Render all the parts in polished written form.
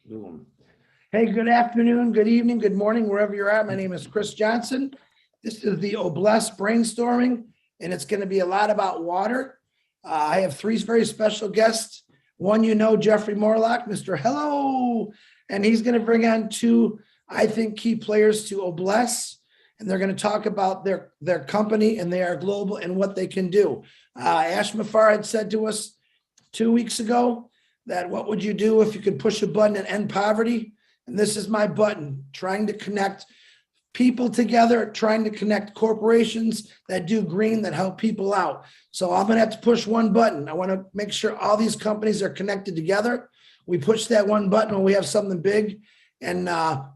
Boom. Hey, good afternoon, good evening, good morning, wherever you're at. My name is Chris Johnson. This is the Obless brainstorming, and it's going to be a lot about water. I have three very special guests. One, Jeffrey Morlock, Mr. Hello, and he's going to bring on two, I think, key players to Obless, and they're going to talk about their company, and they are global and what they can do. Ash Mafar had said to us 2 weeks ago that what would you do if you could push a button and end poverty? And this is my button, trying to connect people together, trying to connect corporations that do green, that help people out. So I'm gonna have to push one button. I wanna make sure all these companies are connected together. We push that one button when we have something big, and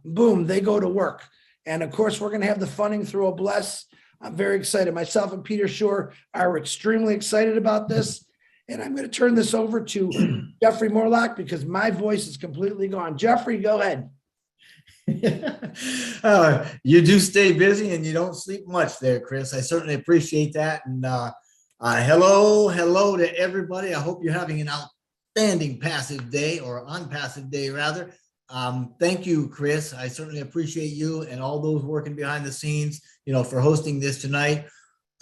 boom, they go to work. And of course, we're gonna have the funding through Obless. I'm very excited. Myself and Peter Shore are extremely excited about this. And I'm going to turn this over to Jeffrey Morlock because my voice is completely gone. Jeffrey, go ahead. You do stay busy and you don't sleep much there, Chris. I certainly appreciate that. And hello to everybody. I hope you're having an outstanding passive day, or unpassive day rather. Thank you, Chris. I certainly appreciate you and all those working behind the scenes, for hosting this tonight.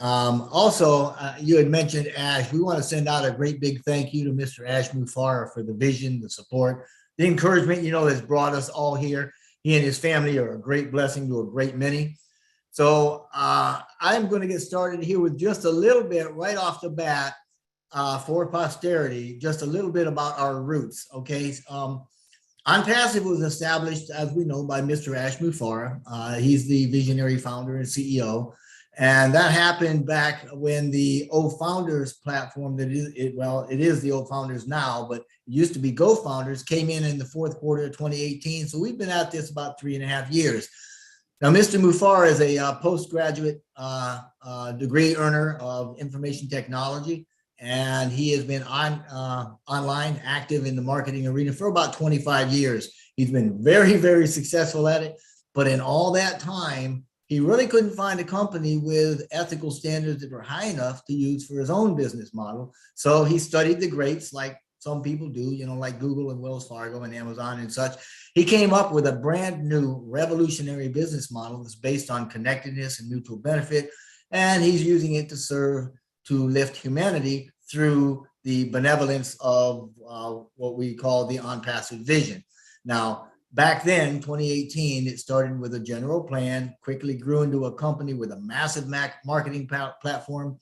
Also, you had mentioned Ash. We want to send out a great big thank you to Mr. Ash Mufara for the vision, the support, the encouragement, that's brought us all here. He and his family are a great blessing to a great many. So I'm going to get started here with just a little bit right off the bat for posterity, just a little bit about our roots. Okay. ONPASSIVE was established, as we know, by Mr. Ash Mufara. He's the visionary founder and CEO. And that happened back when the O Founders platform, it is the O Founders now, but it used to be Go Founders, came in the fourth quarter of 2018. So we've been at this about 3.5 years. Now, Mr. Mufar is a postgraduate degree earner of information technology, and he has been online active in the marketing arena for about 25 years. He's been very, very successful at it, but in all that time, he really couldn't find a company with ethical standards that were high enough to use for his own business model. So he studied the greats, like some people do, like Google and Wells Fargo and Amazon and such. He came up with a brand new revolutionary business model that's based on connectedness and mutual benefit. And he's using it to lift humanity through the benevolence of what we call the ONPASSIVE vision. Now, back then, 2018, it started with a general plan, quickly grew into a company with a massive marketing platform.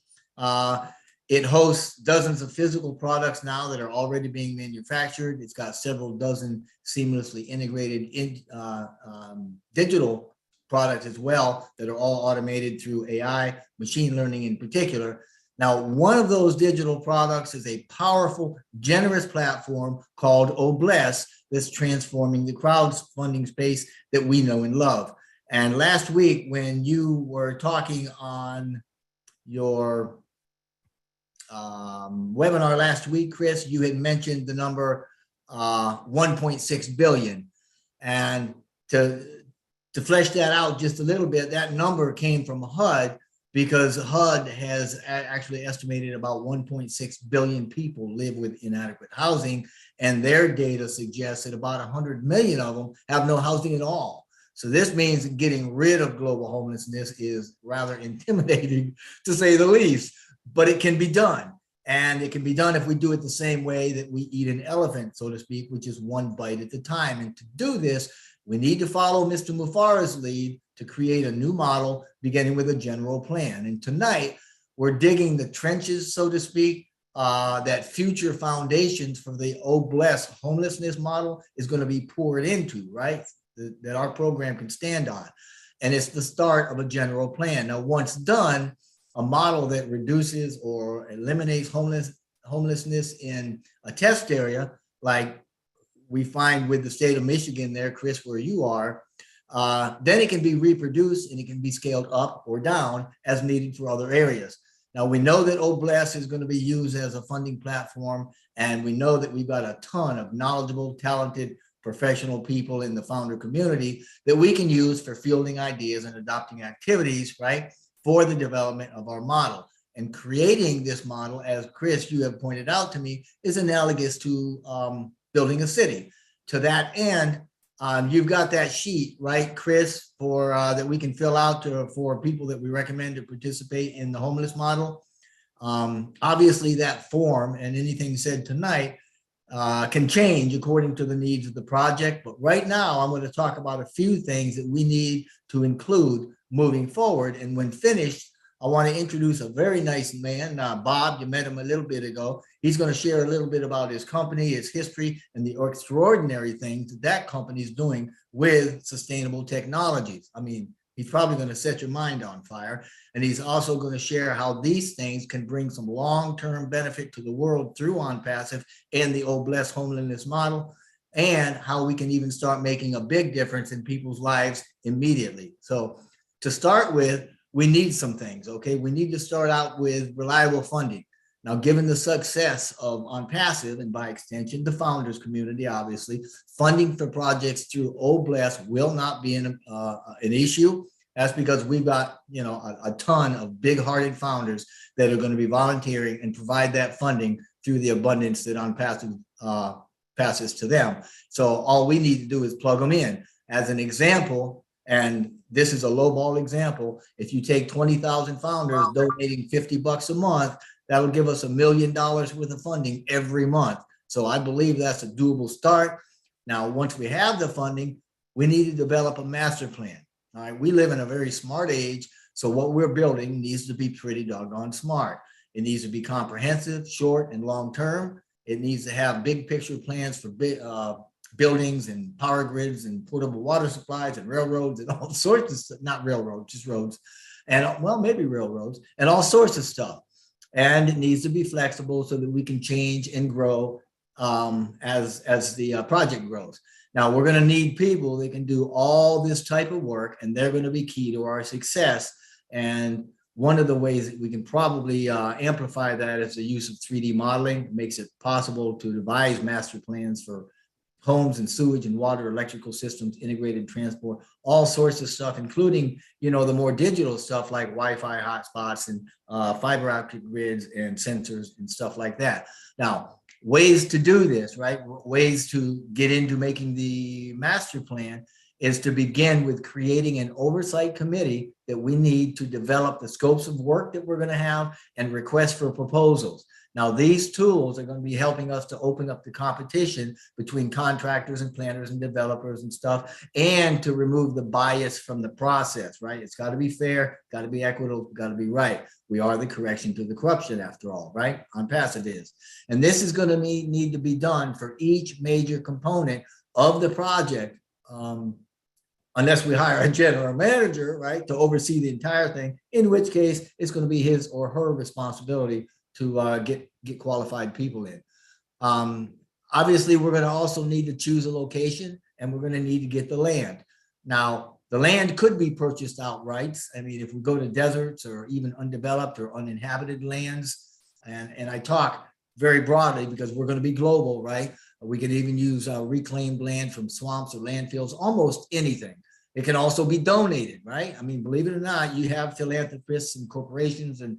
It hosts dozens of physical products now that are already being manufactured. It's got several dozen seamlessly integrated digital products as well that are all automated through AI, machine learning in particular. Now, one of those digital products is a powerful, generous platform called Obless that's transforming the crowdfunding space that we know and love. And last week, when you were talking on your webinar last week, Chris, you had mentioned the number 1.6 billion. And to flesh that out just a little bit, that number came from HUD, because HUD has actually estimated about 1.6 billion people live with inadequate housing, and their data suggests that about 100 million of them have no housing at all. So this means getting rid of global homelessness is rather intimidating, to say the least, but it can be done. And it can be done if we do it the same way that we eat an elephant, so to speak, which is one bite at a time. And to do this, we need to follow Mr. Mufara's lead to create a new model, beginning with a general plan. And tonight, we're digging the trenches, so to speak, that future foundations for the Obless homelessness model is going to be poured into, right? That our program can stand on. And it's the start of a general plan. Now, once done, a model that reduces or eliminates homelessness in a test area, like we find with the state of Michigan there, Chris, where you are, then it can be reproduced and it can be scaled up or down as needed for other areas. Now, we know that Obless is going to be used as a funding platform, and we know that we've got a ton of knowledgeable, talented, professional people in the founder community that we can use for fielding ideas and adopting activities, right, for the development of our model. And creating this model, as Chris, you have pointed out to me, is analogous to building a city. to that end, you've got that sheet, right, Chris, for that we can fill out for people that we recommend to participate in the homeless model. Obviously, that form and anything said tonight can change according to the needs of the project. But right now, I'm going to talk about a few things that we need to include moving forward. And when finished, I want to introduce a very nice man, Bob. You met him a little bit ago. He's going to share a little bit about his company, his history, and the extraordinary things that that company is doing with sustainable technologies. I mean, he's probably going to set your mind on fire. And he's also going to share how these things can bring some long-term benefit to the world through ONPASSIVE and the OBLESS homelessness model, and how we can even start making a big difference in people's lives immediately. So to start with, we need some things, okay? We need to start out with reliable funding. Now, given the success of ONPASSIVE, and by extension, the founders community, obviously, funding for projects through OBLESS will not be an issue. That's because we've got, you know, a ton of big-hearted founders that are going to be volunteering and provide that funding through the abundance that ONPASSIVE passes to them. So all we need to do is plug them in. As an example, and this is a lowball example, if you take 20,000 founders donating $50 a month, that'll give us $1 million worth of funding every month. So I believe that's a doable start. Now, once we have the funding, we need to develop a master plan. All right, we live in a very smart age, so what we're building needs to be pretty doggone smart. It needs to be comprehensive, short and long term. It needs to have big picture plans for buildings and power grids and portable water supplies and railroads and all sorts of stuff. Not railroads, just roads, and well, maybe railroads and all sorts of stuff. And it needs to be flexible so that we can change and grow as the project grows. Now, we're going to need people that can do all this type of work, and they're going to be key to our success. And one of the ways that we can probably amplify that is the use of 3D modeling. It makes it possible to devise master plans for homes and sewage and water, electrical systems, integrated transport, all sorts of stuff, including, you know, the more digital stuff like Wi-Fi hotspots and fiber optic grids and sensors and stuff like that. Now, ways to do this, right? Ways to get into making the master plan is to begin with creating an oversight committee that we need to develop the scopes of work that we're going to have and request for proposals. Now, these tools are going to be helping us to open up the competition between contractors and planners and developers and stuff, and to remove the bias from the process, right? It's got to be fair, got to be equitable, got to be right. We are the correction to the corruption, after all, right? ONPASSIVE is. And this is going to need to be done for each major component of the project, unless we hire a general manager, right, to oversee the entire thing, in which case it's going to be his or her responsibility to get qualified people in. Obviously, we're going to also need to choose a location, and we're going to need to get the land. Now, the land could be purchased outright. I mean, if we go to deserts or even undeveloped or uninhabited lands, and I talk very broadly because we're going to be global, right? We can even use reclaimed land from swamps or landfills, almost anything. It can also be donated, right? I mean, believe it or not, you have philanthropists and corporations and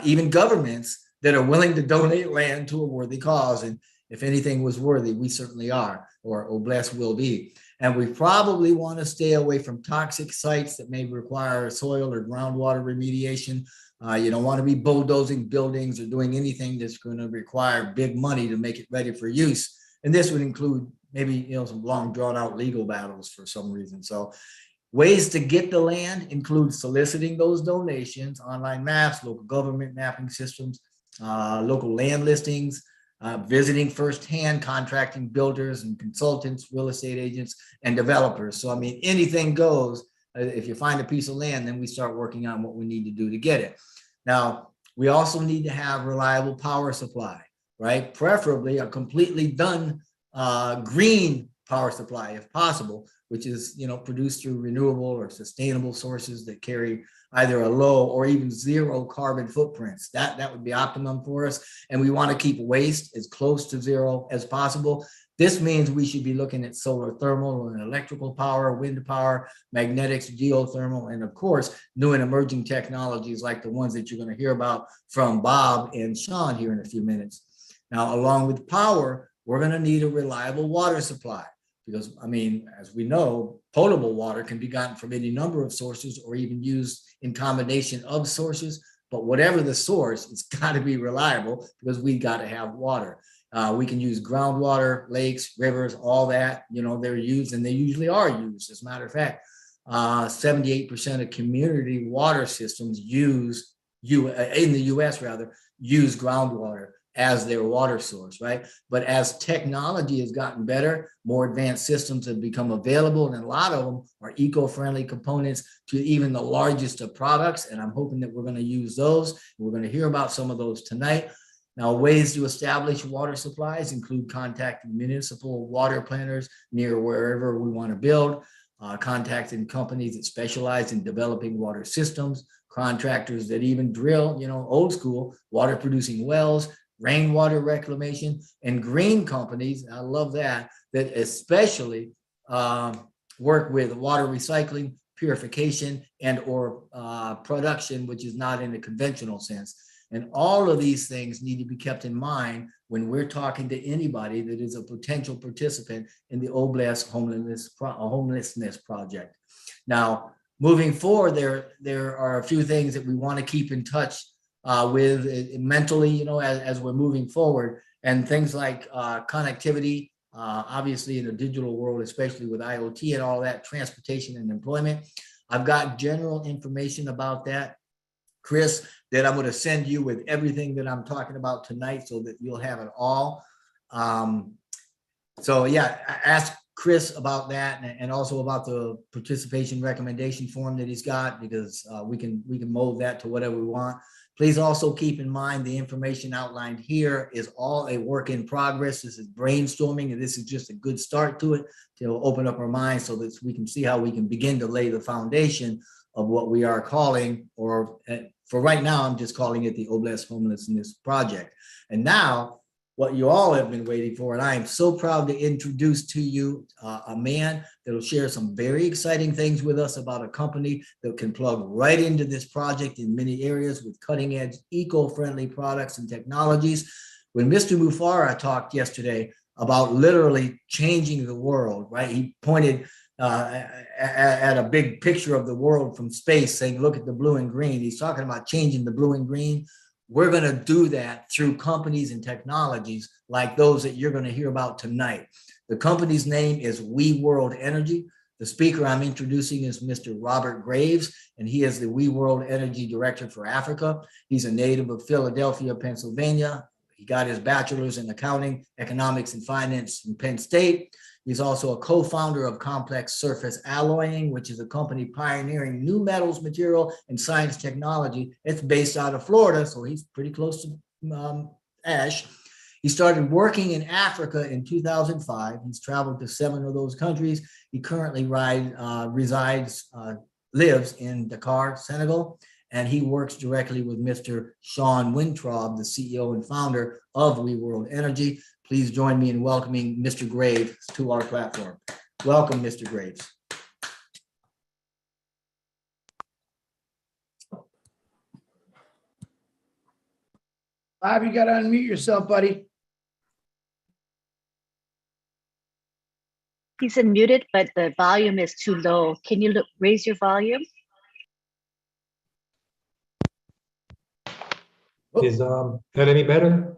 even governments that are willing to donate land to a worthy cause. And if anything was worthy, we certainly are, or OBLESS will be. And we probably want to stay away from toxic sites that may require soil or groundwater remediation. You don't want to be bulldozing buildings or doing anything that's going to require big money to make it ready for use. And this would include maybe, you know, some long drawn out legal battles for some reason. So ways to get the land include soliciting those donations, online maps, local government mapping systems, local land listings, visiting firsthand, contracting builders and consultants, real estate agents, and developers. So, I mean, anything goes. If you find a piece of land, then we start working on what we need to do to get it. Now, we also need to have reliable power supply, right? Preferably a completely done green power supply, if possible, which is, you know, produced through renewable or sustainable sources that carry either a low or even zero carbon footprints. That would be optimum for us. And we want to keep waste as close to zero as possible. This means we should be looking at solar thermal and electrical power, wind power, magnetics, geothermal, and of course, new and emerging technologies like the ones that you're going to hear about from Bob and Sean here in a few minutes. Now, along with power, we're going to need a reliable water supply. Because, I mean, as we know, potable water can be gotten from any number of sources or even used in combination of sources. But whatever the source, it's got to be reliable because we got to have water. We can use groundwater, lakes, rivers, all that, you know, they're used and they usually are used. As a matter of fact, 78% of community water systems in the US rather, use groundwater as their water source, right? But as technology has gotten better, more advanced systems have become available, and a lot of them are eco-friendly components to even the largest of products. And I'm hoping that we're going to use those. We're going to hear about some of those tonight. Now, ways to establish water supplies include contacting municipal water planners near wherever we want to build, contacting companies that specialize in developing water systems, contractors that even drill, you know, old school water producing wells, rainwater reclamation, and green companies. I love that especially work with water recycling, purification, and or production, which is not in a conventional sense. And all of these things need to be kept in mind when we're talking to anybody that is a potential participant in the Oblast homelessness project. Now, moving forward, there are a few things that we want to keep in touch with mentally, you know, as we're moving forward, and things like connectivity, obviously in a digital world, especially with IoT and all that, transportation and employment. I've got general information about that, Chris, that I'm going to send you with everything that I'm talking about tonight so that you'll have it all. So yeah, ask Chris about that and also about the participation recommendation form that he's got, because we can mold that to whatever we want. Please also keep in mind the information outlined here is all a work in progress. This is brainstorming, and this is just a good start to it to open up our minds so that we can see how we can begin to lay the foundation of what we are calling, or for right now, I'm just calling it the Oblast Homelessness Project. And now, what you all have been waiting for, and I am so proud to introduce to you a man that will share some very exciting things with us about a company that can plug right into this project in many areas with cutting edge eco-friendly products and technologies. When Mr. Mufara talked yesterday about literally changing the world, right? He pointed at a big picture of the world from space saying, look at the blue and green. He's talking about changing the blue and green. We're going to do that through companies and technologies like those that you're going to hear about tonight. The company's name is We World Energy. The speaker I'm introducing is Mr. Robert Graves, and he is the We World Energy Director for Africa. He's a native of Philadelphia, Pennsylvania. He got his bachelor's in accounting, economics, and finance from Penn State. He's also a co-founder of Complex Surface Alloying, which is a company pioneering new metals material and science technology. It's based out of Florida, so he's pretty close to Ash. He started working in Africa in 2005. He's traveled to 7 of those countries. He currently lives in Dakar, Senegal, and he works directly with Mr. Sean Wintraub, the CEO and founder of We World Energy. Please join me in welcoming Mr. Graves to our platform. Welcome, Mr. Graves. Bob, you got to unmute yourself, buddy. He's unmuted, but the volume is too low. Can you raise your volume? Is that any better?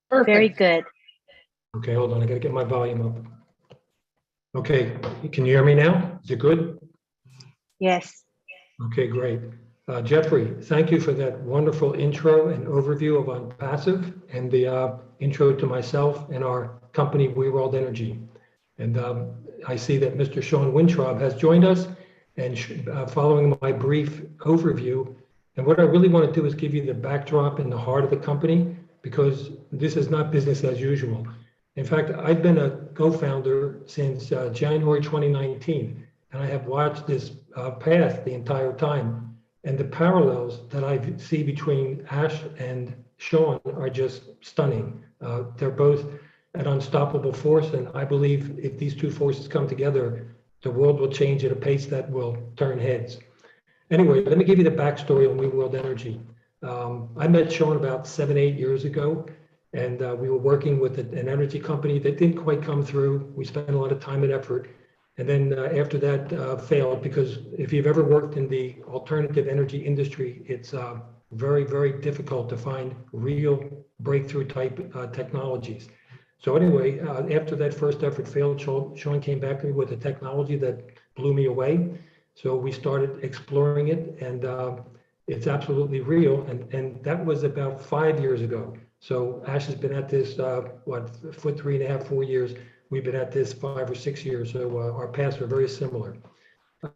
Perfect. Very good. Okay, hold on. I gotta get my volume up. Okay, can you hear me now? Is it good? Yes. Okay, great. Jeffrey, thank you for that wonderful intro and overview of ONPASSIVE and the intro to myself and our company, We World Energy. And I see that Mr. Sean Wintraub has joined us, and following my brief overview. And what I really want to do is give you the backdrop and the heart of the company, because this is not business as usual. In fact, I've been a co-founder since January 2019, and I have watched this path the entire time. And the parallels that I see between Ash and Sean are just stunning. They're both an unstoppable force, and I believe if these two forces come together, the world will change at a pace that will turn heads. Anyway, let me give you the backstory on We World Energy. I met Sean about 7, 8 years ago, And we were working with an energy company that didn't quite come through. We spent a lot of time and effort. And then after that failed, because if you've ever worked in the alternative energy industry, it's very, very difficult to find real breakthrough type technologies. So anyway, after that first effort failed, Sean came back to me with a technology that blew me away. So we started exploring it, and it's absolutely real. And that was about 5 years ago. So Ash has been at this, for 3.5, 4 years. We've been at this 5 or 6 years. So our paths are very similar.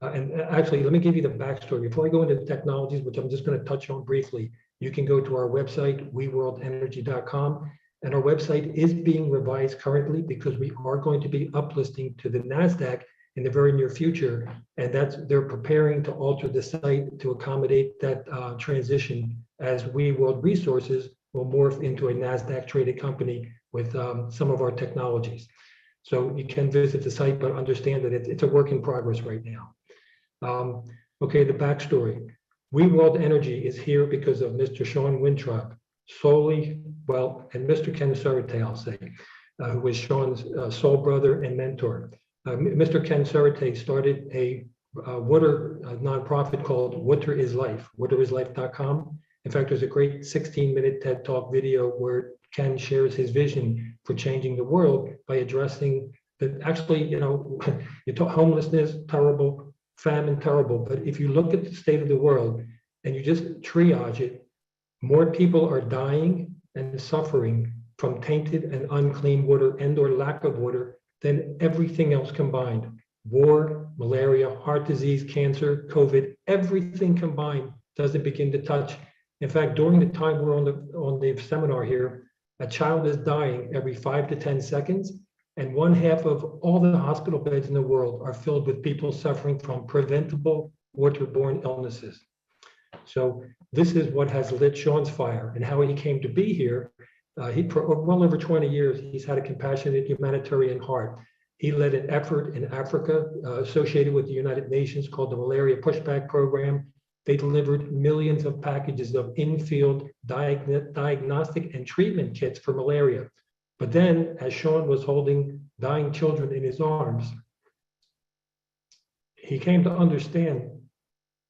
And actually, let me give you the backstory. Before I go into the technologies, which I'm just going to touch on briefly, you can go to our website, weworldenergy.com. And our website is being revised currently because we are going to be uplisting to the NASDAQ in the very near future. And they're preparing to alter the site to accommodate that transition, as We World Resources will morph into a NASDAQ traded company with some of our technologies. So you can visit the site, but understand that it's a work in progress right now. Okay, the backstory. We World Energy is here because of Mr. Sean Winthrop, solely, well, and Mr. Ken Surate, I'll say, who was Sean's soul brother and mentor. Mr. Ken Surate started a water nonprofit called Water is Life, waterislife.com. In fact, there's a great 16-minute TED Talk video where Ken shares his vision for changing the world by addressing that. Actually, you talk homelessness, terrible, famine, terrible. But if you look at the state of the world and you just triage it, more people are dying and suffering from tainted and unclean water and or lack of water than everything else combined. War, malaria, heart disease, cancer, COVID, everything combined doesn't begin to touch. In fact, during the time we're on the seminar here, a child is dying every 5 to 10 seconds, and 1/2 of all the hospital beds in the world are filled with people suffering from preventable waterborne illnesses. So this is what has lit Sean's fire, and how he came to be here. For well over 20 years, he's had a compassionate humanitarian heart. He led an effort in Africa associated with the United Nations called the Malaria Pushback Program. They delivered millions of packages of in-field diagnostic and treatment kits for malaria. But then, as Sean was holding dying children in his arms, he came to understand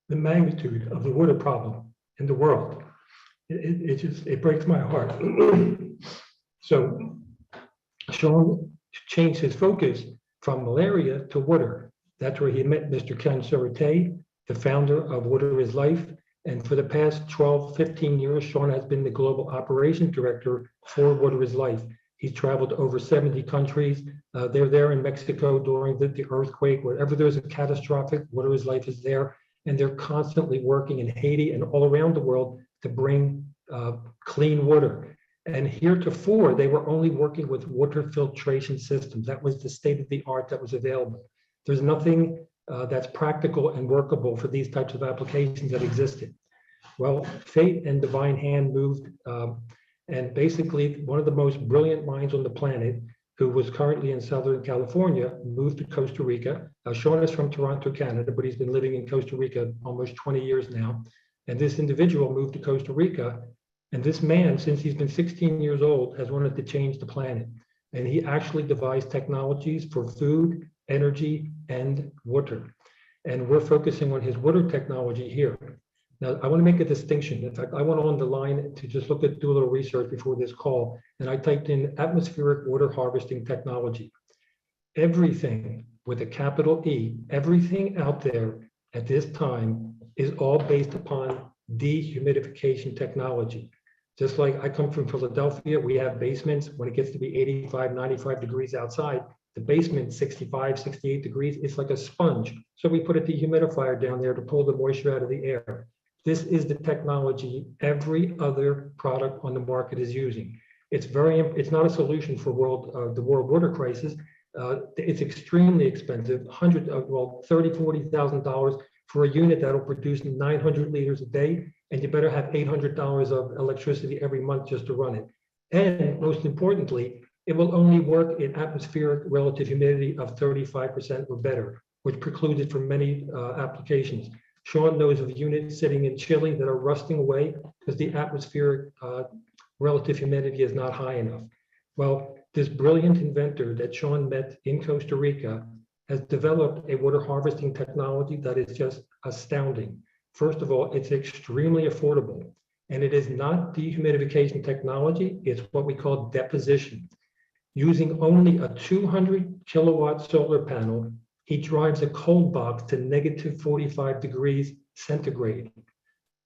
the magnitude of the water problem in the world. It breaks my heart. So Sean changed his focus from malaria to water. That's where he met Mr. Ken Surate, the founder of Water is Life. And for the past 12, 15 years, Sean has been the global operations director for Water is Life. He's traveled to over 70 countries. They're there in Mexico during the earthquake. Wherever there's a catastrophic, Water is Life is there. And they're constantly working in Haiti and all around the world to bring clean water. And heretofore, they were only working with water filtration systems. That was the state of the art that was available. There's nothing that's practical and workable for these types of applications that existed. Well, fate and divine hand moved, and basically one of the most brilliant minds on the planet, who was currently in Southern California, moved to Costa Rica. Sean is from Toronto, Canada, but he's been living in Costa Rica almost 20 years now. And this individual moved to Costa Rica. And this man, since he's been 16 years old, has wanted to change the planet. And he actually devised technologies for food, energy, and water. And we're focusing on his water technology here. Now, I want to make a distinction. In fact, I went on the line to just do a little research before this call, and I typed in atmospheric water harvesting technology. Everything with a capital E, everything out there at this time is all based upon dehumidification technology. Just like I come from Philadelphia, we have basements. When it gets to be 85, 95 degrees outside, the basement, 65, 68 degrees, it's like a sponge. So we put a dehumidifier down there to pull the moisture out of the air. This is the technology every other product on the market is using. It's not a solution for the world water crisis. It's extremely expensive, $30,000, $40,000 for a unit that'll produce 900 liters a day, and you better have $800 of electricity every month just to run it. And most importantly, it will only work in atmospheric relative humidity of 35% or better, which precludes it from many applications. Sean knows of units sitting in Chile that are rusting away because the atmospheric relative humidity is not high enough. Well, this brilliant inventor that Sean met in Costa Rica has developed a water harvesting technology that is just astounding. First of all, it's extremely affordable, and it is not dehumidification technology, it's what we call deposition. Using only a 200 kilowatt solar panel, he drives a cold box to negative 45 degrees centigrade.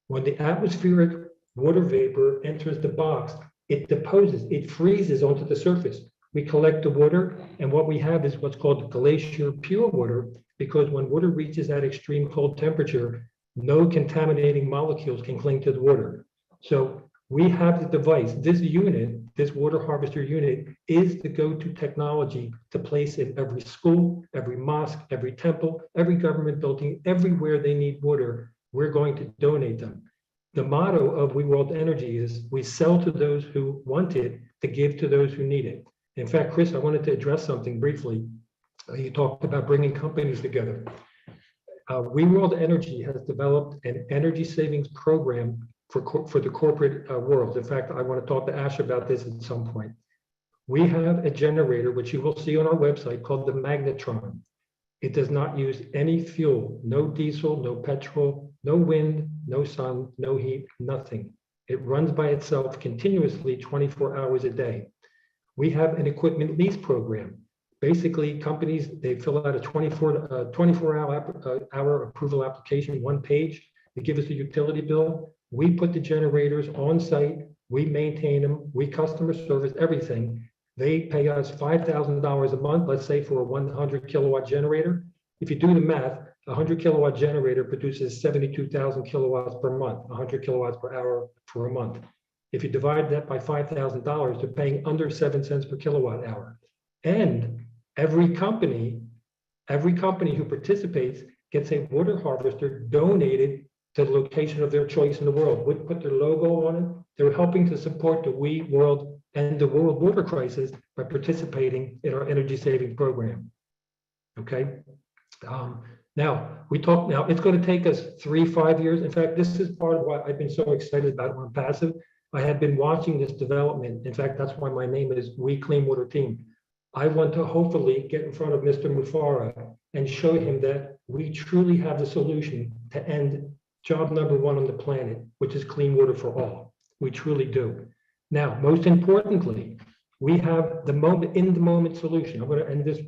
When the atmospheric water vapor enters the box, it deposes, it freezes onto the surface. We collect the water, and what we have is what's called glacier pure water, because when water reaches that extreme cold temperature, no contaminating molecules can cling to the water. So we have the device, this unit, this water harvester unit is the go-to technology to place in every school, every mosque, every temple, every government building, everywhere they need water, we're going to donate them. The motto of We World Energy is we sell to those who want it to give to those who need it. In fact, Chris, I wanted to address something briefly. You talked about bringing companies together. We World Energy has developed an energy savings program for the corporate world. In fact, I want to talk to Ash about this at some point. We have a generator, which you will see on our website, called the Magnetron. It does not use any fuel, no diesel, no petrol, no wind, no sun, no heat, nothing. It runs by itself continuously 24 hours a day. We have an equipment lease program. Basically, companies, they fill out a 24-hour approval application, one page. They give us a utility bill. We put the generators on site. We maintain them. We customer service everything. They pay us $5,000 a month, let's say, for a 100 kilowatt generator. If you do the math, a 100 kilowatt generator produces 72,000 kilowatts per month, 100 kilowatts per hour for a month. If you divide that by $5,000, they're paying under 7 cents per kilowatt hour. And every company who participates gets a water harvester donated to the location of their choice in the world. We put their logo on it. They're helping to support the We World and the world water crisis by participating in our energy saving program. Okay. Now it's going to take us 3-5 years. In fact, this is part of why I've been so excited about ONPASSIVE. I have been watching this development. In fact, that's why my name is We Clean Water Team. I want to hopefully get in front of Mr. Mufara and show him that we truly have the solution to end job number 1 on the planet, which is clean water for all. We truly do. Now, most importantly, we have the in-the-moment solution. I'm going to end this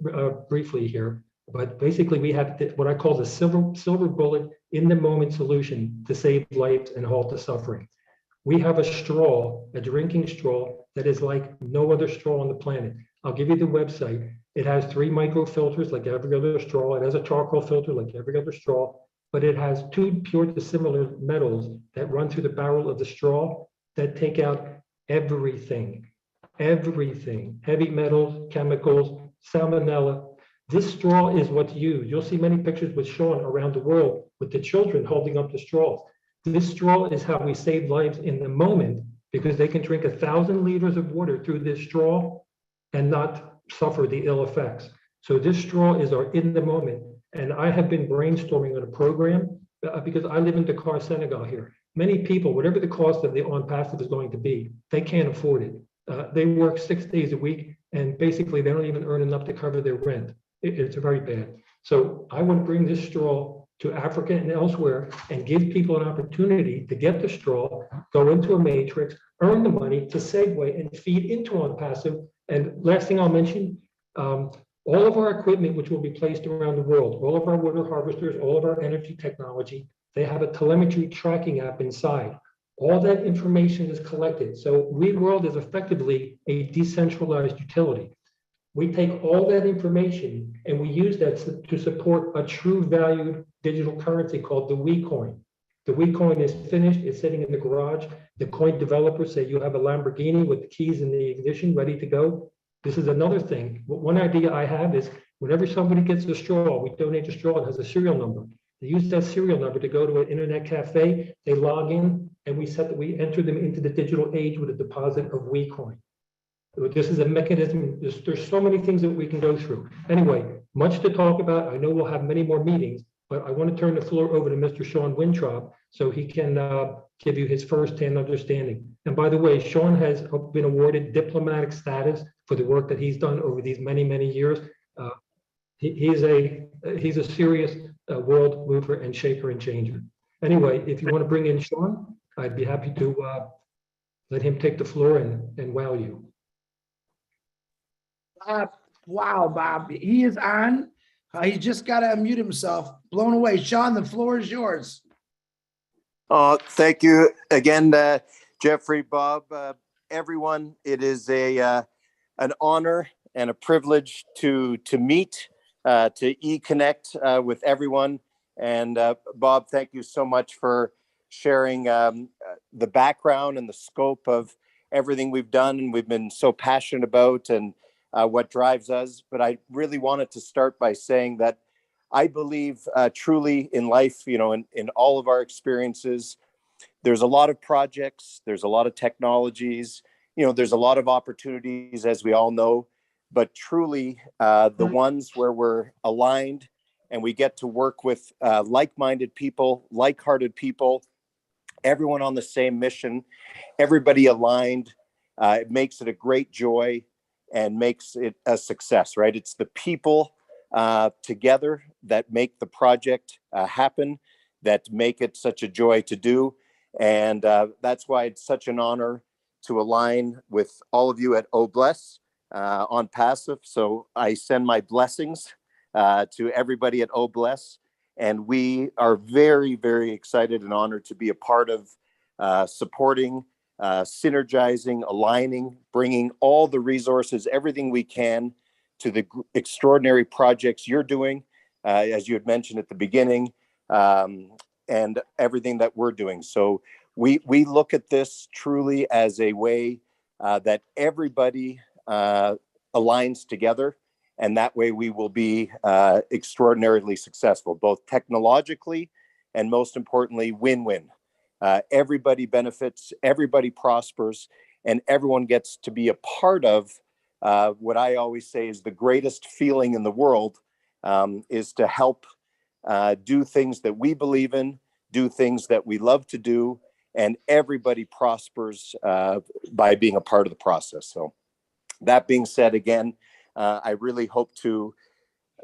briefly here, but basically we have what I call the silver bullet in-the-moment solution to save lives and halt the suffering. We have a straw, a drinking straw, that is like no other straw on the planet. I'll give you the website. It has 3 microfilters like every other straw. It has a charcoal filter like every other straw, but it has 2 pure dissimilar metals that run through the barrel of the straw that take out everything, heavy metals, chemicals, salmonella. This straw is what's used. You'll see many pictures with Sean around the world with the children holding up the straws. This straw is how we save lives in the moment, because they can drink 1,000 liters of water through this straw and not suffer the ill effects. So this straw is our in the moment. And I have been brainstorming on a program because I live in Dakar, Senegal here. Many people, whatever the cost of the ONPASSIVE is going to be, they can't afford it. They work 6 days a week, and basically they don't even earn enough to cover their rent. It's very bad. So I want to bring this straw to Africa and elsewhere and give people an opportunity to get the straw, go into a matrix, earn the money to segue and feed into ONPASSIVE. And last thing I'll mention, all of our equipment, which will be placed around the world, all of our water harvesters, all of our energy technology, they have a telemetry tracking app inside. All that information is collected. So We World is effectively a decentralized utility. We take all that information and we use that to support a true valued digital currency called the We Coin. The We Coin is finished, it's sitting in the garage. The coin developers say you have a Lamborghini with the keys in the ignition ready to go. This is another thing. One idea I have is whenever somebody gets a straw, we donate a straw, it has a serial number. They use that serial number to go to an internet cafe, they log in, and we enter them into the digital age with a deposit of We Coin. This is a mechanism. There's so many things that we can go through. Anyway, much to talk about. I know we'll have many more meetings, but I want to turn the floor over to Mr. Sean Wintrop so he can give you his firsthand understanding. And by the way, Sean has been awarded diplomatic status for the work that he's done over these many, many years. He's a serious world mover and shaker and changer. Anyway, if you want to bring in Sean, I'd be happy to let him take the floor and wow you. Wow, Bob, he is on. He just got to unmute himself. Blown away. Sean, the floor is yours. Thank you again, Jeffrey, Bob, everyone. It is an honor and a privilege to meet, to connect with everyone. And Bob, thank you so much for sharing the background and the scope of everything we've done and we've been so passionate about, and what drives us. But I really wanted to start by saying that I believe truly in life, in all of our experiences, there's a lot of projects, there's a lot of technologies, there's a lot of opportunities, as we all know, but truly the ones where we're aligned and we get to work with like-minded people, like-hearted people, everyone on the same mission, everybody aligned, it makes it a great joy and makes it a success, right? It's the people together that make the project happen, that make it such a joy to do. And that's why it's such an honor to align with all of you at OBLESS ONPASSIVE. So I send my blessings to everybody at OBLESS. And we are very, very excited and honored to be a part of supporting, synergizing, aligning, bringing all the resources, everything we can to the extraordinary projects you're doing, as you had mentioned at the beginning, and everything that we're doing. So we look at this truly as a way that everybody aligns together, and that way we will be extraordinarily successful, both technologically and most importantly, win-win. Everybody benefits, everybody prospers, and everyone gets to be a part of what I always say is the greatest feeling in the world, is to help do things that we believe in, do things that we love to do, and everybody prospers by being a part of the process. So that being said, again, I really hope to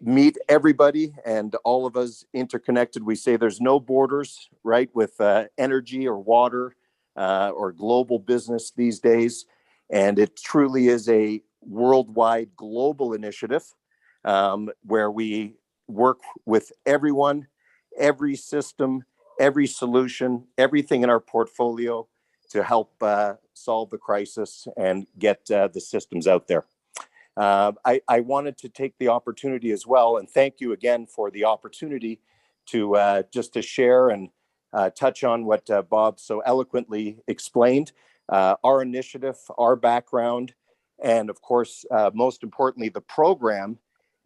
meet everybody and all of us interconnected. We say there's no borders, right, with energy or water or global business these days. And it truly is a worldwide global initiative where we work with everyone, every system, every solution, everything in our portfolio to help solve the crisis and get the systems out there. I wanted to take the opportunity as well, and thank you again for the opportunity to just to share and touch on what Bob so eloquently explained, our initiative, our background, and of course, most importantly, the program,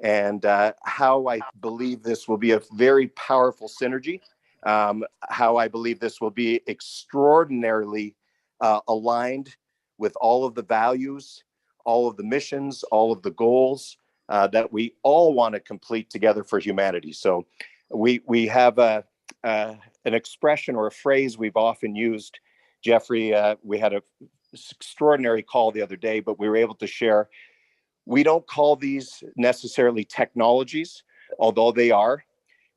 and how I believe this will be a very powerful synergy, how I believe this will be extraordinarily aligned with all of the values, all of the missions, all of the goals that we all want to complete together for humanity. So we have an expression or a phrase we've often used. Jeffrey, we had an extraordinary call the other day, but we were able to share, we don't call these necessarily technologies, although they are.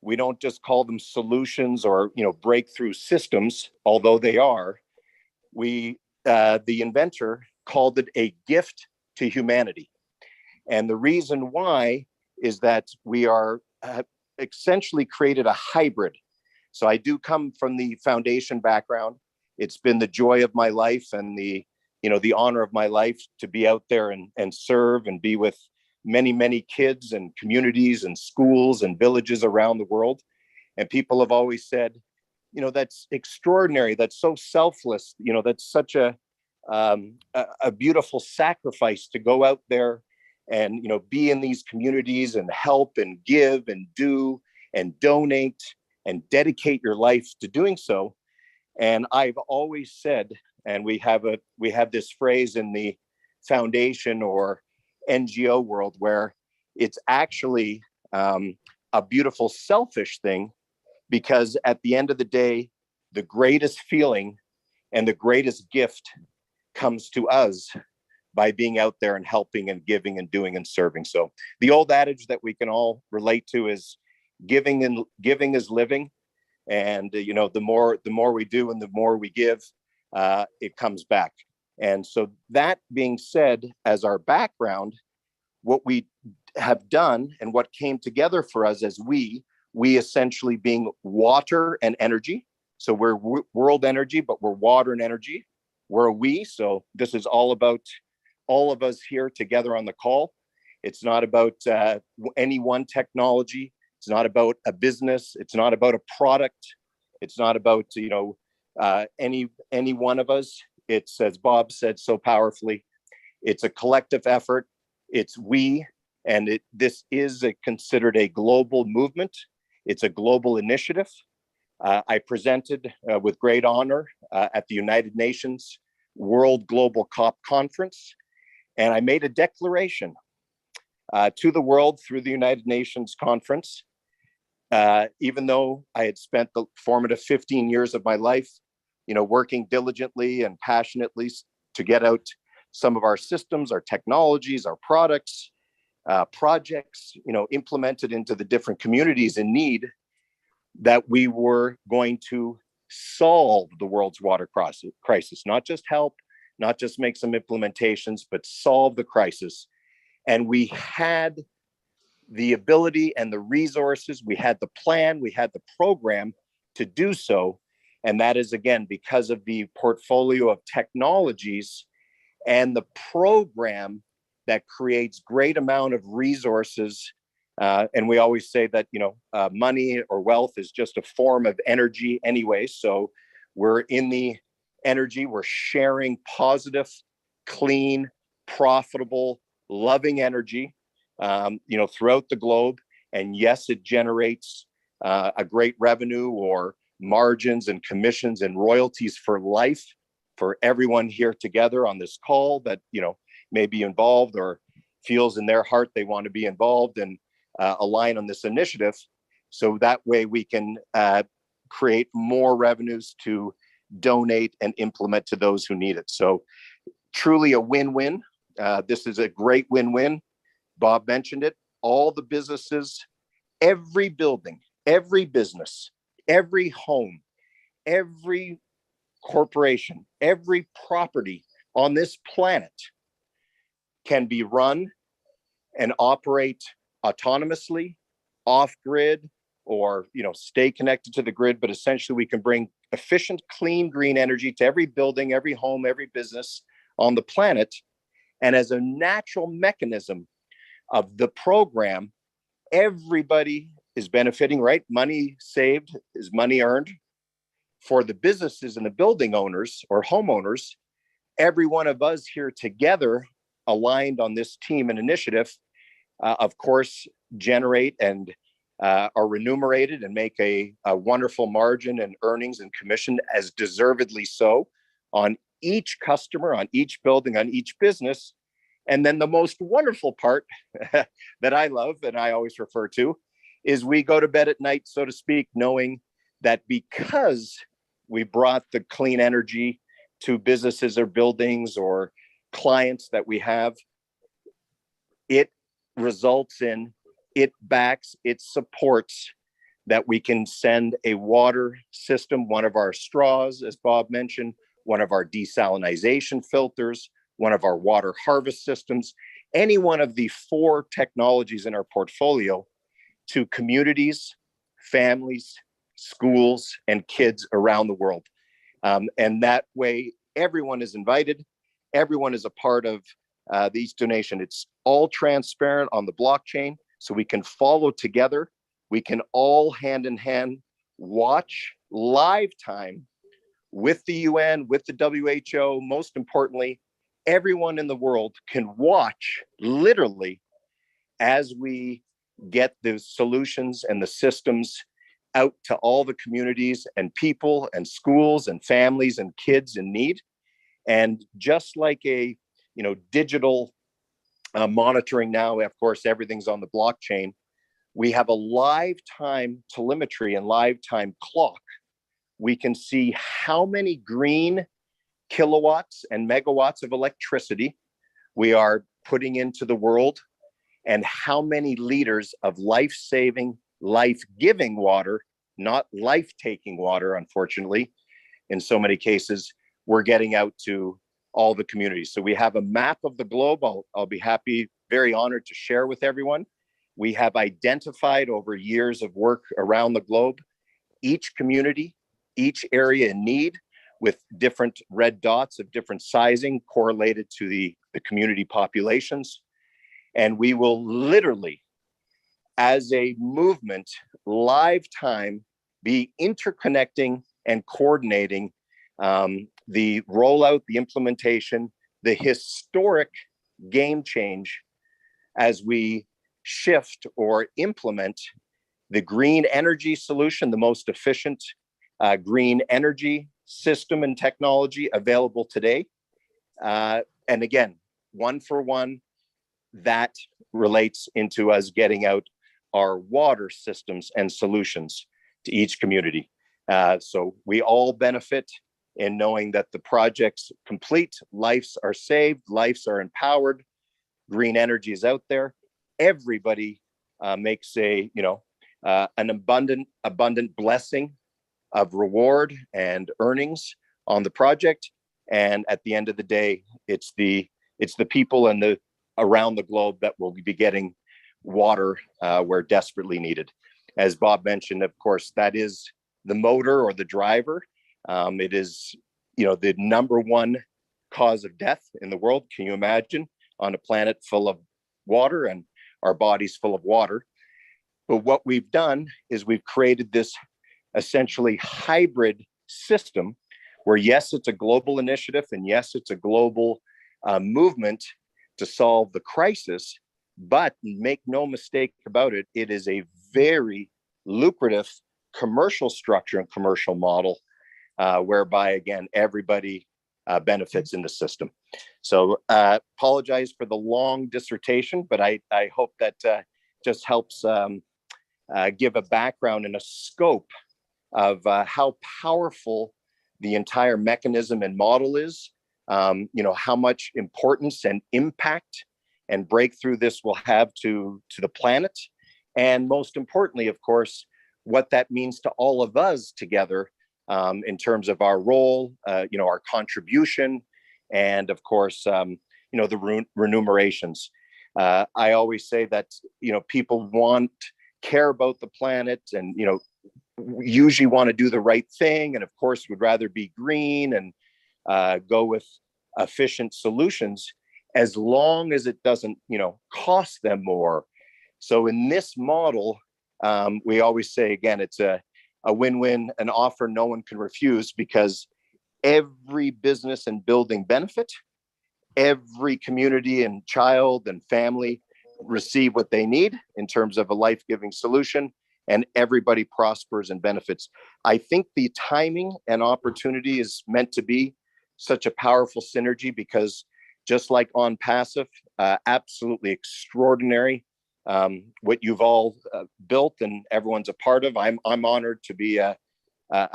We don't just call them solutions or breakthrough systems, although they are. The inventor called it a gift to humanity. And the reason why is that we are essentially created a hybrid. So I do come from the foundation background. It's been the joy of my life and the honor of my life to be out there and serve and be with many, many kids and communities and schools and villages around the world. And people have always said, that's extraordinary. That's so selfless. That's such a beautiful sacrifice to go out there and be in these communities and help and give and do and donate and dedicate your life to doing so. And I've always said, and we have this phrase in the foundation or NGO world where it's actually a beautiful selfish thing, because at the end of the day, the greatest feeling and the greatest gift comes to us by being out there and helping and giving and doing and serving. So the old adage that we can all relate to is giving is living. And the more we do and the more we give, it comes back. And so that being said, as our background, what we have done and what came together for us as we essentially being water and energy. So we're world energy, but we're water and energy. We're a we. So this is all about all of us here together on the call. It's not about any one technology. It's not about a business. It's not about a product. It's not about any one of us. It's, as Bob said so powerfully, it's a collective effort. It's we, and this is considered a global movement. It's a global initiative. I presented with great honor at the United Nations World Global COP Conference, and I made a declaration to the world through the United Nations conference. Even though I had spent the formative 15 years of my life, working diligently and passionately to get out some of our systems, our technologies, our products, projects, implemented into the different communities in need, that we were going to solve the world's water crisis, not just help, not just make some implementations, but solve the crisis. And we had the ability and the resources, we had the plan, we had the program to do so. And that is, again, because of the portfolio of technologies and the program that creates great amount of resources. And we always say that, money or wealth is just a form of energy anyway. So we're in the energy, we're sharing positive, clean, profitable, loving energy, throughout the globe. And yes, it generates a great revenue or margins and commissions and royalties for life for everyone here together on this call that, may be involved or feels in their heart they want to be involved and align on this initiative. So that way we can create more revenues to donate and implement to those who need it. So truly a win-win. This is a great win-win. Bob mentioned it. All the businesses, every building, every business, every home, every corporation, every property on this planet can be run and operate autonomously, off grid, or stay connected to the grid. But essentially we can bring efficient, clean, green energy to every building, every home, every business on the planet. And as a natural mechanism of the program, everybody is benefiting, right? Money saved is money earned. For the businesses and the building owners or homeowners, every one of us here together aligned on this team and initiative, of course, generate and are remunerated and make a wonderful margin and earnings and commission, as deservedly so, on each customer, on each building, on each business. And then the most wonderful part that I love and I always refer to is we go to bed at night, so to speak, knowing that because we brought the clean energy to businesses or buildings or clients that we have, it results in, it backs, it supports that we can send a water system, one of our straws, as Bob mentioned, one of our desalinization filters, one of our water harvest systems, any one of the 4 technologies in our portfolio to communities, families, schools, and kids around the world. And that way, everyone is invited. Everyone is a part of these donations. It's all transparent on the blockchain, so we can follow together. We can all hand in hand watch live time with the UN, with the WHO. Most importantly, everyone in the world can watch literally as we get the solutions and the systems out to all the communities and people and schools and families and kids in need. And just like a digital monitoring now, of course, everything's on the blockchain. we have a live time telemetry and live time clock. We can see how many green kilowatts and megawatts of electricity we are putting into the world, and how many liters of life-saving, life-giving water, not life-taking water, unfortunately, in so many cases, we're getting out to all the communities. So we have a map of the globe. I'll be happy, very honored to share with everyone. We have identified over years of work around the globe, each community, each area in need, with different red dots of different sizing correlated to the community populations. And we will literally, as a movement, live time, be interconnecting and coordinating the rollout, the implementation, the historic game change as we shift or implement the green energy solution, the most efficient green energy system and technology available today. And again, one for one, that relates into us getting out our water systems and solutions to each community. So we all benefit in knowing that the project's complete, lives are saved, lives are empowered, green energy is out there. Everybody makes a, an abundant blessing of reward and earnings on the project. And at the end of the day, it's the people and the around the globe that will be getting water where desperately needed. As Bob mentioned, of course, that is the motor or the driver. It is, the number one cause of death in the world. Can you imagine, on a planet full of water and our bodies full of water? But what we've done is we've created this essentially hybrid system where, yes, it's a global initiative, and yes, it's a global movement to solve the crisis, but make no mistake about it, it is a very lucrative commercial structure and commercial model whereby, again, everybody benefits in the system. So apologize for the long dissertation, but I hope that just helps give a background and a scope of how powerful the entire mechanism and model is, how much importance and impact and breakthrough this will have to the planet. And most importantly, of course, what that means to all of us together in terms of our role, our contribution, and of course, the remunerations. I always say that, people care about the planet and, usually want to do the right thing. And of course, would rather be green and go with efficient solutions as long as it doesn't, cost them more. So in this model, we always say, again, it's a win-win, an offer no one can refuse, because every business and building benefit, every community and child and family receive what they need in terms of a life-giving solution, and everybody prospers and benefits. I think the timing and opportunity is meant to be such a powerful synergy, because just like ONPASSIVE, absolutely extraordinary what you've all built and everyone's a part of. I'm honored to be a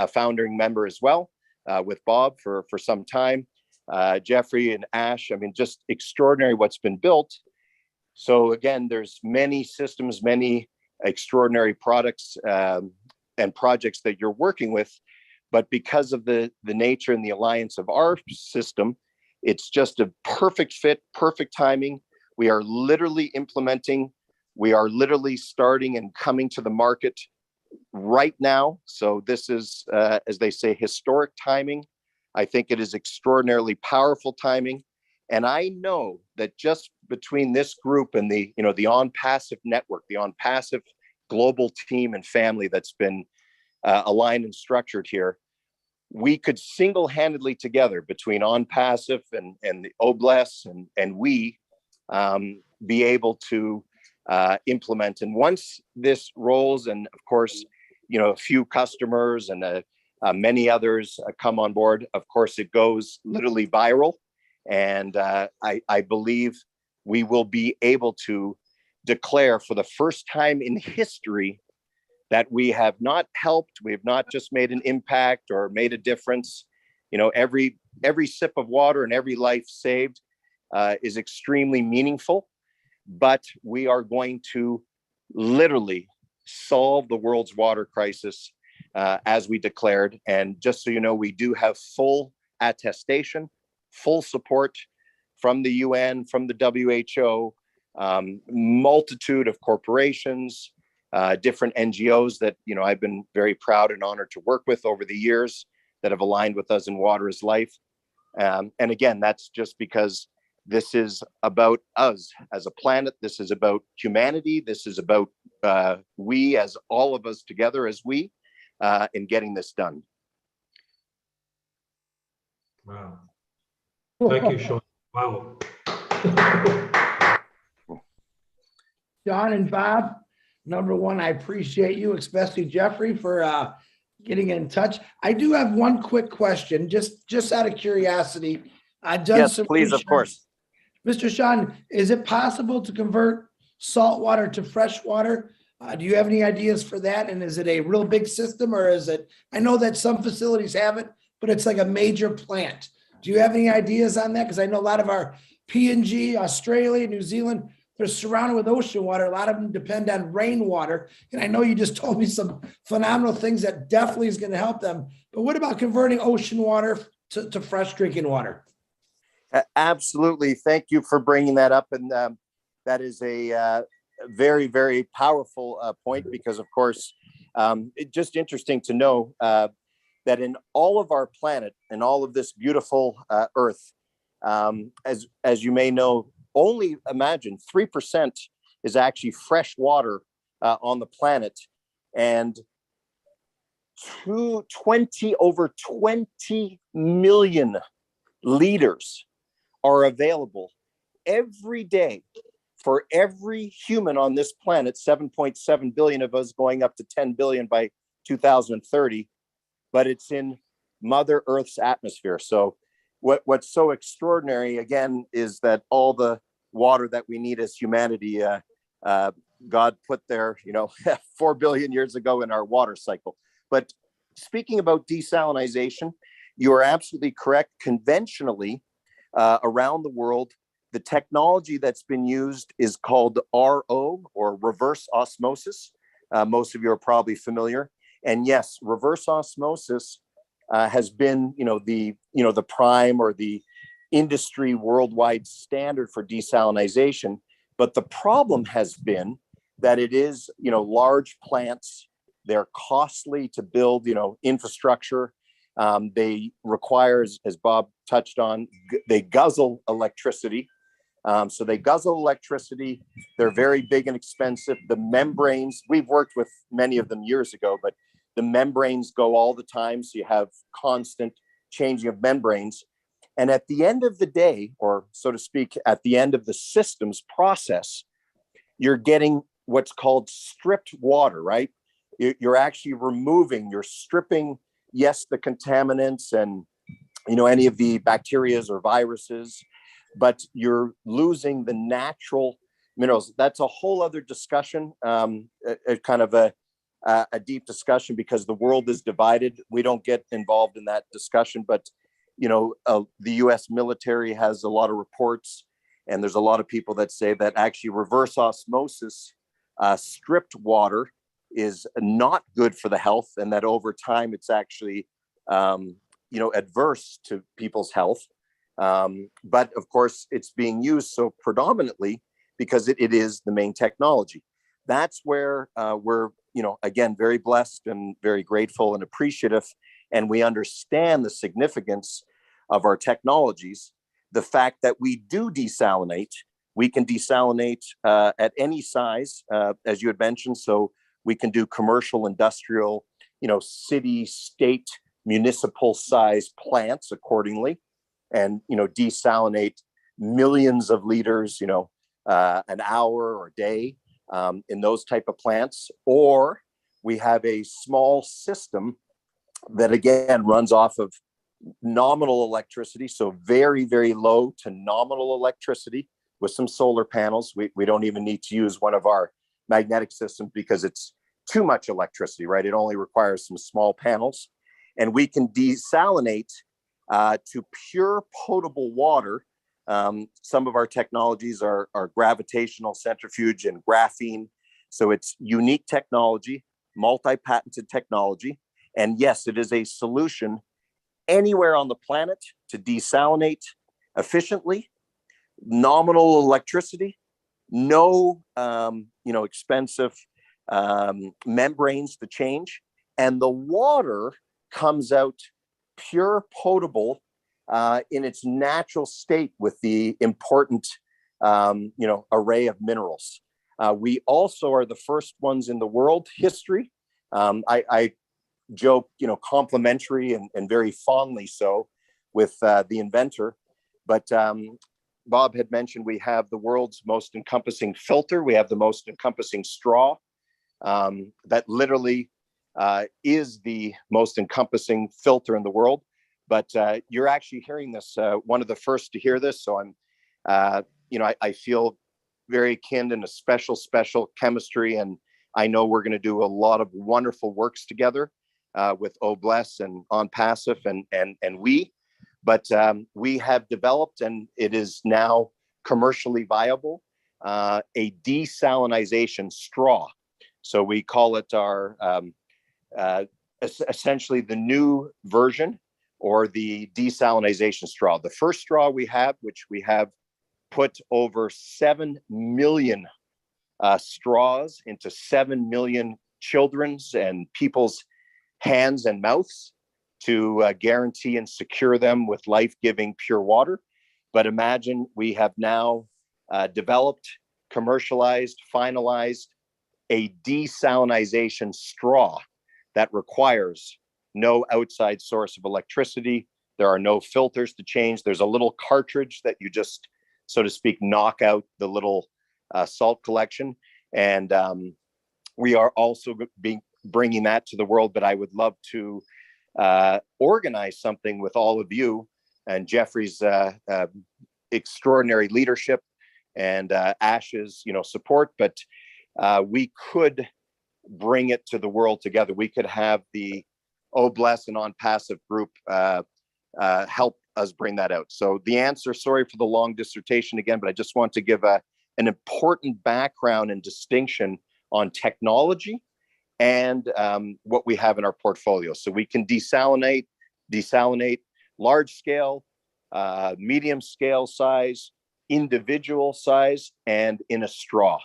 founding member as well with Bob for some time. Jeffrey and Ash, just extraordinary what's been built. So again, there's many systems, many extraordinary products and projects that you're working with, but because of the nature and the alliance of our system, it's just a perfect fit, perfect timing. We are literally implementing, we are literally starting and coming to the market right now. So this is, as they say, historic timing. I think it is extraordinarily powerful timing. And I know that just between this group and the ONPASSIVE network, the ONPASSIVE global team and family that's been aligned and structured here, we could single-handedly together between ONPASSIVE and the OBLES and we be able to implement. And once this rolls, and of course, a few customers and many others come on board, of course, it goes literally viral. And I believe we will be able to declare for the first time in history that we have not helped, we have not just made an impact or made a difference. You know, every sip of water and every life saved is extremely meaningful, but we are going to literally solve the world's water crisis as we declared. And just so you know, we do have full attestation, full support from the UN, from the WHO, multitude of corporations, different NGOs that, you know, I've been very proud and honored to work with over the years that have aligned with us in Water is Life. And again, that's just because this is about us as a planet. This is about humanity. This is about we, as all of us together as we, in getting this done. Wow. Thank you, Sean. Wow. John and Bob, number one, I appreciate you, especially Jeffrey, for getting in touch. I do have one quick question, just out of curiosity. I've done Yes, some please, of research. course. Mr. Sean, is it possible to convert salt water to fresh water? Do you have any ideas for that? And is it a real big system, or is it, I know that some facilities have it, but it's like a major plant. Do you have any ideas on that? Because I know a lot of our PNG, Australia, New Zealand, they're surrounded with ocean water. A lot of them depend on rainwater. And I know you just told me some phenomenal things that definitely is going to help them. But what about converting ocean water to fresh drinking water? Absolutely. Thank you for bringing that up. And that is a very, very powerful point, because, of course, it's just interesting to know that in all of our planet and all of this beautiful earth, as you may know, only imagine 3% is actually fresh water on the planet, and over 20 million liters are available every day for every human on this planet. 7.7 billion of us, going up to 10 billion by 2030, but it's in Mother Earth's atmosphere. So what's so extraordinary, again, is that all the water that we need as humanity, God put there, 4 billion years ago in our water cycle. But speaking about desalinization, you are absolutely correct. Conventionally, around the world, the technology that's been used is called RO, or reverse osmosis. Most of you are probably familiar. And yes, reverse osmosis has been, the prime or the industry worldwide standard for desalinization. But the problem has been that it is, large plants. They're costly to build, infrastructure. They require, as Bob touched on, they guzzle electricity. So they guzzle electricity. They're very big and expensive. The membranes, we've worked with many of them years ago, but the membranes go all the time. So you have constant changing of membranes. And at the end of the day, or so to speak, at the end of the systems process, you're getting what's called stripped water, right? You're actually removing, you're stripping, yes, the contaminants and, any of the bacterias or viruses, but you're losing the natural minerals. That's a whole other discussion, kind of a deep discussion, because the world is divided. We don't get involved in that discussion, but the US military has a lot of reports, and there's a lot of people that say that actually reverse osmosis, stripped water, is not good for the health, and that over time it's actually adverse to people's health. But of course, it's being used so predominantly because it is the main technology. That's where we're, again, very blessed and very grateful and appreciative. And we understand the significance of our technologies. The fact that we do desalinate, we can desalinate at any size, as you had mentioned. So we can do commercial, industrial, city, state, municipal size plants accordingly, and desalinate millions of liters, an hour or a day, in those type of plants. Or we have a small system that again runs off of nominal electricity, so very, very low to nominal electricity with some solar panels. We don't even need to use one of our magnetic systems because it's too much electricity, right? It only requires some small panels. And we can desalinate to pure potable water. Some of our technologies are gravitational centrifuge and graphene. So it's unique technology, multi-patented technology. And yes, it is a solution anywhere on the planet to desalinate efficiently, nominal electricity, no expensive membranes to change, and the water comes out pure potable in its natural state with the important array of minerals. We also are the first ones in the world history. I joke, complimentary and very fondly so with the inventor, but Bob had mentioned we have the world's most encompassing filter. We have the most encompassing straw. That literally is the most encompassing filter in the world. But you're actually hearing this, one of the first to hear this. So I'm, I feel very kin in a special chemistry. And I know we're going to do a lot of wonderful works together with OBLESS and ONPASSIVE and we. But we have developed, and it is now commercially viable, a desalinization straw. So we call it our essentially the new version or the desalinization straw. The first straw we have, which we have put over 7 million straws into 7 million children's and people's hands and mouths to guarantee and secure them with life-giving pure water. But imagine we have now developed, commercialized, finalized a desalinization straw that requires no outside source of electricity. There are no filters to change. There's a little cartridge that you just, so to speak, knock out the little salt collection. And we are also bringing that to the world, but I would love to organize something with all of you and Jeffrey's extraordinary leadership and Ash's support, but we could bring it to the world together. We could have the OBLESS and ONPASSIVE group help us bring that out. So the answer, sorry for the long dissertation again, but I just want to give an important background and distinction on technology and what we have in our portfolio. So we can desalinate large scale, medium scale size, individual size, and in a straw,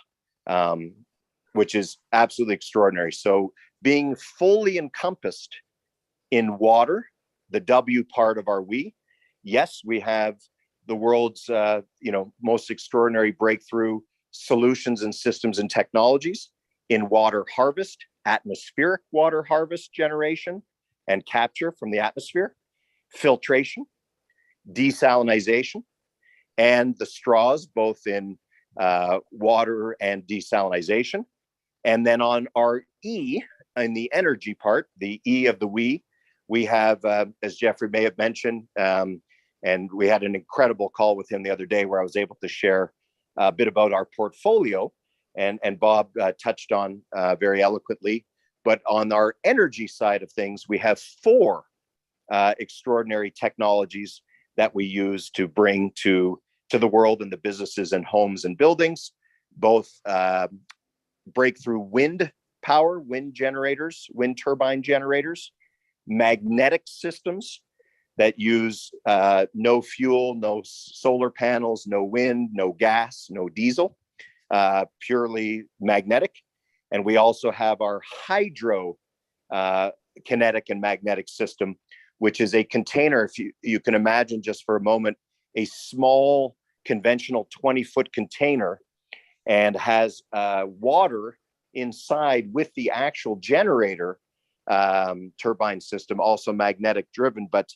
which is absolutely extraordinary. So being fully encompassed in water, the W part of our we, yes, we have the world's most extraordinary breakthrough solutions and systems and technologies in water harvest, atmospheric water harvest generation and capture from the atmosphere, filtration, desalinization, and the straws, both in water and desalinization. And then on our E, in the energy part, the E of the we have, as Jeffrey may have mentioned, and we had an incredible call with him the other day where I was able to share a bit about our portfolio, and Bob touched on very eloquently. But on our energy side of things, we have 4 extraordinary technologies that we use to bring to the world and the businesses and homes and buildings, both breakthrough wind power, wind generators, wind turbine generators, magnetic systems that use no fuel, no solar panels, no wind, no gas, no diesel, purely magnetic. And we also have our hydro kinetic and magnetic system, which is a container. If you can imagine just for a moment, a small conventional 20-foot container, and has water inside with the actual generator turbine system, also magnetic driven, but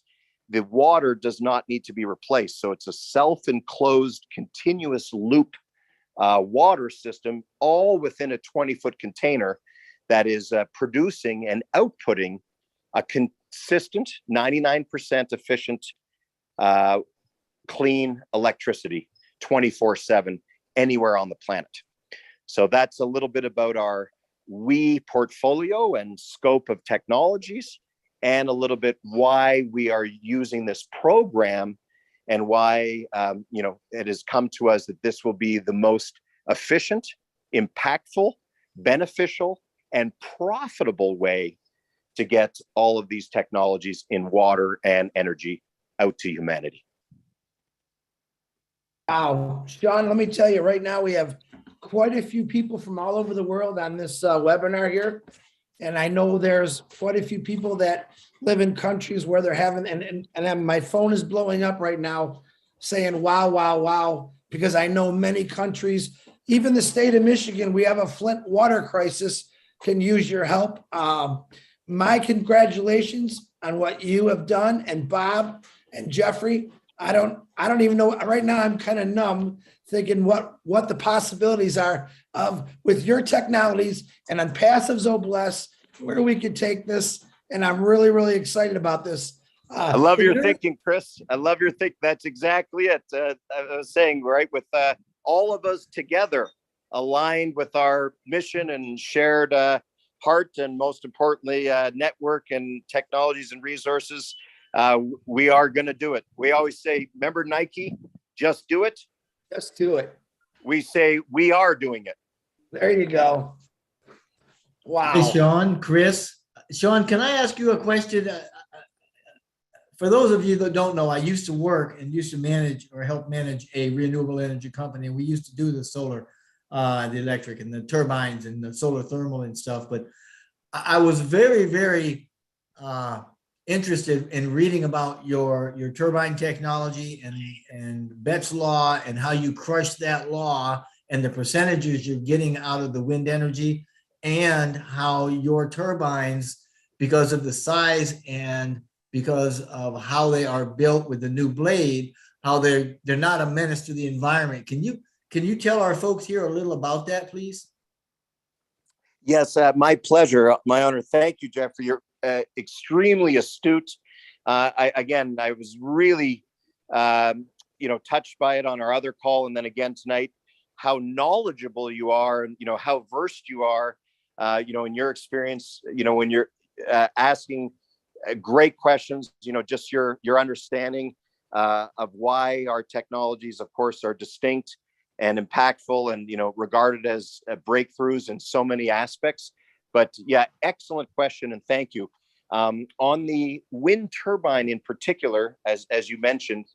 the water does not need to be replaced. So it's a self-enclosed continuous loop water system, all within a 20-foot container that is producing and outputting a consistent 99% efficient clean electricity 24/7 anywhere on the planet. So that's a little bit about our we portfolio and scope of technologies, and a little bit why we are using this program, and why it has come to us that this will be the most efficient, impactful, beneficial, and profitable way to get all of these technologies in water and energy out to humanity. Wow, Sean, let me tell you, right now we have quite a few people from all over the world on this webinar here. And I know there's quite a few people that live in countries where they're having, and then my phone is blowing up right now saying, wow, wow, wow, because I know many countries, even the state of Michigan, we have a Flint water crisis, can use your help. My congratulations on what you have done, and Bob and Jeffrey. I don't even know right now. I'm kind of numb thinking what the possibilities are of with your technologies and on Passive's OBLESS, where we could take this. And I'm really, really excited about this. I love your thinking, Chris. I love your think. That's exactly it. I was saying, right, with all of us together, aligned with our mission and shared heart, and most importantly, network and technologies and resources, we are going to do it. We always say, remember Nike, just do it. Just do it. We say we are doing it. There you go. Wow. Hey, Sean, Chris. Sean, can I ask you a question? For those of you that don't know, I used to work and used to manage or help manage a renewable energy company. We used to do the solar, the electric and the turbines and the solar thermal and stuff. But I was very, very interested in reading about your turbine technology and Betts law, and how you crushed that law and the percentages you're getting out of the wind energy, and how your turbines, because of the size and because of how they are built with the new blade, how they're not a menace to the environment. Can you tell our folks here a little about that, please? Yes, my pleasure, my honor. Thank you, Jeffrey. You're extremely astute. I was really, touched by it on our other call, and then again tonight, how knowledgeable you are, and how versed you are, in your experience. When you're asking great questions, just your understanding of why our technologies, of course, are distinct and impactful, and regarded as breakthroughs in so many aspects. But yeah, excellent question, and thank you. On the wind turbine in particular, as you mentioned,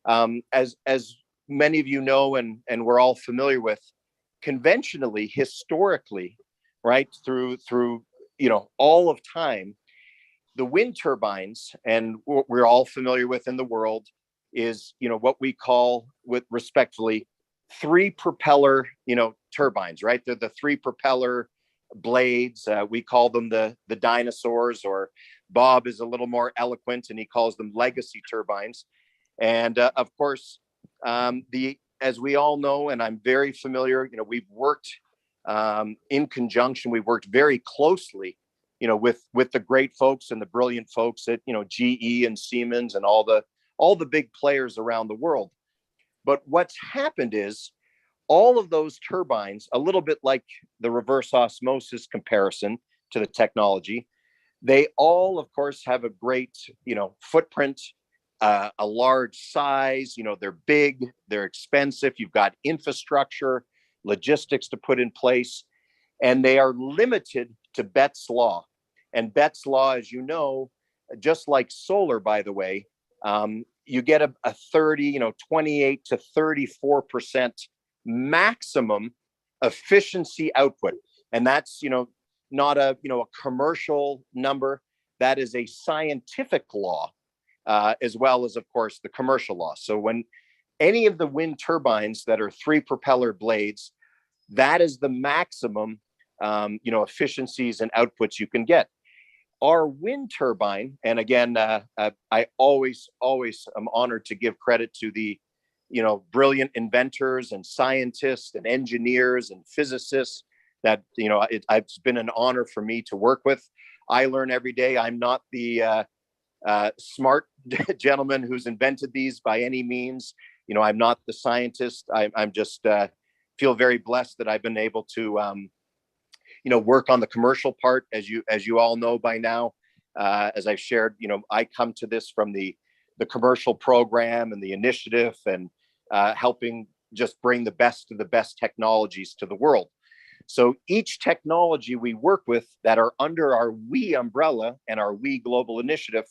as many of you know, and we're all familiar with, conventionally, historically, right, through all of time, the wind turbines, and what we're all familiar with in the world, is what we call, with respectfully, three propeller turbines, right? They're the three propeller blades. We call them the dinosaurs, or Bob is a little more eloquent and he calls them legacy turbines. And of course, as we all know, and I'm very familiar, we've worked in conjunction, we've worked very closely, with the great folks and the brilliant folks at GE and Siemens and all the big players around the world. But what's happened is, all of those turbines, a little bit like the reverse osmosis comparison to the technology, they all, of course, have a great, footprint, a large size. They're big, they're expensive. You've got infrastructure, logistics to put in place, and they are limited to Betts law. And Betts law, as you know, just like solar, by the way, you get a 28 to 34% maximum efficiency output. And that's, not a commercial number. That is a scientific law, as well as, of course, the commercial law. So when any of the wind turbines that are three propeller blades, that is the maximum, efficiencies and outputs you can get. Our wind turbine, and again, I always am honored to give credit to the, brilliant inventors and scientists and engineers and physicists that, it's been an honor for me to work with. I learn every day. I'm not the smart gentleman who's invented these by any means. I'm not the scientist. I'm just feel very blessed that I've been able to, work on the commercial part, as you all know by now. As I've shared, I come to this from the commercial program and the initiative, and helping just bring the best of the best technologies to the world. So each technology we work with that are under our WE umbrella and our WE global initiative,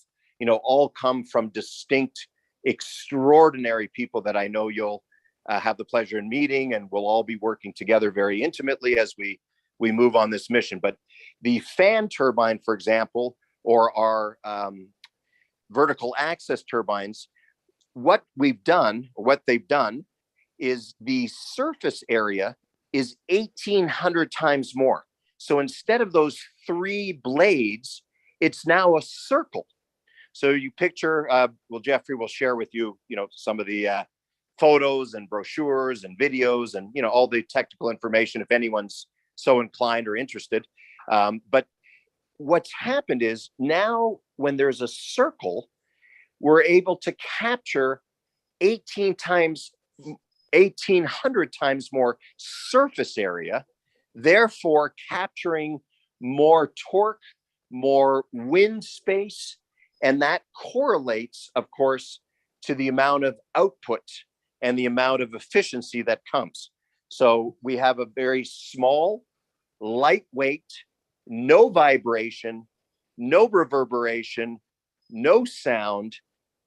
all come from distinct, extraordinary people that I know you'll have the pleasure in meeting, and we'll all be working together very intimately as we move on this mission. But the fan turbine, for example, or our vertical access turbines, what they've done is the surface area is 1,800 times more. So instead of those 3 blades, it's now a circle. So you picture, Jeffrey will share with you, some of the photos and brochures and videos and, all the technical information if anyone's so inclined or interested. But what's happened is now when there's a circle, we're able to capture 1,800 times more surface area, therefore capturing more torque, more wind space, and that correlates, of course, to the amount of output and the amount of efficiency that comes. So we have a very small, lightweight, no vibration, no reverberation, no sound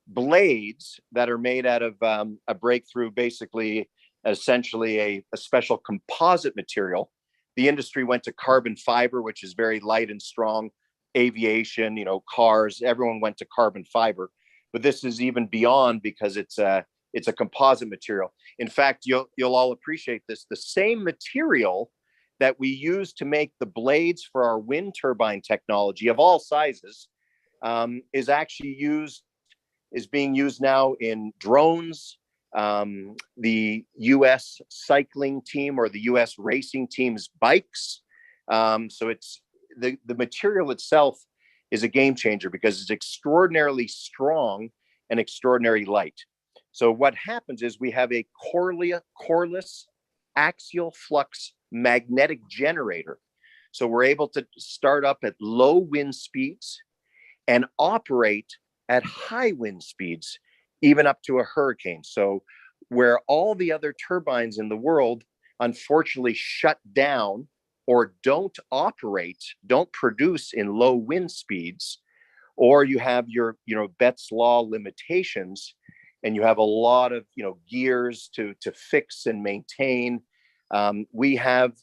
blades that are made out of a breakthrough, basically, essentially a special composite material. The industry went to carbon fiber, which is very light and strong. Aviation, cars, everyone went to carbon fiber, but this is even beyond because it's a composite material. In fact, you'll all appreciate this. The same material that we use to make the blades for our wind turbine technology of all sizes is being used now in drones. The US cycling team or the US racing team's bikes. So it's the material itself is a game changer because it's extraordinarily strong and extraordinarily light. So what happens is we have a coreless axial flux magnetic generator. So we're able to start up at low wind speeds and operate at high wind speeds, even up to a hurricane. So where all the other turbines in the world unfortunately shut down or don't produce in low wind speeds, or you have your, Betz law limitations, and you have a lot of, gears to fix and maintain. We have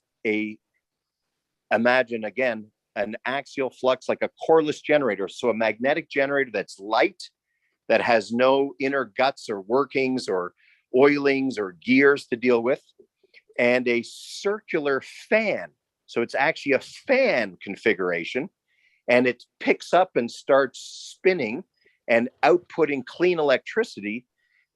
imagine again, an axial flux, like a coreless generator. So a magnetic generator that's light, that has no inner guts or workings or oilings or gears to deal with, and a circular fan. So it's actually a fan configuration, and it picks up and starts spinning and outputting clean electricity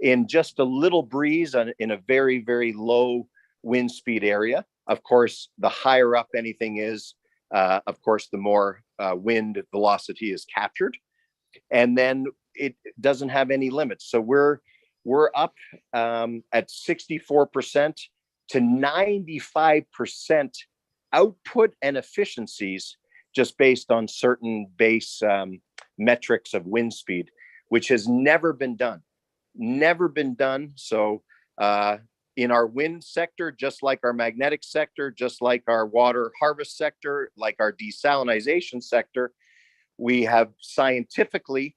in just a little breeze in a very, very low wind speed area. Of course, the higher up anything is, of course, the more wind velocity is captured. And then it doesn't have any limits. So we're up at 64% to 95% output and efficiencies just based on certain base metrics of wind speed, which has never been done. So in our wind sector, just like our magnetic sector, just like our water harvest sector, like our desalinization sector, we have scientifically,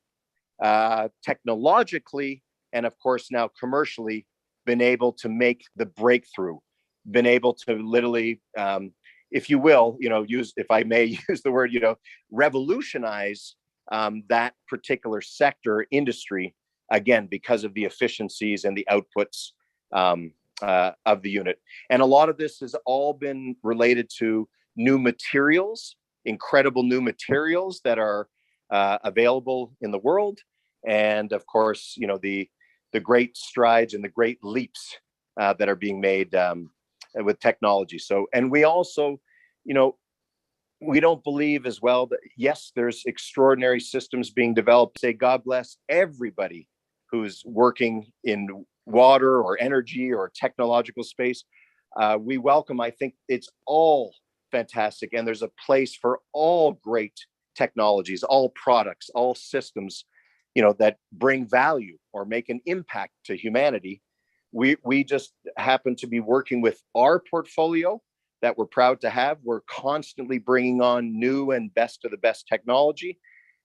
technologically, and of course now commercially been able to make the breakthrough, been able to literally, if you will, if I may use the word, revolutionize that particular sector industry, again, because of the efficiencies and the outputs of the unit. And a lot of this has all been related to new materials, incredible new materials that are available in the world. And of course, the great strides and the great leaps that are being made with technology. So, and we also, we don't believe as well that, yes, there's extraordinary systems being developed. Say, God bless everybody who's working in water or energy or technological space, we welcome. I think it's all fantastic, and there's a place for all great technologies, all products, all systems, that bring value or make an impact to humanity. We just happen to be working with our portfolio that we're proud to have. We're constantly bringing on new and best of the best technology.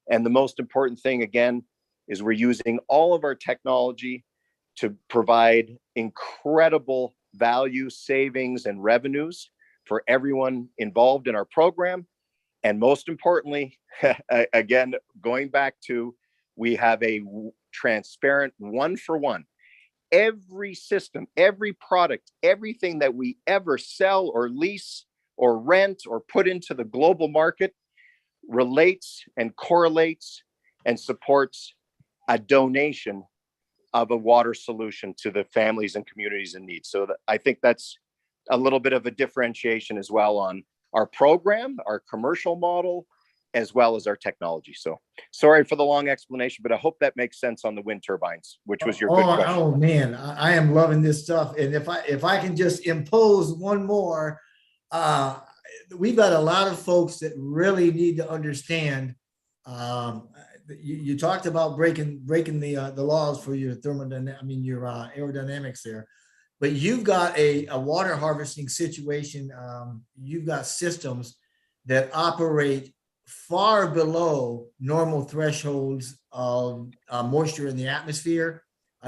And the most important thing, again, is we're using all of our technology to provide incredible value, savings, and revenues for everyone involved in our program. And most importantly, again, going back to, we have a transparent one-for-one. Every system, every product, everything that we ever sell or lease or rent or put into the global market relates and correlates and supports a donation of a water solution to the families and communities in need. So I think that's a little bit of a differentiation as well on our program, our commercial model, as well as our technology. So sorry for the long explanation, but I hope that makes sense on the wind turbines, which was your good question. Oh man, I am loving this stuff. And if I can just impose one more, we've got a lot of folks that really need to understand. You talked about breaking the laws for your your aerodynamics there, but you've got a water harvesting situation. You've got systems that operate far below normal thresholds of moisture in the atmosphere,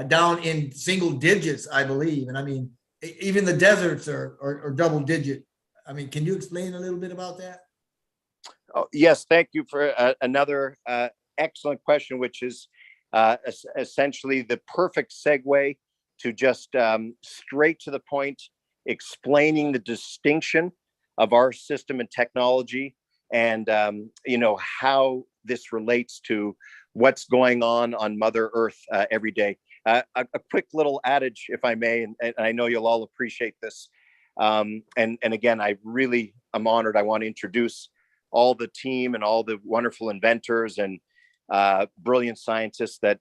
down in single digits, I believe. And I mean, even the deserts are double digit. I mean, can you explain a little bit about that? Oh, yes, thank you for another excellent question, which is essentially the perfect segue to just straight to the point, explaining the distinction of our system and technology, and how this relates to what's going on Mother Earth every day. A quick little adage, if I may, and I know you'll all appreciate this. And again, I really am honored. I want to introduce all the team and all the wonderful inventors and brilliant scientists that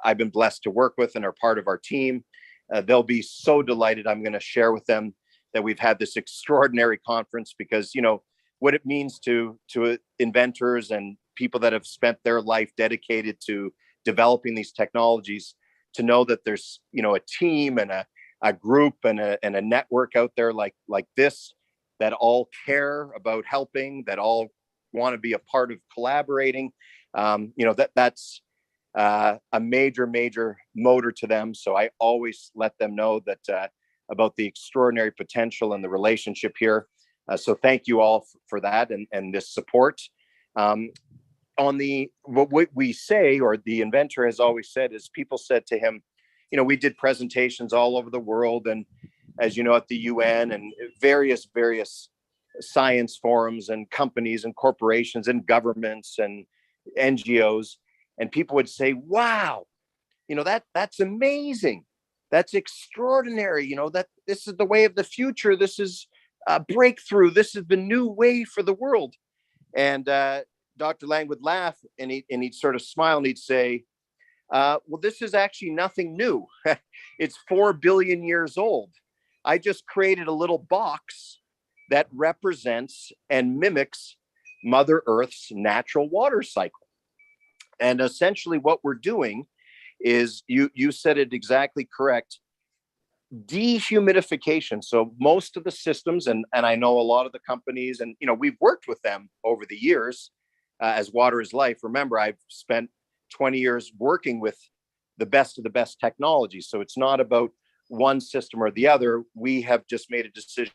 I've been blessed to work with and are part of our team. They'll be so delighted. I'm going to share with them that we've had this extraordinary conference, because what it means to inventors and people that have spent their life dedicated to developing these technologies, to know that there's a team and a group and a network out there like this, that all care about helping, that all want to be a part of collaborating. That's a major motor to them. So I always let them know that about the extraordinary potential and the relationship here. So thank you all for that and this support. On what we say, or the inventor has always said, is people said to him, we did presentations all over the world, and as you know, at the UN and various science forums and companies and corporations and governments and NGOs, and people would say, wow, that's amazing. That's extraordinary. That this is the way of the future. This is a breakthrough. This is the new way for the world. And Dr. Lang would laugh, and he'd sort of smile, and he'd say, well, this is actually nothing new. It's 4 billion years old. I just created a little box that represents and mimics Mother Earth's natural water cycle. And essentially what we're doing is, you said it exactly correct, dehumidification. So most of the systems, and I know a lot of the companies, and we've worked with them over the years, as Water is Life. Remember, I've spent 20 years working with the best of the best technology. So it's not about one system or the other. We have just made a decision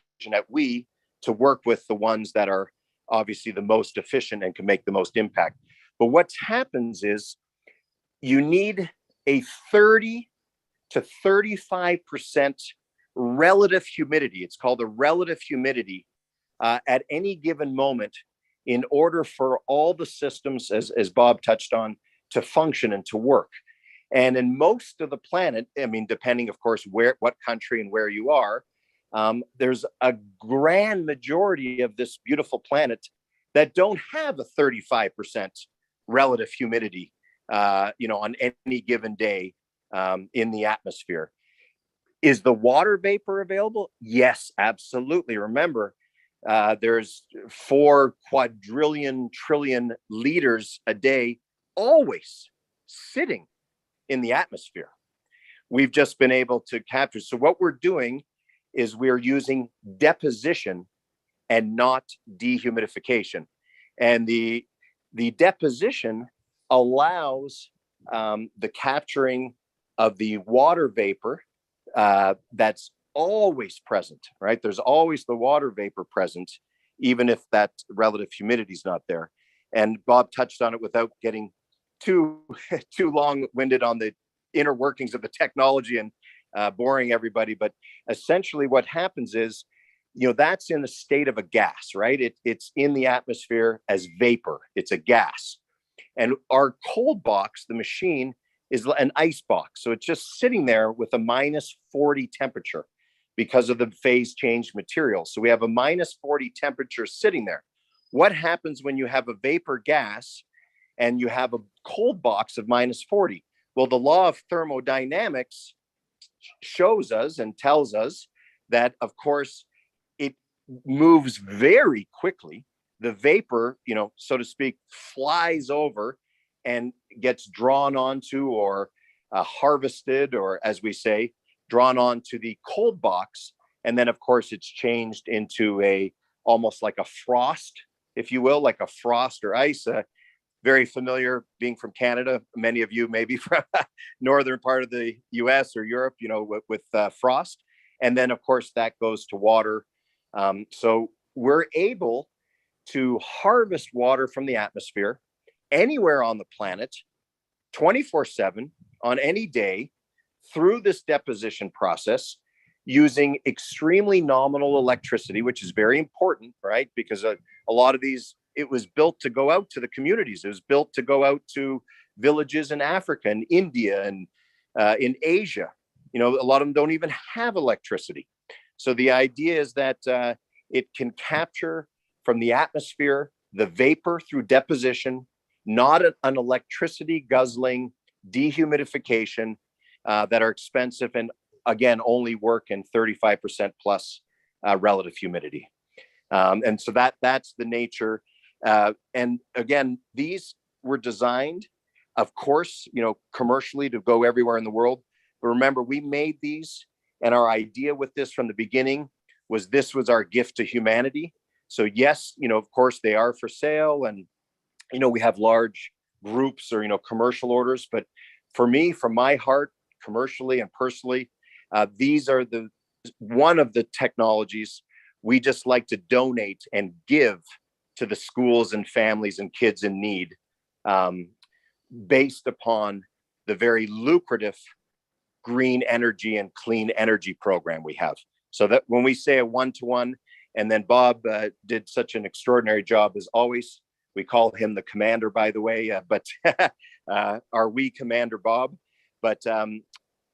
to work with the ones that are obviously the most efficient and can make the most impact. But what happens is, you need a 30 to 35% relative humidity. It's called a relative humidity at any given moment, in order for all the systems, as Bob touched on, to function and to work. And in most of the planet, depending, of course, what country and where you are, there's a grand majority of this beautiful planet that don't have a 35% relative humidity, on any given day, in the atmosphere. Is the water vapor available? Yes, absolutely. Remember, there's 4 quadrillion trillion liters a day always sitting in the atmosphere. We've just been able to capture. So what we're doing is we're using deposition and not dehumidification. And the deposition allows the capturing of the water vapor that's always present, right? There's always the water vapor present, even if that relative humidity is not there. And Bob touched on it without getting too long-winded on the inner workings of the technology and boring everybody. But essentially what happens is, that's in the state of a gas, right? It's in the atmosphere as vapor. It's a gas. And our cold box, the machine, is an ice box. So it's just sitting there with a -40 temperature because of the phase change material. So we have a -40 temperature sitting there. What happens when you have a vapor gas and you have a cold box of -40? Well, the law of thermodynamics shows us and tells us that, of course, it moves very quickly. The vapor, so to speak, flies over and gets drawn onto or harvested, or as we say, drawn onto the cold box. And then, of course, it's changed into almost like a frost, if you will, like a frost or ice. Very familiar being from Canada. Many of you maybe from northern part of the US or Europe, with frost. And then, of course, that goes to water. So we're able to harvest water from the atmosphere anywhere on the planet, 24/7 on any day, through this deposition process, using extremely nominal electricity, which is very important, right? Because a lot of these, it was built to go out to the communities. It was built to go out to villages in Africa and India and in Asia. A lot of them don't even have electricity. So the idea is that it can capture from the atmosphere the vapor through deposition, not an electricity guzzling dehumidification that are expensive and, again, only work in 35% plus relative humidity. And so that's the nature. And again, these were designed, of course, commercially to go everywhere in the world. But remember, we made these, and our idea with this from the beginning was this was our gift to humanity. So yes, of course, they are for sale, and we have large groups or commercial orders. But for me, from my heart, commercially and personally, these are one of the technologies we just like to donate and give to the schools and families and kids in need, based upon the very lucrative green energy and clean energy program we have. So that when we say a 1-to-1, and then Bob did such an extraordinary job as always. We call him the commander, by the way, but our wee commander, Bob. But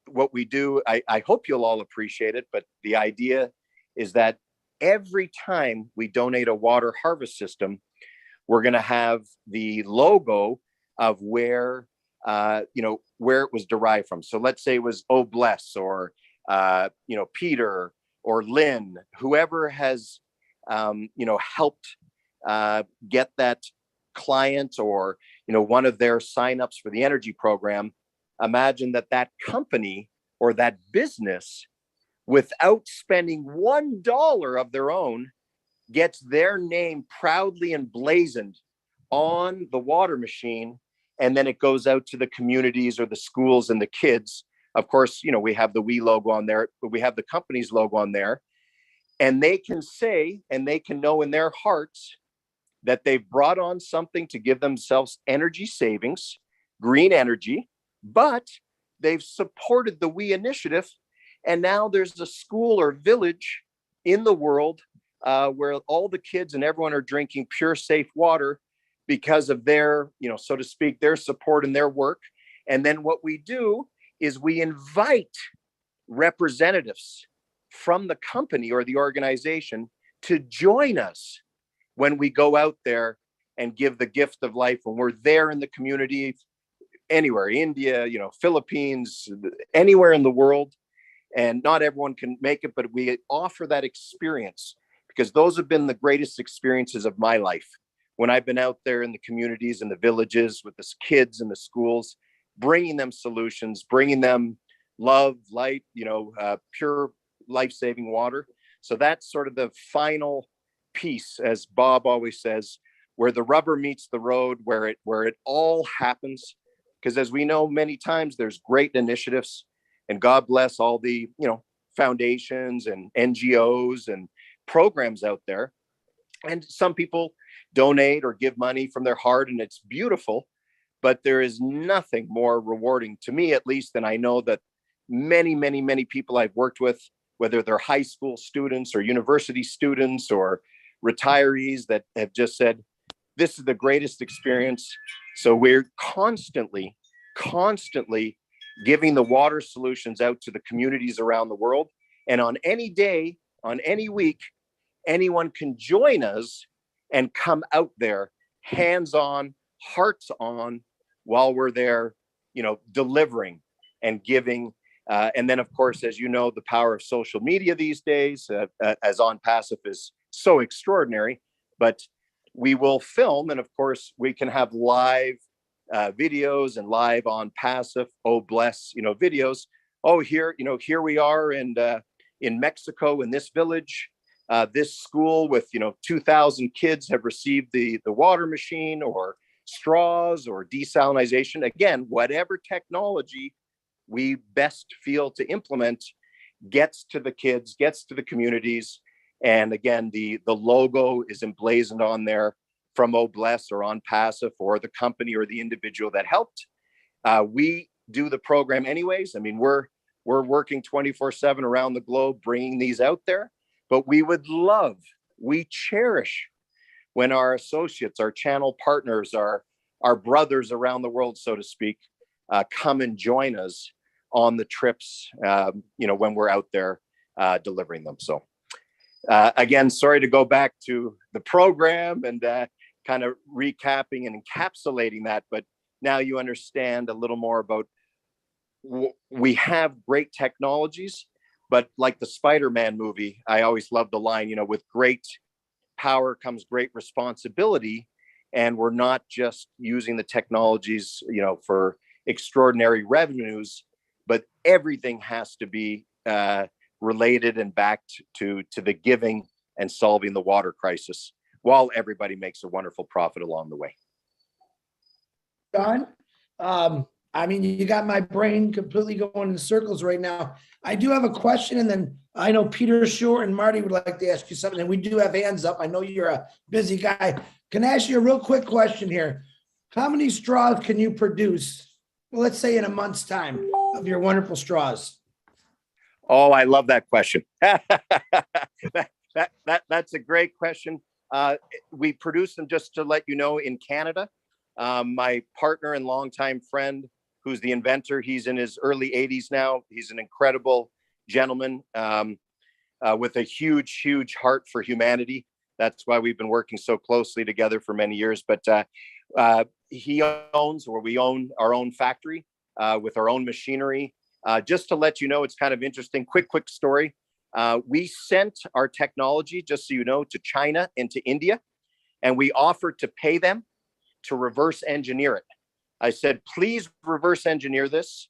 what we do, I hope you'll all appreciate it, but the idea is that every time we donate a water harvest system, we're going to have the logo of where it was derived from. So let's say it was Oh Bless, or Peter or Lynn, whoever has helped get that client or one of their signups for the energy program. Imagine that company or that business, without spending $1 of their own, gets their name proudly emblazoned on the water machine, and then it goes out to the communities or the schools and the kids. Of course, we have the We logo on there, but we have the company's logo on there, and they can say, and they can know in their hearts that they've brought on something to give themselves energy savings, green energy, but they've supported the We initiative. And now there's a school or village in the world where all the kids and everyone are drinking pure, safe water because of their, so to speak, their support and their work. And then what we do is we invite representatives from the company or the organization to join us when we go out there and give the gift of life. When we're there in the community, anywhere, India, Philippines, anywhere in the world. And not everyone can make it, but we offer that experience because those have been the greatest experiences of my life. When I've been out there in the communities and the villages with the kids and the schools, bringing them solutions, bringing them love, light, pure life-saving water. So that's sort of the final piece, as Bob always says, where the rubber meets the road, where it all happens. Because as we know, many times there's great initiatives, and God bless all the, foundations and NGOs and programs out there. And some people donate or give money from their heart, and it's beautiful. But there is nothing more rewarding to me, at least, than I know that many, many, many people I've worked with, whether they're high school students or university students or retirees, that have just said, this is the greatest experience. So we're constantly giving the water solutions out to the communities around the world. And on any day, on any week, anyone can join us and come out there, hands on, hearts on, while we're there, delivering and giving. And then, of course, as you know, the power of social media these days, as ONPASSIVE is so extraordinary, but we will film, and of course, we can have live videos and live ONPASSIVE, oh bless, videos. Oh, here we are in Mexico, in this village, this school with 2,000 kids have received the water machine, or straws, or desalinization. Again, whatever technology we best feel to implement gets to the kids, gets to the communities. And again, the logo is emblazoned on there from Oh Bless or ONPASSIVE or the company or the individual that helped. We do the program anyways. I mean, we're working 24/7 around the globe, bringing these out there. But we cherish when our associates, our channel partners, our brothers around the world, so to speak, come and join us on the trips, when we're out there delivering them. So again, sorry to go back to the program and kind of recapping and encapsulating that, but now you understand a little more about we have great technologies, but like the Spider-Man movie, I always love the line, with great power comes great responsibility. And we're not just using the technologies, for extraordinary revenues, but everything has to be related and backed to the giving and solving the water crisis, while everybody makes a wonderful profit along the way. John, you got my brain completely going in circles right now. I do have a question, and then I know Peter Shore and Marty would like to ask you something, and we do have hands up. I know you're a busy guy. Can I ask you a real quick question here? How many straws can you produce, let's say in a month's time, of your wonderful straws? Oh, I love that question. That's a great question. We produce them, just to let you know, in Canada. My partner and longtime friend, who's the inventor, he's in his early 80s now. He's an incredible gentleman with a huge, huge heart for humanity. That's why we've been working so closely together for many years. But we own our own factory with our own machinery. Just to let you know, it's kind of interesting. Quick story. We sent our technology, just so you know, to China and to India, and we offered to pay them to reverse engineer it. I said, please reverse engineer this.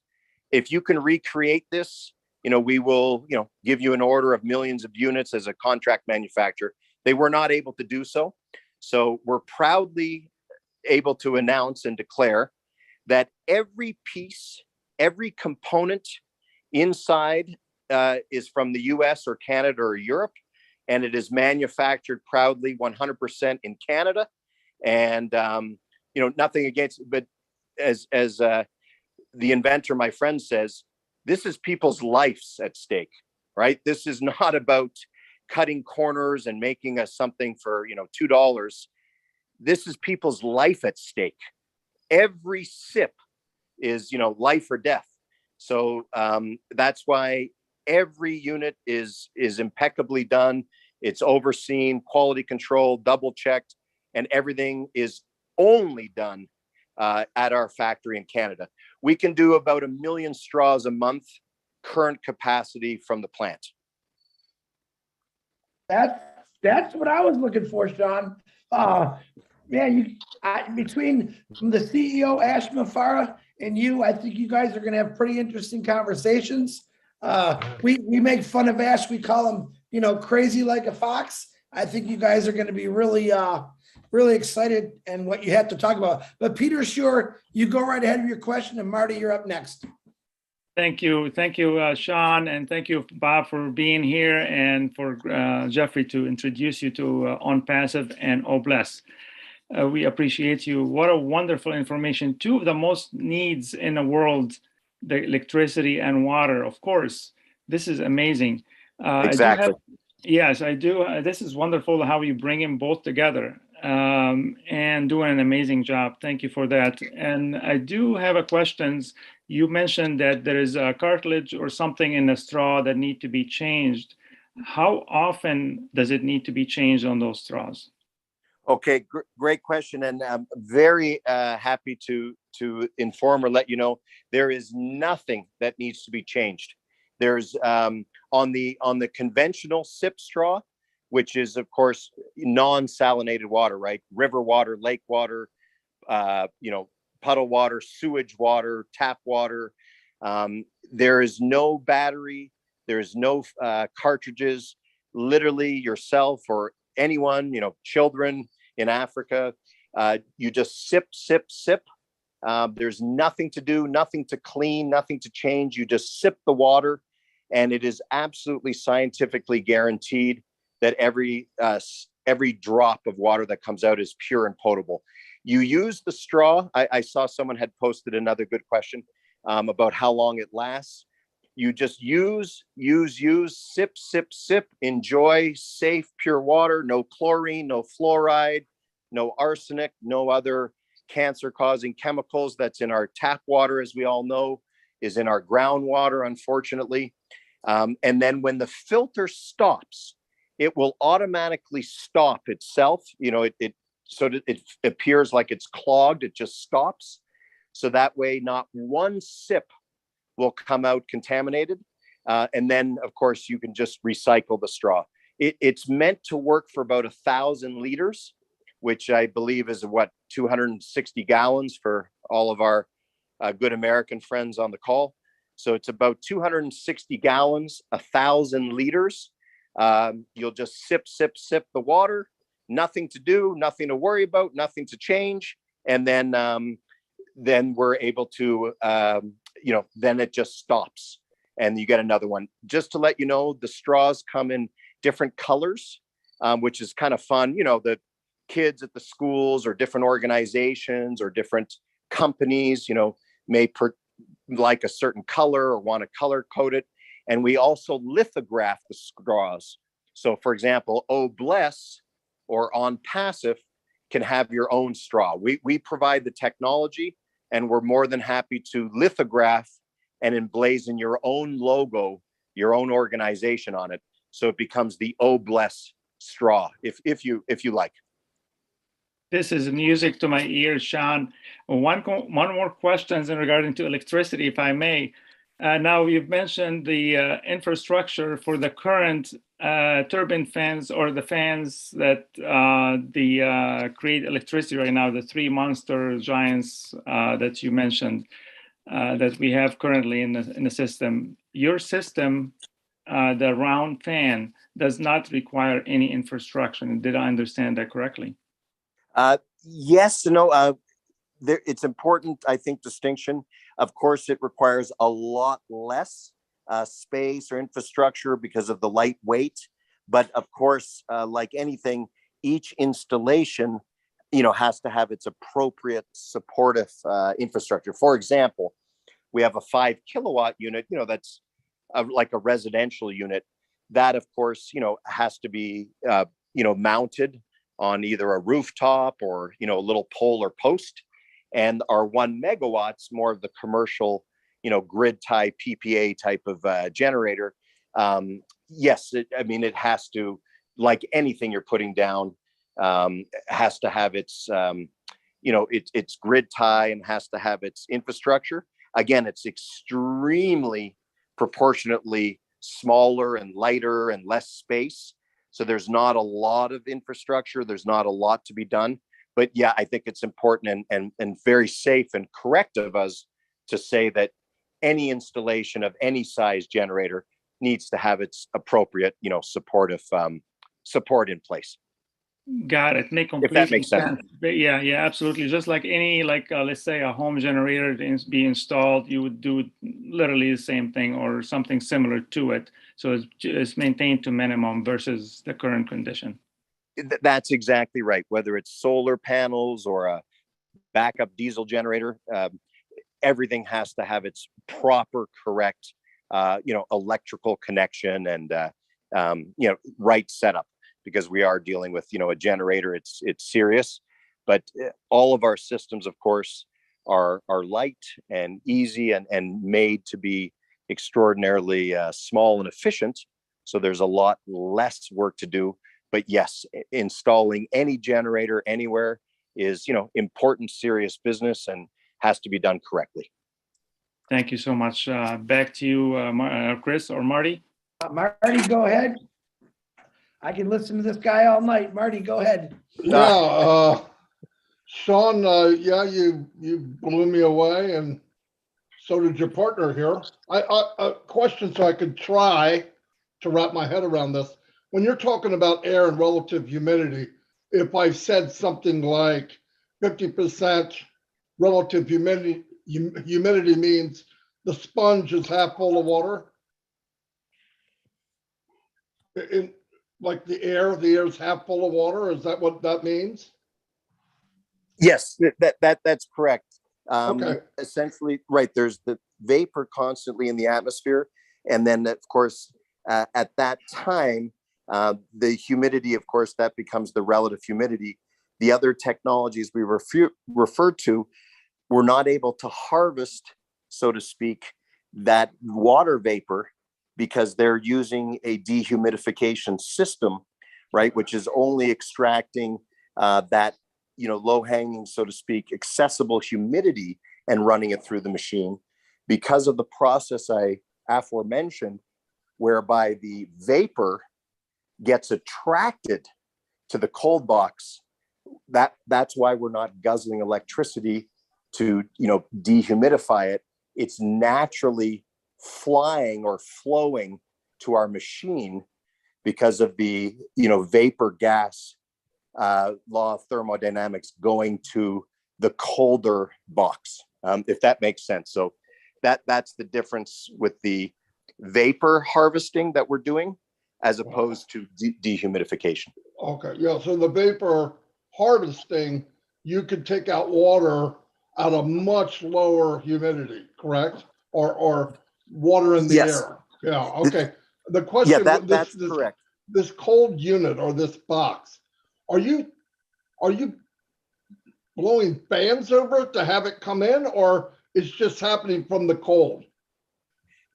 If you can recreate this, we will, give you an order of millions of units as a contract manufacturer. They were not able to do so. So we're proudly able to announce and declare that every piece, every component inside is from the US or Canada or Europe, and it is manufactured proudly 100% in Canada. And, nothing against it, but as the inventor, my friend, says, this is people's lives at stake, right? This is not about cutting corners and making us something for, $2. This is people's life at stake. Every sip is, life or death. So that's why every unit is impeccably done. It's overseen, quality control, double checked, and everything is only done at our factory in Canada. We can do about 1 million straws a month, current capacity from the plant. That's what I was looking for, Sean. Man, between the CEO Ashma Farah and you, I think you guys are going to have pretty interesting conversations. We make fun of Ash. We call him, crazy like a fox. I think you guys are going to be really excited and what you have to talk about. But Peter, sure, you go right ahead with your question, and Marty, you're up next. Thank you, Sean, and thank you, Bob, for being here, and for Jeffrey to introduce you to ONPASSIVE and OBLESS. We appreciate you. What a wonderful information. Two of the most needs in the world, the electricity and water, of course. This is amazing. Exactly. Yes, I do. This is wonderful how you bring them both together, and doing an amazing job. Thank you for that. And I do have a questions. You mentioned that there is a cartilage or something in the straw that need to be changed. How often does it need to be changed on those straws? Okay, great question, and I'm very happy to inform or let you know there is nothing that needs to be changed. There's on the conventional sip straw, which is of course non-salinated water, right? River water, lake water, puddle water, sewage water, tap water. There is no battery. There is no cartridges. Literally, yourself or anyone, children in Africa, you just sip, sip, sip. There's nothing to do, nothing to clean, nothing to change. You just sip the water, and it is absolutely scientifically guaranteed that every drop of water that comes out is pure and potable. You use the straw. I saw someone had posted another good question about how long it lasts. You just use, sip, sip, sip, enjoy safe, pure water, no chlorine, no fluoride, no arsenic, no other cancer-causing chemicals that's in our tap water, as we all know, is in our groundwater, unfortunately. And then when the filter stops, it will automatically stop itself. It appears like it's clogged. It just stops. So that way, not one sip will come out contaminated. And then, of course, you can just recycle the straw. It's meant to work for about 1,000 liters, which I believe is 260 gallons for all of our good American friends on the call. So it's about 260 gallons, 1,000 liters. You'll just sip, sip, sip the water. Nothing to do, nothing to worry about, nothing to change. And then we're able to, then it just stops and you get another one. Just to let you know, the straws come in different colors, which is kind of fun. The kids at the schools or different organizations or different companies, may like a certain color or want to color code it. And we also lithograph the straws. So for example, OBLESS or ONPASSIVE can have your own straw. We provide the technology, and we're more than happy to lithograph and emblazon your own logo, your own organization on it. So it becomes the OBLESS straw, if you like. This is music to my ears, Sean. One more question in regarding to electricity, if I may. Now you've mentioned the infrastructure for the current turbine fans, or the fans that create electricity right now, the three monster giants that you mentioned that we have currently in the system. Your system, the round fan, does not require any infrastructure. Did I understand that correctly? Yes, no. It's important, I think, distinction. Of course, it requires a lot less space or infrastructure because of the light weight. But of course, like anything, each installation, has to have its appropriate supportive infrastructure. For example, we have a 5 kilowatt unit, that's like a residential unit. That, of course, has to be, mounted on either a rooftop or, a little pole or post. And our 1 megawatts, more of the commercial, grid type, PPA type of generator. Yes, it has to, like anything you're putting down, has to have its, it's grid tie and has to have its infrastructure. Again, it's extremely proportionately smaller and lighter and less space. So there's not a lot of infrastructure. There's not a lot to be done. But yeah, I think it's important and very safe and correct of us to say that any installation of any size generator needs to have its appropriate, supportive support in place. Got it. Make If that complete makes sense. But yeah, absolutely. Just like any, let's say a home generator to be installed, you would do literally the same thing or something similar to it. So it's maintained to minimum versus the current condition. That's exactly right. Whether it's solar panels or a backup diesel generator, everything has to have its proper, correct, electrical connection and, right setup, because we are dealing with, a generator. It's serious, but all of our systems, of course, are light and easy and made to be extraordinarily small and efficient. So there's a lot less work to do. But yes, installing any generator anywhere is, important, serious business and has to be done correctly. Thank you so much. Back to you, Chris or Marty. Marty, go ahead. I can listen to this guy all night. Marty, go ahead. Yeah, Sean, you blew me away, and so did your partner here. A question so I could try to wrap my head around this. When you're talking about air and relative humidity, if I said something like 50% relative humidity means the sponge is half full of water. Like the air is half full of water. Is that what that means? Yes, that's correct. Okay. Essentially, right. There's the vapor constantly in the atmosphere. And then, of course, at that time, the humidity, of course, that becomes the relative humidity. The other technologies we referred to were not able to harvest, so to speak, that water vapor because they're using a dehumidification system, right, which is only extracting that, low-hanging, so to speak, accessible humidity and running it through the machine because of the process I aforementioned, whereby the vapor gets attracted to the cold box. That's why we're not guzzling electricity to, dehumidify it. It's naturally flying or flowing to our machine because of the, vapor gas law of thermodynamics going to the colder box, if that makes sense. So that's the difference with the vapor harvesting that we're doing as opposed to dehumidification. Okay, yeah, so the vapor harvesting, you could take out water at a much lower humidity, correct? Or water in the Yes. air. Yeah, okay. The question, That's correct. This cold unit or this box, are you blowing fans over it to have it come in, or it's just happening from the cold?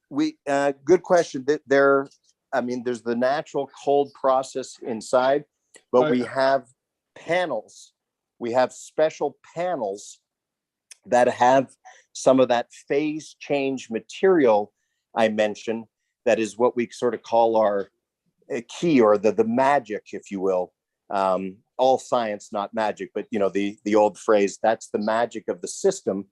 Good question. There's the natural cold process inside, but we have panels. We have special panels that have some of that phase change material I mentioned. That is what we sort of call our key, or the magic, if you will. All science, not magic, but the old phrase, that's the magic of the system,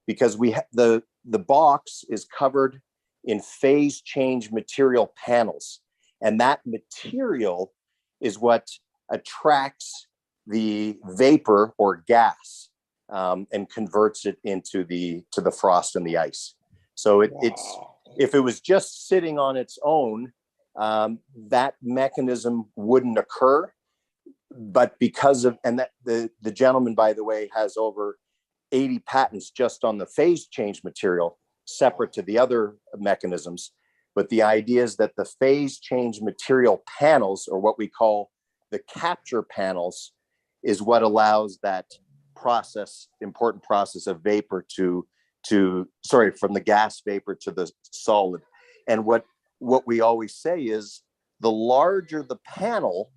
because the box is covered in phase change material panels. And that material is what attracts the vapor or gas and converts it into the frost and the ice. So it's, if it was just sitting on its own, that mechanism wouldn't occur. But because of, and that the gentleman, by the way, has over 80 patents just on the phase change material, separate to the other mechanisms. But the idea is that the phase change material panels, or what we call the capture panels, is what allows that important process of vapor from the gas vapor to the solid. And what we always say is, the larger the panel,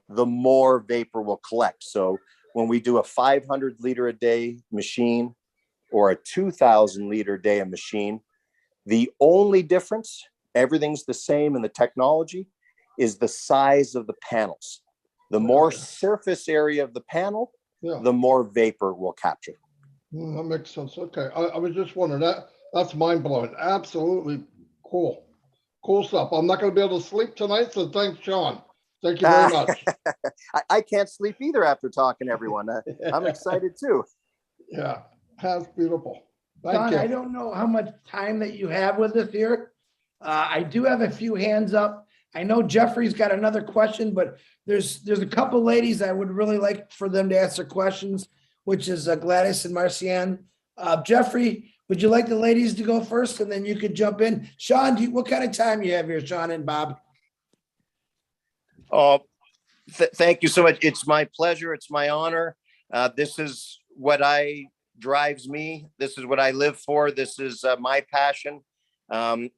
the more vapor will collect. So when we do a 500 liter a day machine or a 2,000 liter a day machine, the only difference, everything's the same in the technology, is the size of the panels. The more surface area of the panel, Yeah. the more vapor will capture. That makes sense. Okay. I was just wondering that's mind blowing. Absolutely cool. Cool stuff. I'm not going to be able to sleep tonight. So thanks, Sean. Thank you very much. I can't sleep either after talking to everyone. I'm excited too. Yeah. That's beautiful. Thank Don, you. I don't know how much time that you have with us here. I do have a few hands up. I know Jeffrey's got another question, but there's a couple ladies I would really like for them to answer questions, which is Gladys and Marcianne. Jeffrey, would you like the ladies to go first and then you could jump in? Sean, what kind of time you have here, Sean and Bob? Oh, thank you so much. It's my pleasure. It's my honor. This is what drives me. This is what I live for. This is my passion.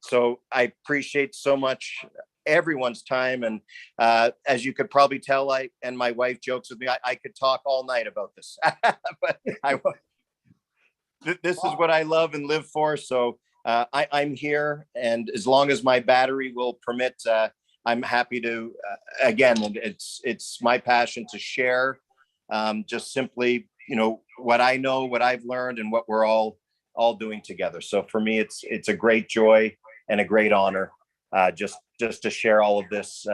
So I appreciate so much everyone's time. And as you could probably tell, and my wife jokes with me, I could talk all night about this, but this is what I love and live for. So I'm here, and as long as my battery will permit, I'm happy to, again, it's my passion to share just simply, what I know, what I've learned, and what we're all doing together. So for me, it's a great joy and a great honor just to share all of this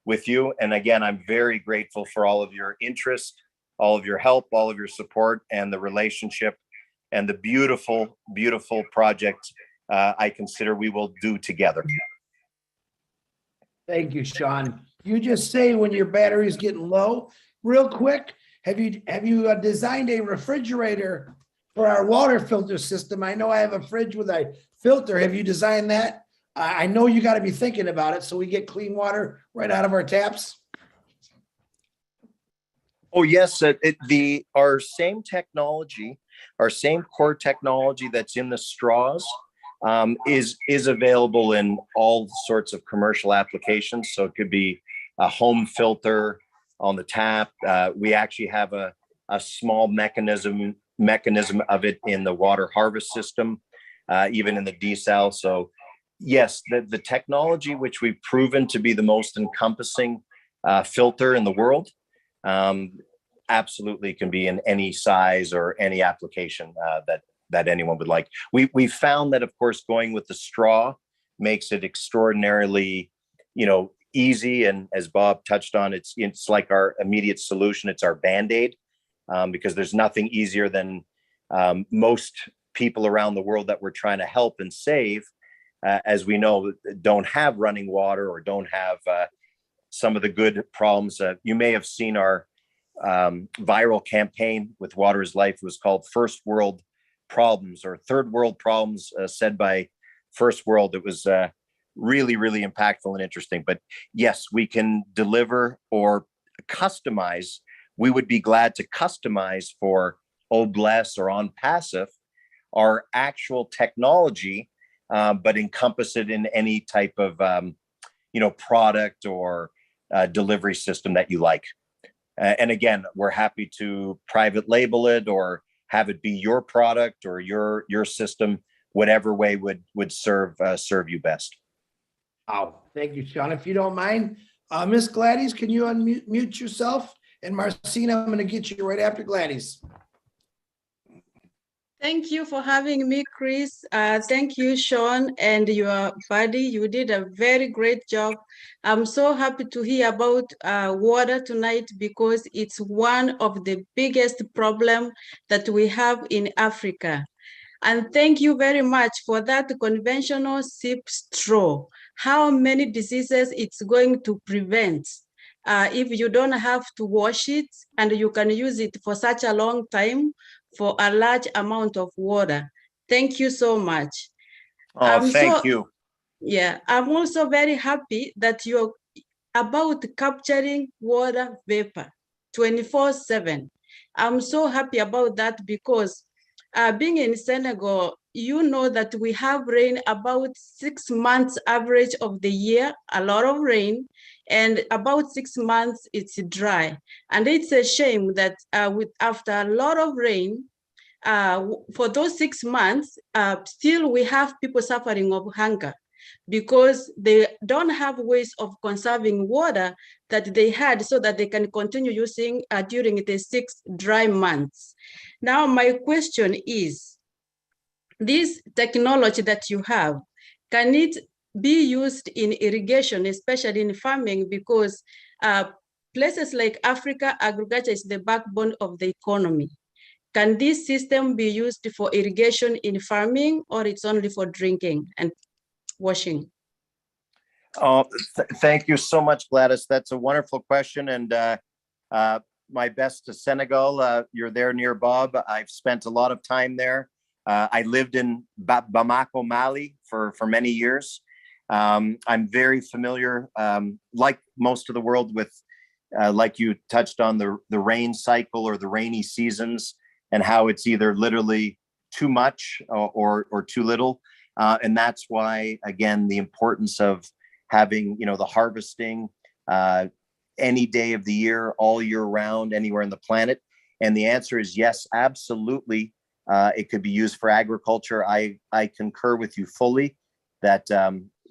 with you. And again, I'm very grateful for all of your interest, all of your help, all of your support, and the relationship and the beautiful, beautiful project I consider we will do together. Thank you, Sean. You just say when your battery's getting low. Real quick, have you designed a refrigerator for our water filter system? I know I have a fridge with a filter. Have you designed that? I know you got to be thinking about it so we get clean water right out of our taps. Oh yes, our same technology, our core technology that's in the straws is available in all sorts of commercial applications. So it could be a home filter on the tap. We actually have a small mechanism of it in the water harvest system, even in the desal. So yes, the technology which we've proven to be the most encompassing filter in the world, absolutely can be in any size or any application that anyone would like. We found that, of course, going with the straw makes it extraordinarily, easy. And as Bob touched on, it's like our immediate solution. It's our Band-Aid, because there's nothing easier than most people around the world that we're trying to help and save, as we know, don't have running water or don't have some of the good problems. You may have seen our viral campaign with Water is Life. It was called First World Problems or Third World Problems, said by First World. It was really, really impactful and interesting. But yes, we can deliver or customize. We would be glad to customize for OBLES or ONPASSIVE our actual technology, but encompass it in any type of product or delivery system that you like. And again, we're happy to private label it or have it be your product or your system, whatever way would serve you best. Oh, thank you, Sean. If you don't mind, Miss Gladys, can you unmute yourself? And Marcina, I'm going to get you right after Gladys. Thank you for having me, Chris. Thank you, Sean, and your buddy. You did a very great job. I'm so happy to hear about water tonight because it's one of the biggest problems that we have in Africa. And thank you very much for that conventional sip straw. How many diseases it's going to prevent if you don't have to wash it and you can use it for such a long time for a large amount of water. Thank you so much. Oh, thank you. Yeah, I'm also very happy that you're about capturing water vapor 24/7. I'm so happy about that because being in Senegal, you know that we have rain about 6 months average of the year, a lot of rain. and about 6 months it's dry. And it's a shame that after a lot of rain, for those 6 months, still we have people suffering of hunger because they don't have ways of conserving water that they had so that they can continue using during the 6 dry months. Now, my question is, this technology that you have, can it be used in irrigation, especially in farming? Because places like Africa, agriculture is the backbone of the economy. Can this system be used for irrigation in farming, or it's only for drinking and washing? Thank you so much, Gladys. That's a wonderful question. And my best to Senegal. You're there near Bob. I've spent a lot of time there. I lived in Bamako, Mali for many years. I'm very familiar, like most of the world, with, like you touched on, the rain cycle or the rainy seasons, and how it's either literally too much or too little. And that's why, again, the importance of having, the harvesting any day of the year, all year round, anywhere in the planet. And the answer is yes, absolutely. It could be used for agriculture. I concur with you fully that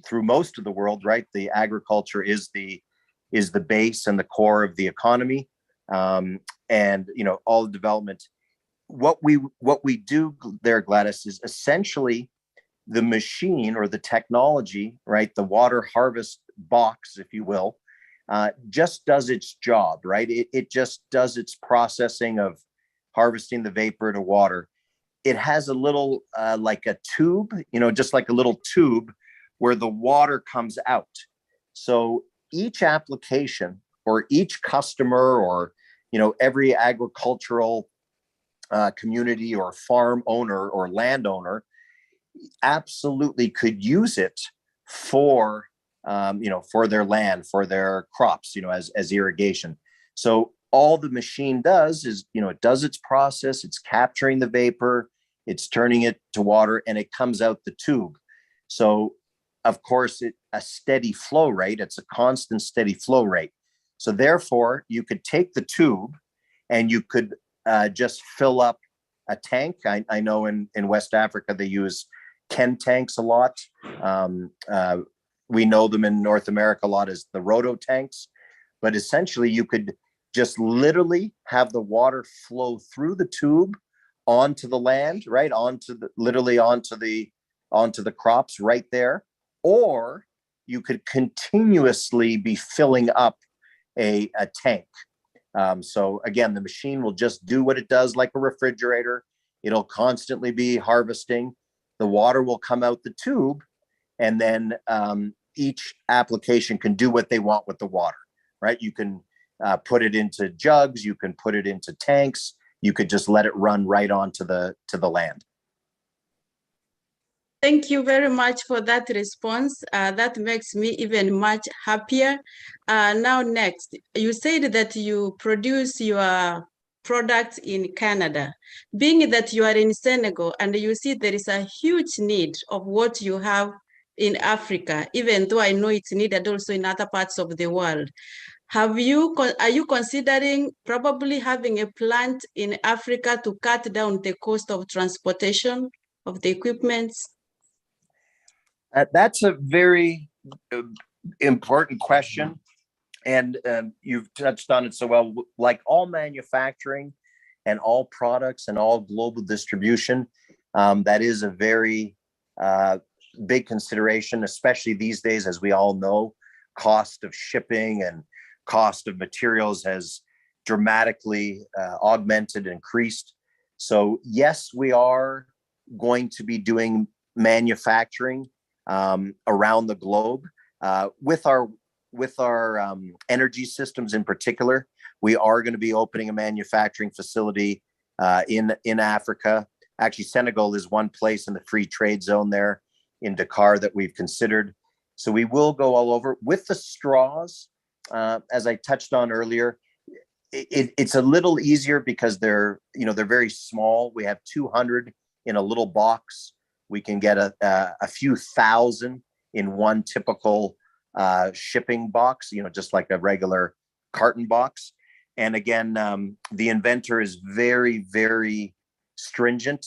through most of the world, right, the agriculture is the base and the core of the economy, and all the development. What we do there, Gladys, is essentially the machine or the technology, right, the water harvest box, if you will, just does its job, right? It just does its processing of harvesting the vapor to water. It has a little like a tube, just like a little tube where the water comes out. So each application or each customer or, every agricultural community or farm owner or landowner absolutely could use it for, for their land, for their crops, as irrigation. So all the machine does is, it does its process, it's capturing the vapor, it's turning it to water, and it comes out the tube. So of course, a steady flow rate, it's a constant steady flow rate. So therefore, you could take the tube and you could just fill up a tank. I know in West Africa, they use Ken tanks a lot. We know them in North America a lot as the roto tanks, but essentially you could just literally have the water flow through the tube onto the land, right? Onto the crops right there. Or you could continuously be filling up a tank. So again, the machine will just do what it does like a refrigerator. It'll constantly be harvesting. The water will come out the tube, and then each application can do what they want with the water, right? You can put it into jugs, you can put it into tanks, you could just let it run right onto the land. Thank you very much for that response. That makes me even much happier. Now, next, you said that you produce your products in Canada. Being that you are in Senegal and you see there is a huge need of what you have in Africa, even though I know it's needed also in other parts of the world. Are you considering probably having a plant in Africa to cut down the cost of transportation of the equipment? That's a very important question. And you've touched on it so well. Like all manufacturing and all products and all global distribution, that is a very big consideration, especially these days, as we all know, cost of shipping and cost of materials has dramatically augmented and increased. So yes, we are going to be doing manufacturing around the globe with our energy systems in particular. We are going to be opening a manufacturing facility in Africa. Actually, Senegal is one place in the free trade zone there in Dakar that we've considered. So we will go all over with the straws. As I touched on earlier, it's a little easier because they're very small. We have 200 in a little box. We can get a few thousand in one typical shipping box, just like a regular carton box. And again, the inventor is very, very stringent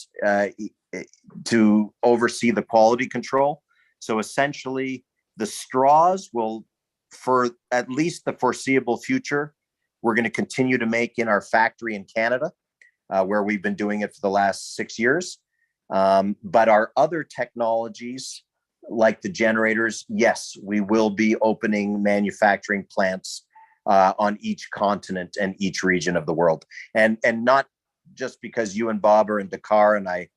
to oversee the quality control. So essentially, the straws will, for at least the foreseeable future, we're going to continue to make in our factory in Canada, where we've been doing it for the last 6 years. But our other technologies, like the generators, yes, we will be opening manufacturing plants on each continent and each region of the world. And not just because you and Bob are in Dakar, and I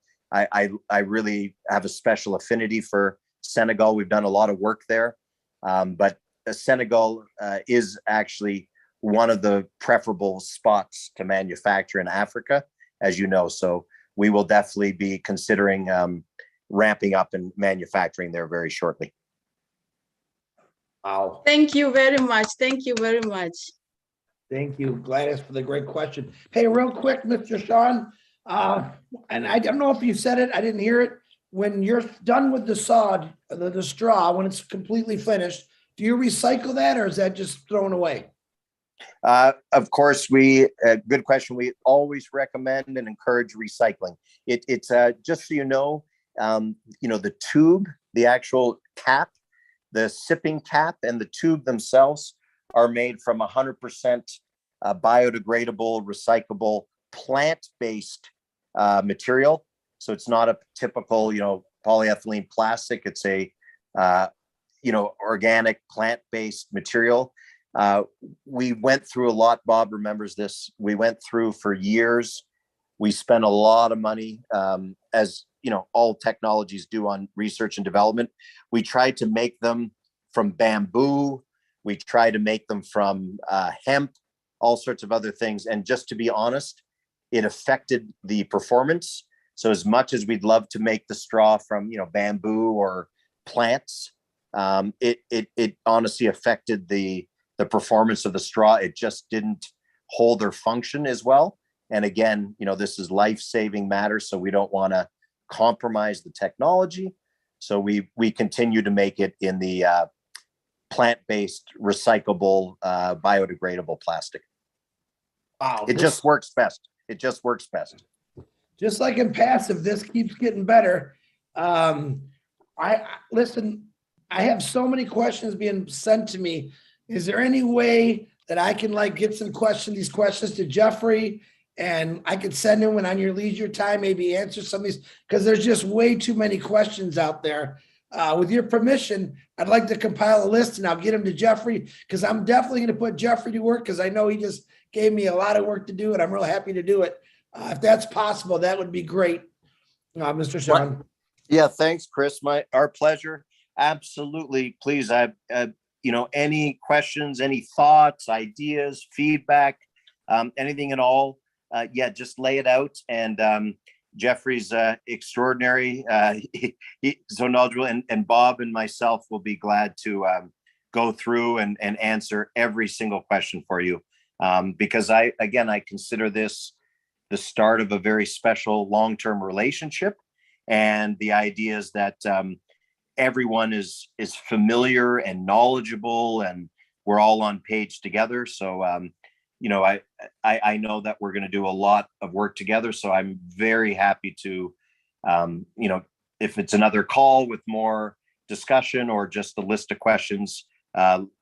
really have a special affinity for Senegal. We've done a lot of work there, but Senegal is actually one of the preferable spots to manufacture in Africa, as you know. So we will definitely be considering ramping up and manufacturing there very shortly. Wow. Thank you very much. Thank you very much. Thank you, Gladys, for the great question. Hey, real quick, Mr. Sean, and I don't know if you said it, I didn't hear it. When you're done with the sod, the straw, when it's completely finished, do you recycle that, or is that just thrown away? Of course, good question. We always recommend and encourage recycling. It's just so you know, the tube, the actual cap, the sipping cap and the tube themselves are made from 100% biodegradable, recyclable, plant-based material. So it's not a typical, polyethylene plastic. It's a, organic plant-based material. We went through a lot. Bob remembers this. We went through for years. We spent a lot of money, as all technologies do, on research and development. We tried to make them from bamboo. We tried to make them from hemp, all sorts of other things. And just to be honest, it affected the performance. So as much as we'd love to make the straw from, bamboo or plants, it honestly affected the performance of the straw. It just didn't hold their function as well. And again, this is life-saving matter, so we don't want to compromise the technology. So we continue to make it in the plant-based, recyclable, biodegradable plastic. Wow. It just works best. It just works best. Just like in passive, this keeps getting better. Listen, I have so many questions being sent to me. Is there any way that I can get these questions to Jeffrey, and I could send him when on your leisure time, maybe answer some of these, because there's just way too many questions out there. With your permission, I'd like to compile a list and I'll get them to Jeffrey, because I'm definitely going to put Jeffrey to work, because I know he just gave me a lot of work to do, and I'm real happy to do it. If that's possible, that would be great, Mr. Sean. Yeah, thanks, Chris. Our pleasure. Absolutely. Please, any questions, any thoughts, ideas, feedback, anything at all, just lay it out. And Jeffrey's extraordinary. He's so knowledgeable, and Bob and myself will be glad to go through and answer every single question for you. Because I consider this the start of a very special long-term relationship. And the idea is that everyone is familiar and knowledgeable, and we're all on page together. So, I know that we're going to do a lot of work together. So I'm very happy to, if it's another call with more discussion or just a list of questions,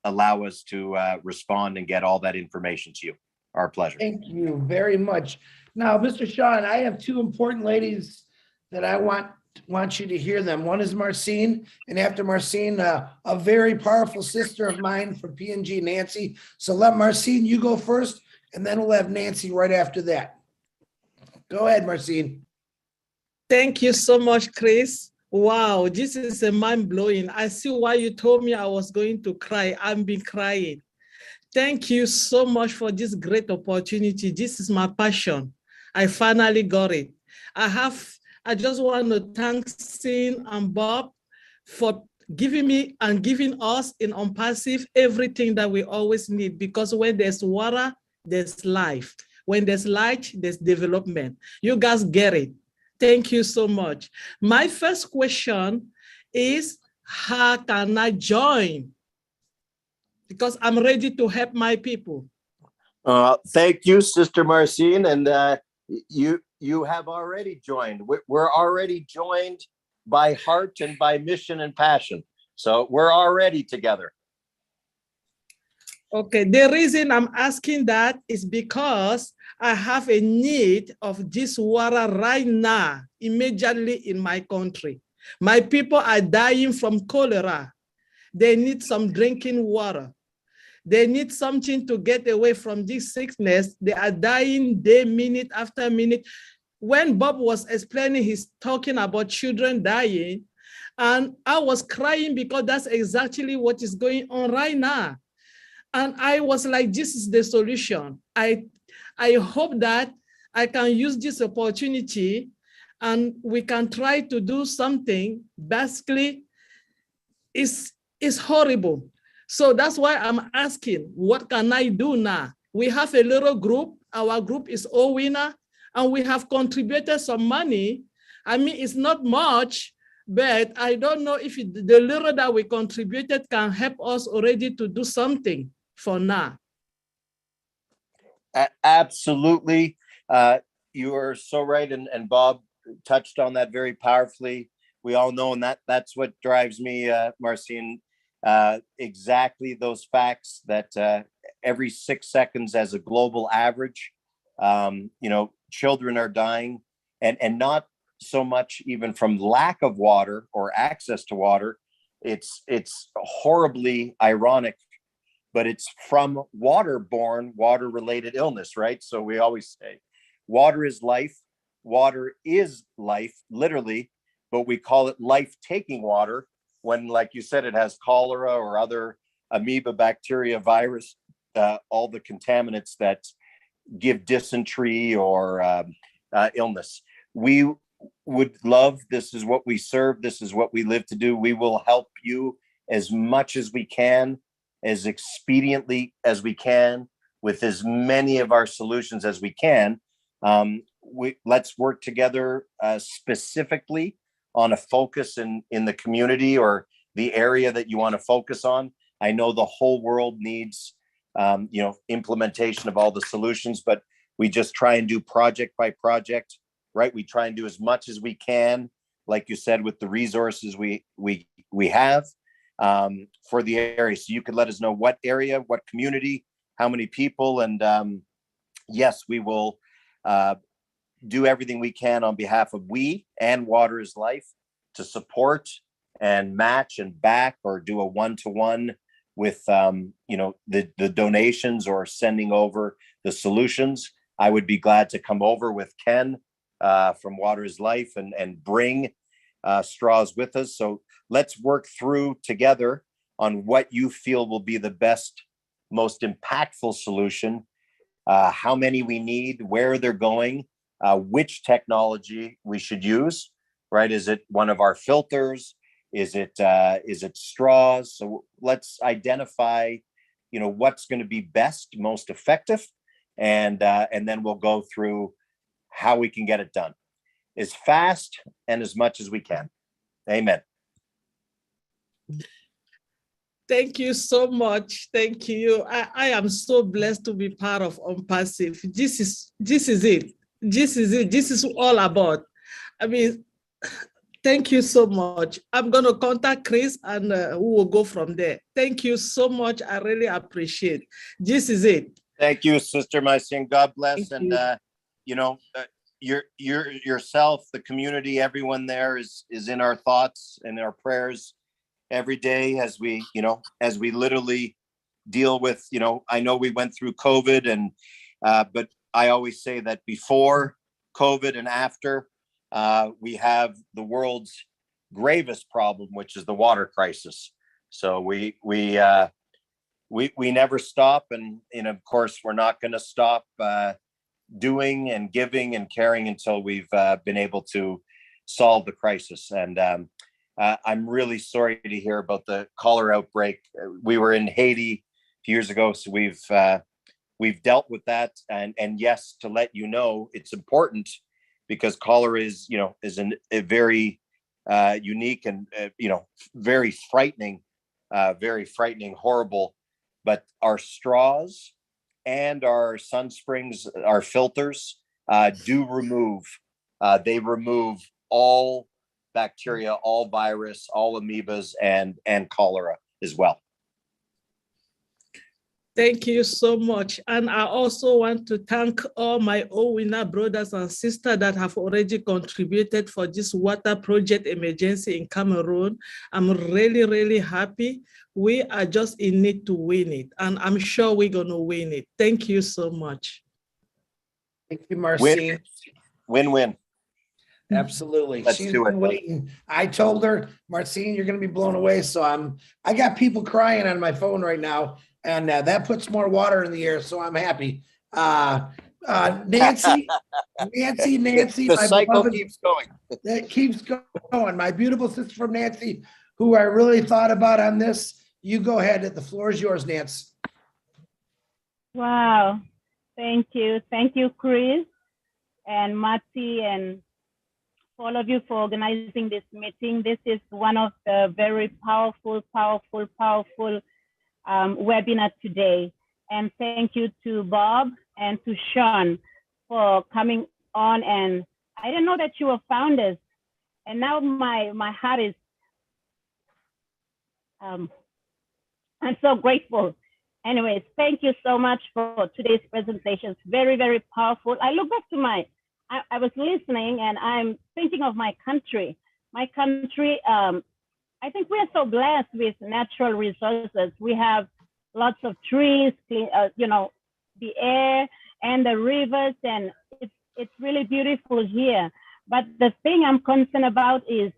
allow us to respond and get all that information to you. Our pleasure. Thank you very much. Now, Mr. Sean, I have two important ladies that I want you to hear them. One is Marcine, and after Marcine, a very powerful sister of mine from PNG, Nancy. So let Marcine, you go first, and then we'll have Nancy right after that. Go ahead, Marcine. Thank you so much, Chris. Wow, this is a mind-blowing. I see why you told me I was going to cry. I've been crying. Thank you so much for this great opportunity. This is my passion. I finally got it. I just want to thank Sin and Bob for giving me and giving us in ONPASSIVE everything that we always need, because when there's water, there's life. When there's light, there's development. You guys get it. Thank you so much. My first question is, how can I join because I'm ready to help my people. Thank you, Sister Marcine, and you have already joined. We're already joined by heart and by mission and passion. So we're already together. Okay, the reason I'm asking that is because I have a need of this water right now, immediately in my country. My people are dying from cholera. They need some drinking water. They need something to get away from this sickness. They are dying day, minute after minute. When Bob was explaining, he's talking about children dying, and I was crying because that's exactly what is going on right now. And I was like, this is the solution. I hope that I can use this opportunity and we can try to do something. Basically, it's horrible. So that's why I'm asking, what can I do now? We have a little group. Our group is all winner, and we have contributed some money. I mean, it's not much, but I don't know if the little that we contributed can help us already to do something for now. Absolutely. You are so right. And Bob touched on that very powerfully. We all know, and that's what drives me, Marcine, exactly those facts that every 6 seconds as a global average, children are dying, and not so much even from lack of water or access to water. It's horribly ironic, but it's from waterborne, water-related illness, right? So we always say water is life. Water is life, literally, but we call it life-taking water when, like you said, it has cholera or other amoeba, bacteria, virus, all the contaminants that give dysentery or illness. We would love, this is what we serve, this is what we live to do. We will help you as much as we can, as expediently as we can, with as many of our solutions as we can. Let's work together specifically on a focus in the community or the area that you want to focus on. I know the whole world needs implementation of all the solutions, but we just try and do project by project, right? We try and do as much as we can, like you said, with the resources we have for the area. So you could let us know what area, what community, how many people, and yes, we will do everything we can on behalf of we and Water is Life to support and match and back or do a one-to-one with the donations or sending over the solutions. I would be glad to come over with Ken from Water is Life and bring straws with us. So let's work through together on what you feel will be the best, most impactful solution, how many we need, where they're going, which technology we should use, right? Is it one of our filters? Is it straws? So let's identify, what's going to be best, most effective, and then we'll go through how we can get it done as fast and as much as we can. Amen. Thank you so much. Thank you. I am so blessed to be part of ONPASSIVE. This is it. This is it. This is all about. I mean, thank you so much. I'm going to contact Chris and we will go from there. Thank you so much. I really appreciate it. This is it. Thank you, Sister Marcine. God bless. And, yourself, the community, everyone there is in our thoughts and our prayers every day as we literally deal with, I know we went through COVID and, but I always say that before COVID and after, we have the world's gravest problem, which is the water crisis. So we never stop, and of course we're not going to stop doing and giving and caring until we've been able to solve the crisis. And I'm really sorry to hear about the cholera outbreak. We were in Haiti a few years ago, so we've dealt with that. And yes, to let you know, it's important because cholera is a very unique and very frightening, horrible but our straws and our Sun Springs, our filters do remove, they remove all bacteria, all virus, all amoebas, and cholera as well. Thank you so much. And I also want to thank all my OWINA brothers and sisters that have already contributed for this water project emergency in Cameroon. I'm really, really happy. We are just in need to win it. And I'm sure we're going to win it. Thank you so much. Thank you, Marcine. Win-win. Absolutely. Let's She's do it. been waiting. I told her, Marcine, you're going to be blown away. So I got people crying on my phone right now, and that puts more water in the air. So I'm happy. Nancy, The my cycle beloved, keeps going. that keeps going. My beautiful sister from Nancy, who I really thought about on this. You go ahead. The floor is yours, Nancy. Wow. Thank you. Thank you, Chris and Mati, and all of you for organizing this meeting. This is one of the very powerful webinar today. And thank you to Bob and to Sean for coming on. And I didn't know that you were founders. And now my heart is, I'm so grateful. Anyways, thank you so much for today's presentation. It's very, very powerful. I look back to I was listening and I'm thinking of my country. My country, I think we are so blessed with natural resources. We have lots of trees, you know, the air and the rivers, and it's really beautiful here. But the thing I'm concerned about is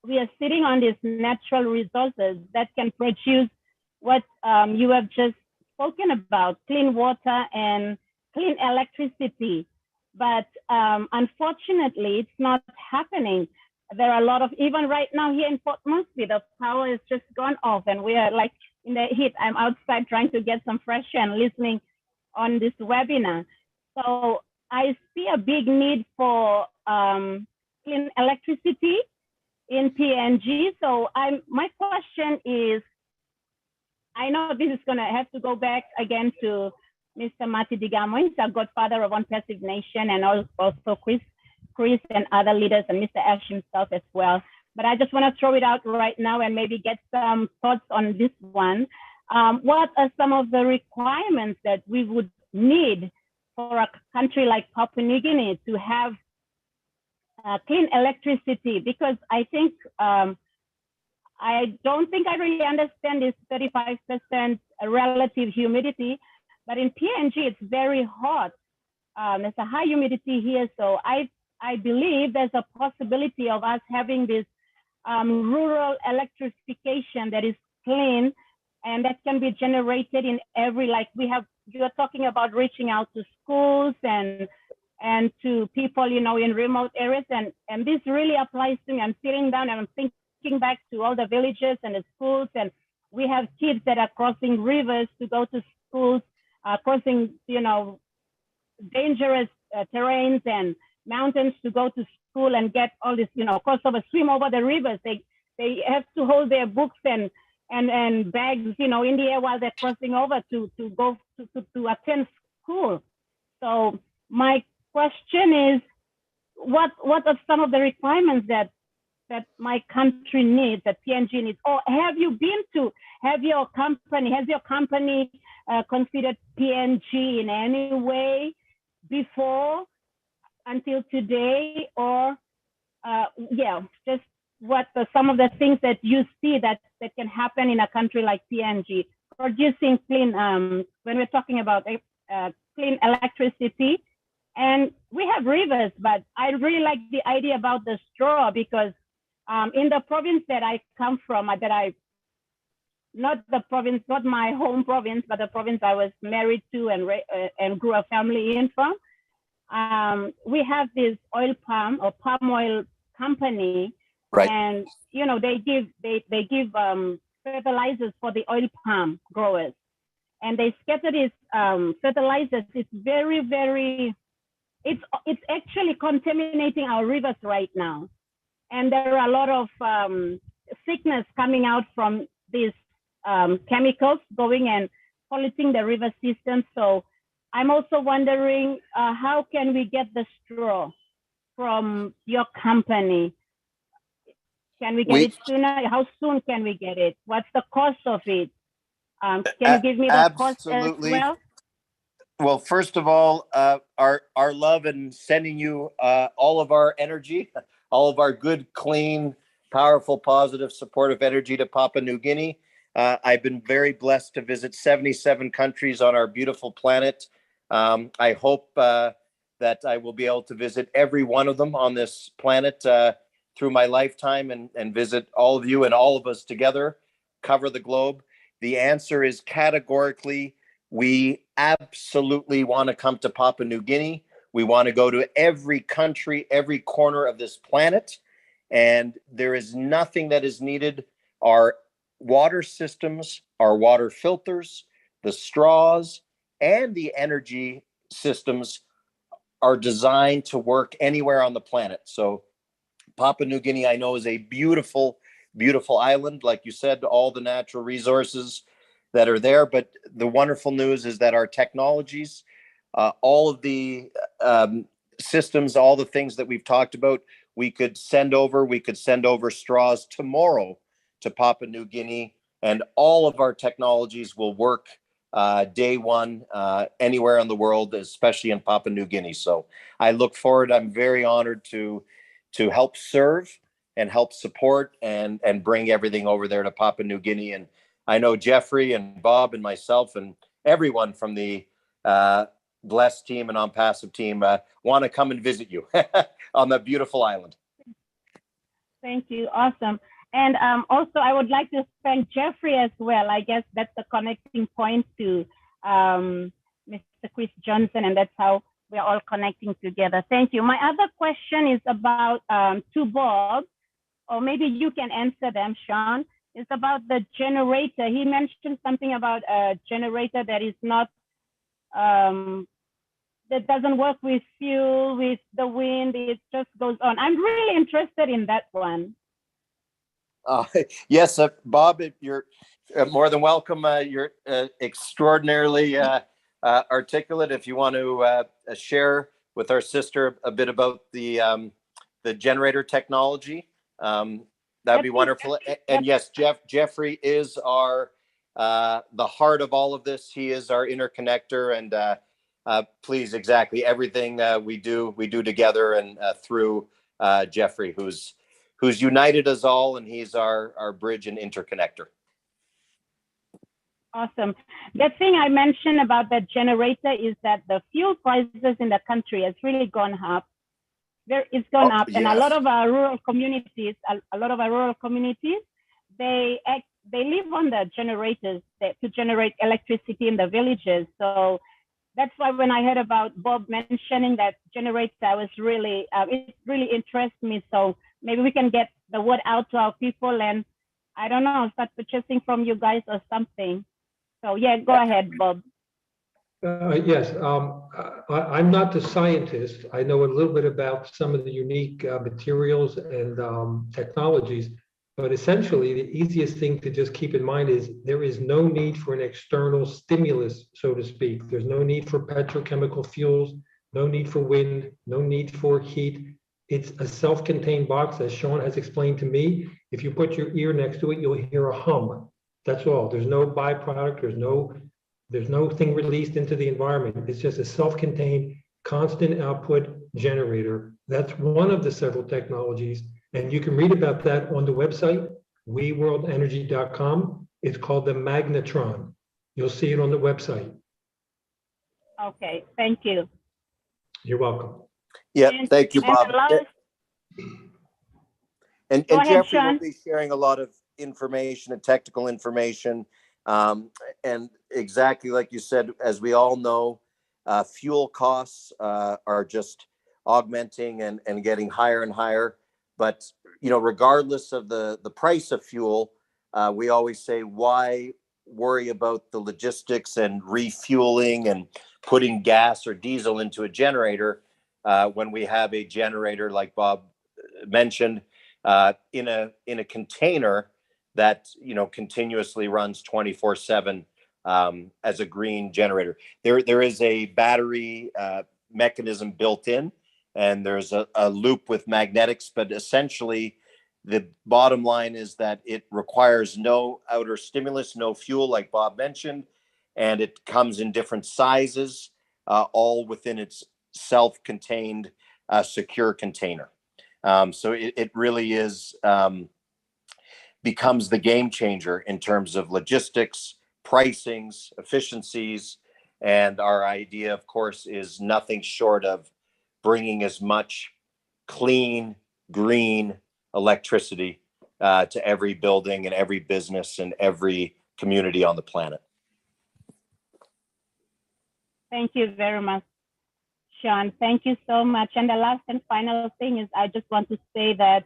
we are sitting on these natural resources that can produce what you have just spoken about, clean water and clean electricity. But unfortunately, it's not happening. There are a lot of, even right now here in Port Moresby, the power has just gone off and we are like in the heat. I'm outside trying to get some fresh air and listening on this webinar. So I see a big need for clean electricity in PNG. So my question is, I know this is gonna have to go back again to Mr. Mati Digamo. He's a godfather of ONPASSIVE Nation, and also Chris and other leaders, and Mr. Ash himself as well. But I just want to throw it out right now and maybe get some thoughts on this one. What are some of the requirements that we would need for a country like Papua New Guinea to have clean electricity? Because I think, I don't think I really understand this 35% relative humidity, but in PNG, it's very hot. There's a high humidity here. So I believe there's a possibility of us having this rural electrification that is clean and that can be generated in every, like you're talking about reaching out to schools and to people, you know, in remote areas. And this really applies to me. I'm sitting down and I'm thinking back to all the villages and the schools, and we have kids that are crossing rivers to go to schools, crossing, you know, dangerous terrains and mountains to go to school and get all this, you know, cross over, swim over the rivers. They have to hold their books and bags, you know, in the air while they're crossing over to go to attend school. So my question is, what are some of the requirements that my country needs, that PNG needs? Or has your company considered PNG in any way before, until today? Or just what are some of the things that you see that can happen in a country like PNG, producing clean, when we're talking about clean electricity? And we have rivers, but I really like the idea about the straw, because in the province that I come from, not my home province, but the province I was married to and grew a family in from, we have this oil palm or palm oil company, right? And you know, they give fertilizers for the oil palm growers, and they scatter these fertilizers. It's very, very, it's actually contaminating our rivers right now. And there are a lot of sickness coming out from this chemicals going and polluting the river system. So I'm also wondering, how can we get the straw from your company? Can we get it sooner? How soon can we get it? What's the cost of it? Can you give me the cost as Absolutely. well? Well, first of all, our love and sending you all of our energy, all of our good, clean, powerful, positive, supportive energy to Papua New Guinea. I've been very blessed to visit 77 countries on our beautiful planet. I hope that I will be able to visit every one of them on this planet through my lifetime and visit all of you and all of us together, cover the globe. The answer is categorically, we absolutely want to come to Papua New Guinea. We want to go to every country, every corner of this planet. And there is nothing that is needed. Our water systems, our water filters, the straws, and the energy systems are designed to work anywhere on the planet. So Papua New Guinea, I know, is a beautiful, beautiful island. Like you said, all the natural resources that are there. But the wonderful news is that our technologies, all of the systems, all the things that we've talked about, we could send over straws tomorrow to Papua New Guinea, and all of our technologies will work day one anywhere in the world, especially in Papua New Guinea. So I look forward. I'm very honored to help serve and help support and bring everything over there to Papua New Guinea. And I know Jeffrey and Bob and myself and everyone from the Bless team and ONPASSIVE team want to come and visit you on the beautiful island. Thank you. Awesome. And also, I would like to thank Jeffrey as well. I guess that's the connecting point to Mr. Chris Johnson, and that's how we're all connecting together. Thank you. My other question is about to Bob, or maybe you can answer them, Sean. It's about the generator. He mentioned something about a generator that is not, that doesn't work with fuel, with the wind. It just goes on. I'm really interested in that one. Yes, Bob, you're more than welcome. You're extraordinarily articulate. If you want to share with our sister a bit about the generator technology, that'd be wonderful. And yes, Jeffrey is our the heart of all of this. He is our interconnector, and please, exactly everything we do together and through Jeffrey, who's united us all, and he's our bridge and interconnector. Awesome. The thing I mentioned about the generator is that the fuel prices in the country has really gone up. It's gone up, Yes. And a lot of our rural communities, they live on the generators to generate electricity in the villages. So that's why when I heard about Bob mentioning that generator, I was really, it really interests me. So maybe we can get the word out to our people, and I don't know, start purchasing from you guys or something. So yeah, go ahead, Bob. Yes, I'm not the scientist. I know a little bit about some of the unique materials and technologies, but essentially the easiest thing to just keep in mind is there is no need for an external stimulus, so to speak. There's no need for petrochemical fuels, no need for wind, no need for heat. It's a self-contained box, as Sean has explained to me. If you put your ear next to it, you'll hear a hum. That's all. There's no byproduct. There's no thing released into the environment. It's just a self-contained, constant output generator. That's one of the several technologies. And you can read about that on the website, weworldenergy.com. It's called the Magnetron. You'll see it on the website. Okay, thank you. You're welcome. Yeah, thank you, Bob. And Go ahead, Jeffrey Sean. will be sharing a lot of information and technical information. And exactly like you said, as we all know, fuel costs are just augmenting and getting higher and higher. But, you know, regardless of the price of fuel, we always say, why worry about the logistics and refueling and putting gas or diesel into a generator when we have a generator, like Bob mentioned, in a container that, continuously runs 24/7 as a green generator. There is a battery mechanism built in, and there's a loop with magnetics, but essentially the bottom line is that it requires no outer stimulus, no fuel, like Bob mentioned, and it comes in different sizes, all within its self-contained secure container. So it really is becomes the game changer in terms of logistics, pricings, efficiencies. And our idea, of course, is nothing short of bringing as much clean, green electricity to every building and every business and every community on the planet. Thank you very much, Sean. Thank you so much. And the last and final thing is I just want to say that,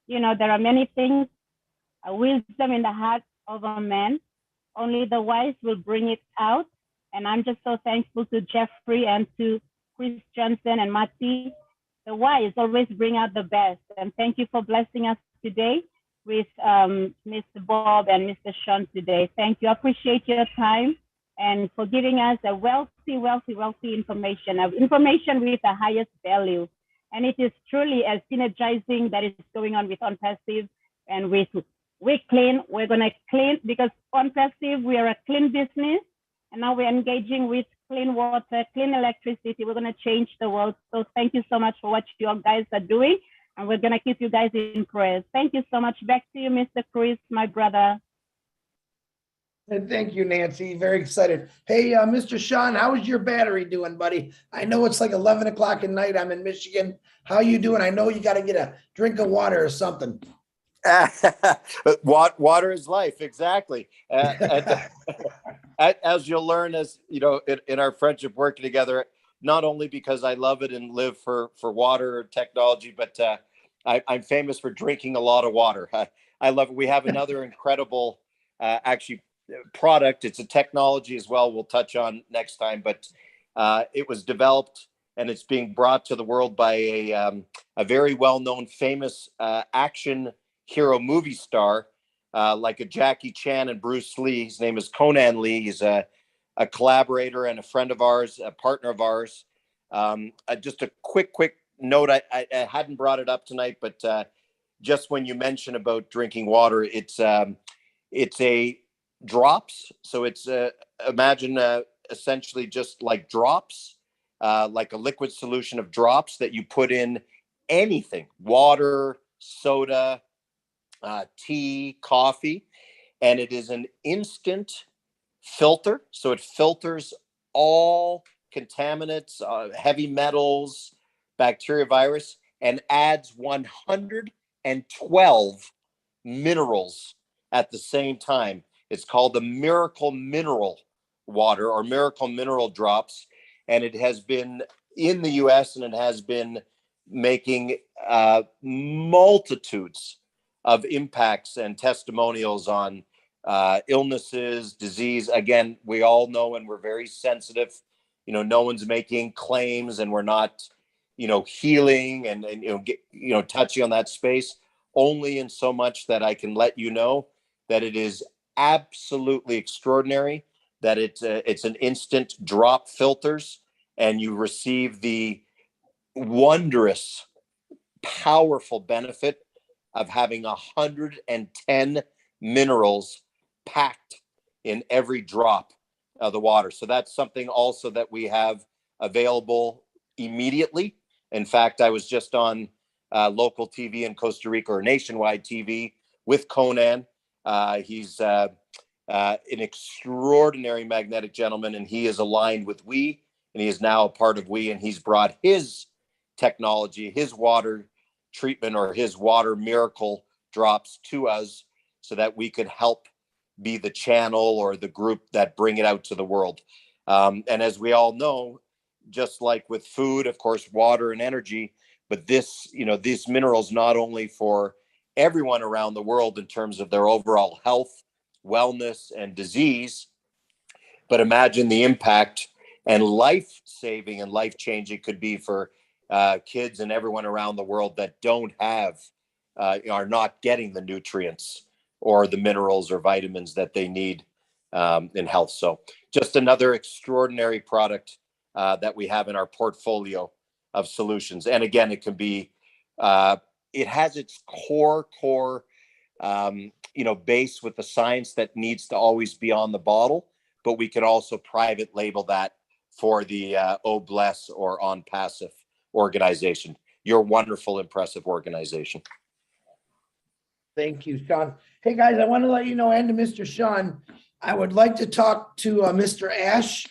there are many things, wisdom in the heart of a man. Only the wise will bring it out. And I'm just so thankful to Jeffrey and to Chris Johnson and Matti. The wise always bring out the best. And thank you for blessing us today with Mr. Bob and Mr. Sean today. Thank you. I appreciate your time and for giving us a wealthy information with the highest value. And it is truly a synergizing that is going on with ONPASSIVE and with We Clean. We're going to clean because ONPASSIVE, we are a clean business. And now we're engaging with clean water, clean electricity. We're going to change the world. So thank you so much for what you guys are doing. And we're going to keep you guys in prayers. Thank you so much. Back to you, Mr. Chris, my brother. And thank you, Nancy. Very excited. Hey, Mr. Sean, how is your battery doing, buddy? I know it's like 11 o'clock at night. I'm in Michigan. How you doing? I know you got to get a drink of water or something. Water is life. Exactly. As you'll learn, in our friendship working together, not only because I love it and live for water technology, but I'm famous for drinking a lot of water. I love it. We have another incredible, actually, product. It's a technology as well. We'll touch on next time, but it was developed and it's being brought to the world by a very well-known, famous action hero movie star, like a Jackie Chan and Bruce Lee. His name is Conan Lee. He's a collaborator and a friend of ours, a partner of ours. Just a quick note. I hadn't brought it up tonight, but just when you mention about drinking water, it's a drops. So it's imagine essentially just like drops, like a liquid solution of drops that you put in anything, water, soda, tea, coffee, and it is an instant filter. So it filters all contaminants, heavy metals, bacteria, virus, and adds 112 minerals at the same time. It's called the Miracle Mineral Water or Miracle Mineral Drops. And it has been in the US and it has been making multitudes of impacts and testimonials on illnesses, disease. Again, we all know, and we're very sensitive, no one's making claims and we're not, healing and touching on that space, only in so much that I can let you know that it is absolutely extraordinary, that it's an instant drop filters and you receive the wondrous, powerful benefit of having 110 minerals packed in every drop of the water. So that's something also that we have available immediately. In fact, I was just on local TV in Costa Rica, or nationwide TV, with Conan. He's an extraordinary magnetic gentleman, and he is aligned with We, and he is now a part of We, and he's brought his technology, his water treatment, or his water miracle drops to us so that we could help be the channel or the group that bring it out to the world. And as we all know, just like with food, of course, water and energy, but these minerals, not only for everyone around the world in terms of their overall health, wellness, and disease, but imagine the impact and life-saving and life-changing could be for kids and everyone around the world that don't have, are not getting the nutrients or the minerals or vitamins that they need in health. So just another extraordinary product that we have in our portfolio of solutions. And again, it can be, it has its core, base with the science that needs to always be on the bottle, but we can also private label that for the OBLESS or ONPASSIVE organization. Your wonderful, impressive organization. Thank you, Sean. Hey, guys, I want to let you know, and to Mr. Sean, I would like to talk to Mr. Ash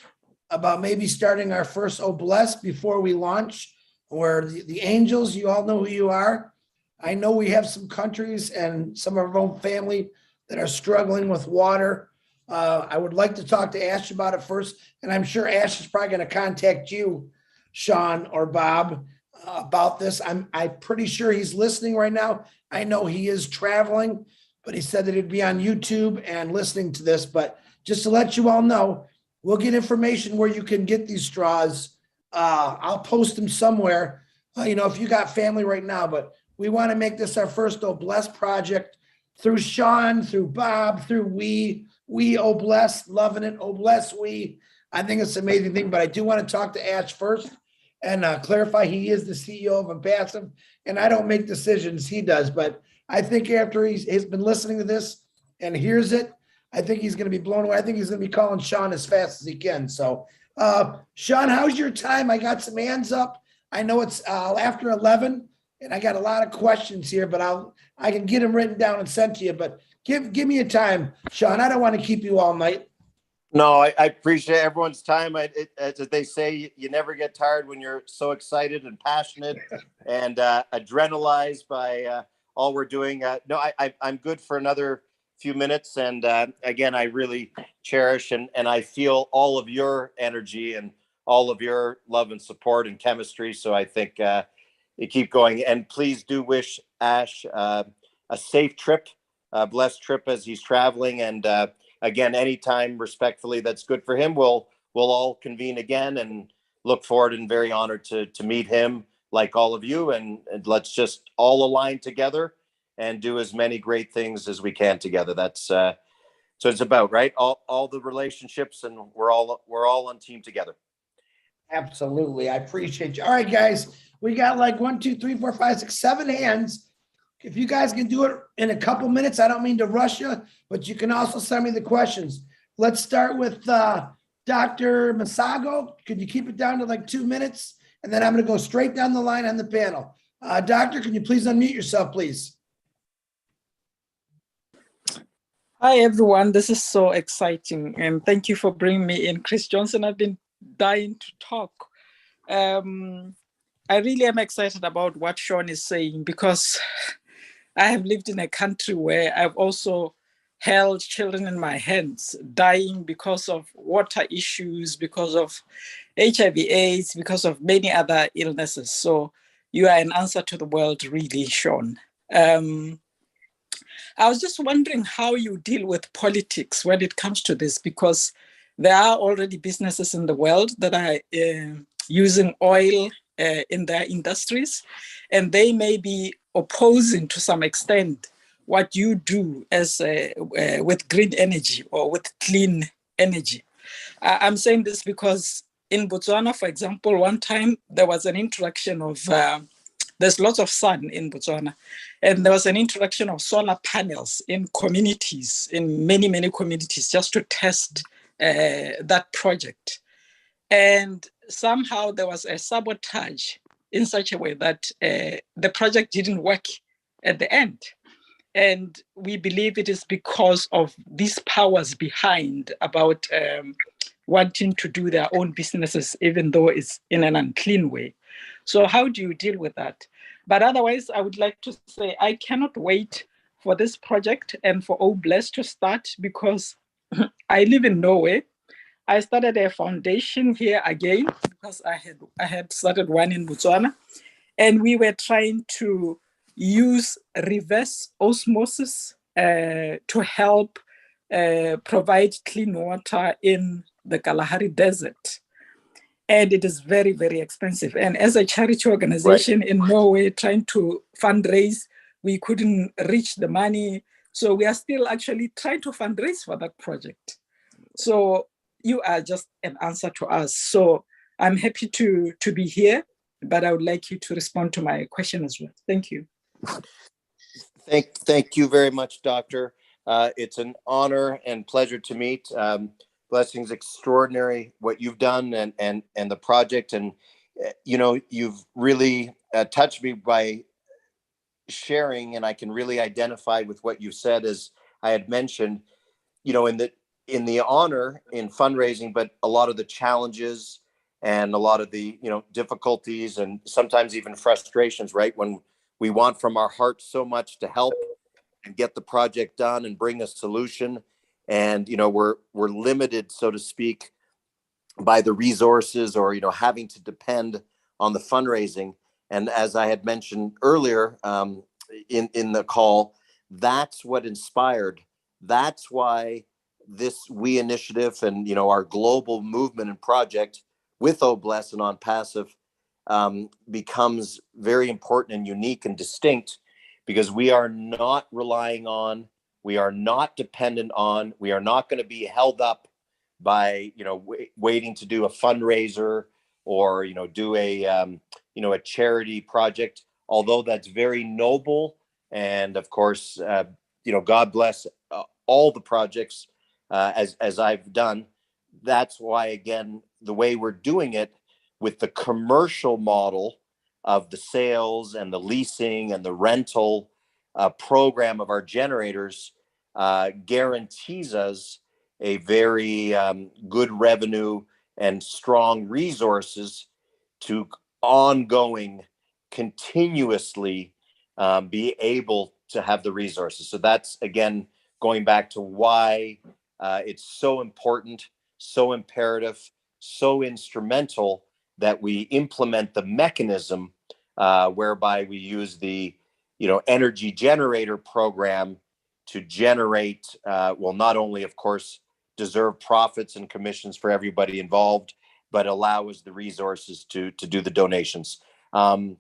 about maybe starting our first OBLESS before we launch, where the Angels, you all know who you are. I know we have some countries and some of our own family that are struggling with water. I would like to talk to Ash about it first, and I'm sure Ash is probably going to contact you, Sean or Bob, about this. I'm pretty sure he's listening right now. I know he is traveling, but he said that he'd be on YouTube and listening to this. But just to let you all know, we'll get information where you can get these straws. I'll post them somewhere, if you got family right now, but we want to make this our first OBLESS project through Sean, through Bob, through we OBLESS, loving it. OBLESS, I think it's an amazing thing, but I do want to talk to Ash first and clarify he is the CEO of ONPASSIVE, and I don't make decisions, he does. But I think after he's been listening to this and hears it, I think he's going to be blown away. I think he's going to be calling Sean as fast as he can. So, Sean, how's your time? I got some hands up. I know it's after 11, and I got a lot of questions here, but I can get them written down and sent to you. But give me a time, Sean. I don't want to keep you all night. No, I appreciate everyone's time. As they say, you never get tired when you're so excited and passionate and adrenalized by all we're doing. No, I'm good for another few minutes. And again, I really cherish and I feel all of your energy and all of your love and support and chemistry. So I think you keep going. And please do wish Ash a safe trip, a blessed trip as he's traveling. And again, anytime respectfully that's good for him, we'll all convene again and look forward and very honored to meet him like all of you. And let's just all align together and do as many great things as we can together. That's so it's about, right? All the relationships, and we're all on team together. Absolutely. I appreciate you. All right, guys, we got like 1, 2, 3, 4, 5, 6, 7 hands. If you guys can do it in a couple minutes, I don't mean to rush you, but you can also send me the questions. Let's start with Dr. Masago. Could you keep it down to like 2 minutes? And then I'm going to go straight down the line on the panel. Doctor, can you please unmute yourself, please? Hi, everyone. This is so exciting. And thank you for bringing me in. Chris Johnson, I've been dying to talk. I really am excited about what Sean is saying, because I have lived in a country where I've also held children in my hands dying because of water issues, because of HIV/AIDS, because of many other illnesses. So you are an answer to the world, really, Sean. I was just wondering how you deal with politics when it comes to this, because there are already businesses in the world that are using oil in their industries, and they may be opposing to some extent what you do as with green energy or with clean energy. I'm saying this because in Botswana, for example, one time there was an introduction of, there's lots of sun in Botswana, and there was an introduction of solar panels in communities, in many, many communities, just to test that project. And somehow there was a sabotage in such a way that the project didn't work at the end. And we believe it is because of these powers behind about wanting to do their own businesses, even though it's in an unclean way. So how do you deal with that? But otherwise, I would like to say I cannot wait for this project and for OBLESS to start, because I live in Norway. I started a foundation here again because I had started one in Botswana, and we were trying to use reverse osmosis to help provide clean water in the Kalahari Desert. And it is very, very expensive. And as a charity organization in Norway trying to fundraise, we couldn't reach the money. So we are still actually trying to fundraise for that project. So you are just an answer to us. So I'm happy to be here, but I would like you to respond to my question as well. Thank you. Thank you very much, Doctor. It's an honor and pleasure to meet. Blessings extraordinary what you've done and the project, and you've really touched me by sharing, and I can really identify with what you said. As I had mentioned, in the honor in fundraising, but a lot of the challenges and a lot of the difficulties and sometimes even frustrations, right? When we want from our heart so much to help and get the project done and bring a solution, and we're limited, so to speak, by the resources, or having to depend on the fundraising. And as I had mentioned earlier in the call, that's what inspired. That's why this We initiative and our global movement and project with OBLESS and ONPASSIVE becomes very important and unique and distinct, because we are not relying on, we are not dependent on, we are not going to be held up by waiting to do a fundraiser or do a charity project, although that's very noble. And of course God bless all the projects as I've done. That's why, again, the way we're doing it with the commercial model of the sales and the leasing and the rental program of our generators guarantees us a very good revenue and strong resources to ongoing, continuously be able to have the resources. So that's, again, going back to why it's so important, so imperative, so instrumental that we implement the mechanism whereby we use the energy generator program to generate, not only, of course, deserve profits and commissions for everybody involved, but allow us the resources to do the donations. On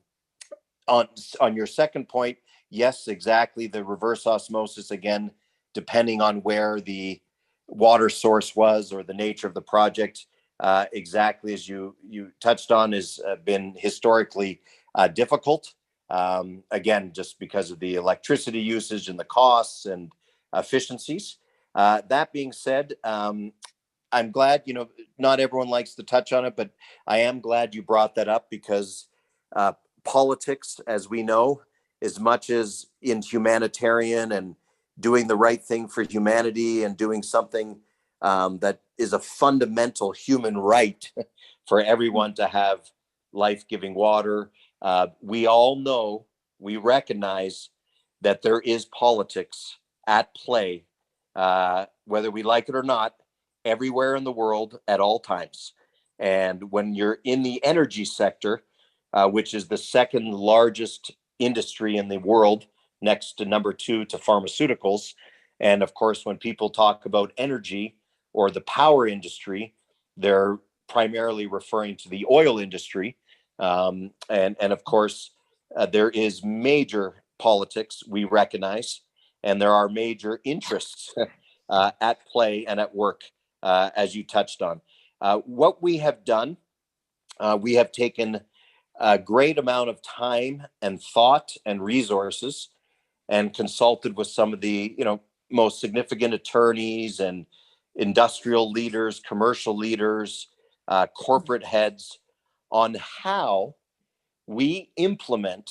your second point, yes, exactly. The reverse osmosis, again, depending on where the water source was or the nature of the project, exactly as you touched on, has been historically difficult. Again, just because of the electricity usage and the costs and efficiencies. That being said, I'm glad, not everyone likes to touch on it, but I am glad you brought that up, because politics, as we know, as much as in humanitarian and doing the right thing for humanity and doing something that is a fundamental human right for everyone to have life-giving water. We all know, we recognize that there is politics at play, whether we like it or not, everywhere in the world at all times. And when you're in the energy sector, which is the second largest industry in the world, next to number 2 to pharmaceuticals. And of course, when people talk about energy or the power industry, they're primarily referring to the oil industry. And of course, there is major politics, we recognize, and there are major interests at play and at work, as you touched on. What we have done, we have taken a great amount of time and thought and resources and consulted with some of the most significant attorneys and industrial leaders, commercial leaders, corporate heads, on how we implement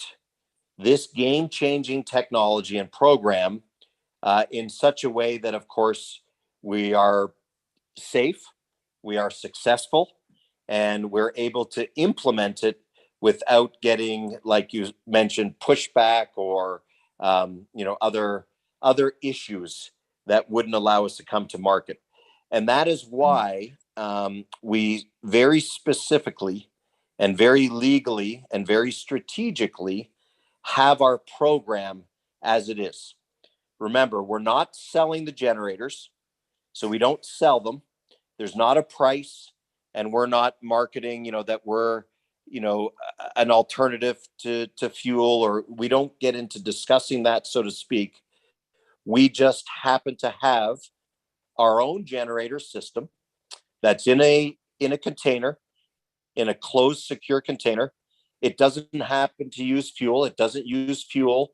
this game-changing technology and program in such a way that, of course, we are safe, we are successful, and we're able to implement it without getting, like you mentioned, pushback or other issues that wouldn't allow us to come to market. And that is why we very specifically and very legally and very strategically have our program as it is. Remember, we're not selling the generators, so we don't sell them. There's not a price, and we're not marketing, that we're, an alternative to fuel, or we don't get into discussing that, so to speak. We just happen to have our own generator system that's in a container, in a closed, secure container. It doesn't happen to use fuel. It doesn't use fuel,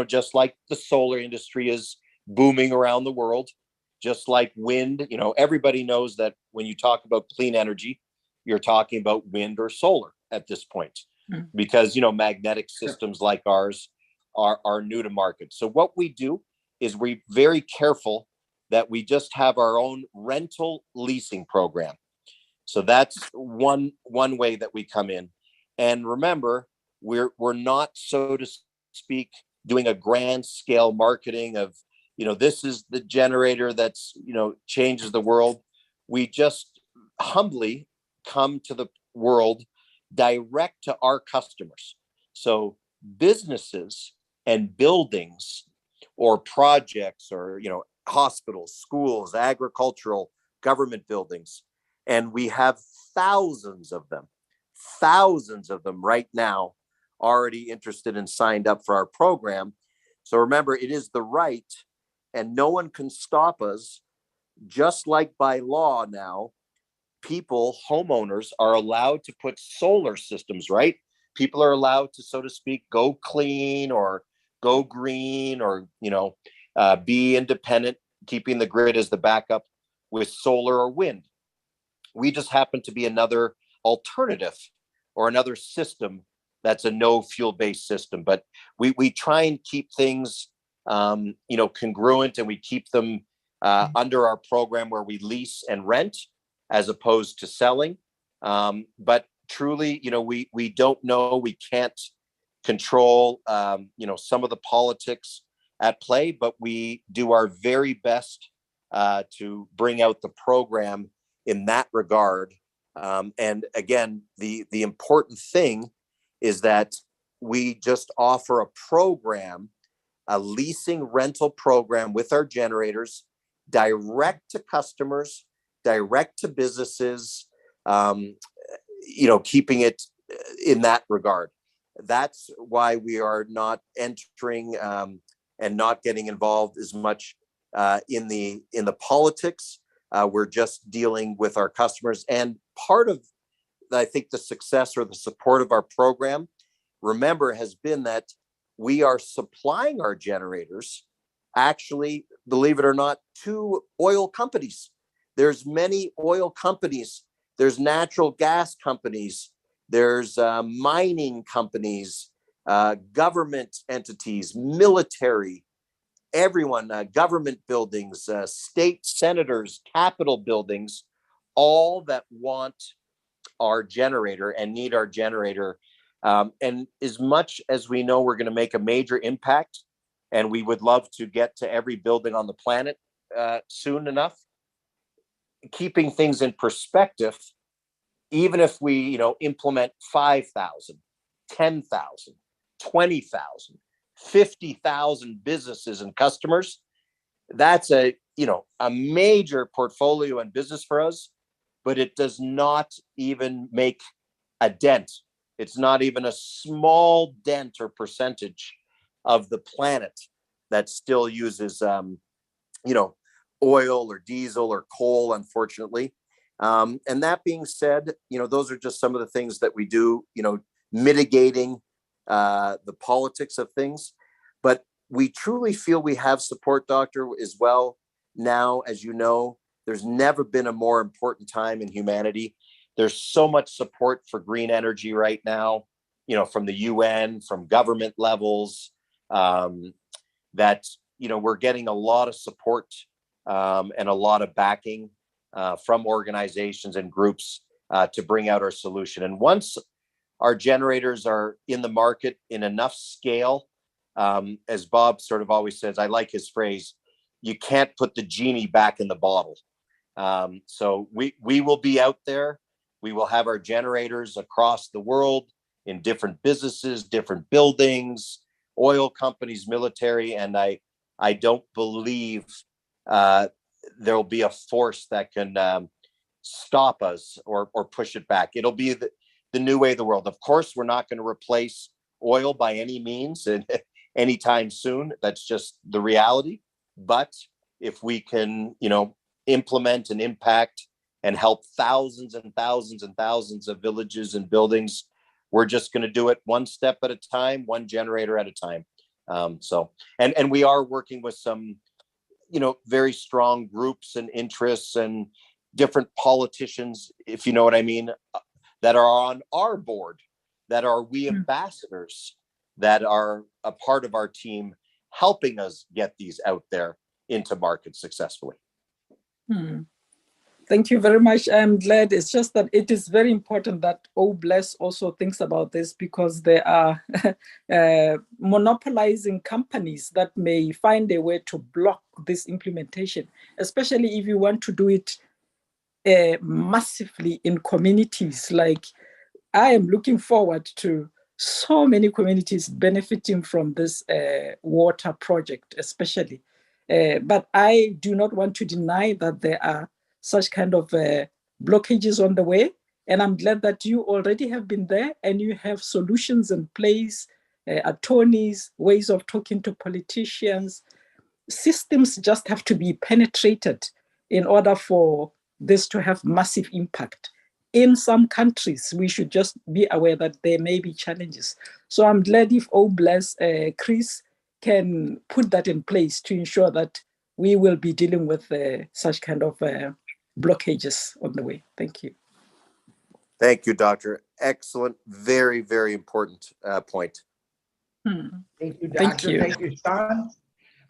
just like the solar industry is booming around the world, just like wind. Everybody knows that when you talk about clean energy, you're talking about wind or solar at this point, because, magnetic systems like ours are new to market. So what we do is we're very careful that we just have our own rental leasing program. So that's one way that we come in. And remember, we're not, so to speak, doing a grand scale marketing of, this is the generator that's, changes the world. We just humbly come to the world direct to our customers. So businesses and buildings or projects or, hospitals, schools, agricultural, government buildings. And we have thousands of them right now already interested and signed up for our program. So remember, it is the right, and no one can stop us. Just like by law now, homeowners are allowed to put solar systems, right? People are allowed to, so to speak, go clean or go green or, be independent, keeping the grid as the backup with solar or wind. We just happen to be another alternative or another system that's a no fuel based system. But we try and keep things, congruent, and we keep them under our program where we lease and rent as opposed to selling. But truly, we don't know, we can't control, some of the politics at play, but we do our very best to bring out the program in that regard. And again, the important thing is that we just offer a program, a leasing rental program with our generators, direct to customers, direct to businesses, keeping it in that regard. That's why we are not entering and not getting involved as much in the politics. We're just dealing with our customers. And part of, I think, the success or the support of our program, remember, has been that we are supplying our generators, actually, believe it or not, to oil companies. There's many oil companies. There's natural gas companies. There's mining companies, government entities, military, everyone, government buildings, state senators, Capitol buildings, all that want our generator and need our generator. And as much as we know we're going to make a major impact, and we would love to get to every building on the planet soon enough, keeping things in perspective, even if we, implement 5,000, 10,000, 20,000, 50,000 businesses and customers, that's a major portfolio and business for us, but it does not even make a dent. It's not even a small dent or percentage of the planet that still uses, oil or diesel or coal, unfortunately. And that being said, those are just some of the things that we do, mitigating the politics of things. But we truly feel we have support, Doctor, as well. Now, as you know, there's never been a more important time in humanity. There's so much support for green energy right now, from the UN, from government levels, that, we're getting a lot of support and a lot of backing from organizations and groups to bring out our solution. And once our generators are in the market in enough scale, as Bob sort of always says, I like his phrase, you can't put the genie back in the bottle. So we will be out there. We will have our generators across the world in different businesses, different buildings, oil companies, military, and I don't believe there'll be a force that can stop us or push it back. It'll be the new way of the world. Of course, we're not going to replace oil by any means and anytime soon. That's just the reality. But if we can, implement and impact and help thousands and thousands and thousands of villages and buildings, we're just going to do it one step at a time, one generator at a time. And we are working with some, very strong groups and interests and different politicians, if you know what I mean, that are on our board, that are we ambassadors, that are a part of our team, helping us get these out there into market successfully. Thank you very much. I'm glad. It's just that it is very important that Bless also thinks about this, because there are monopolizing companies that may find a way to block this implementation, especially if you want to do it massively in communities. Like, I am looking forward to so many communities benefiting from this water project, especially. But I do not want to deny that there are such kind of blockages on the way. And I'm glad that you already have been there and you have solutions in place, attorneys, ways of talking to politicians. Systems just have to be penetrated in order for this to have massive impact. In some countries, we should just be aware that there may be challenges. So I'm glad if Bless, Chris, can put that in place to ensure that we will be dealing with such kind of blockages on the way. Thank you. Thank you, Doctor. Excellent. Very, very important point. Thank you, Doctor. Thank you, Sean.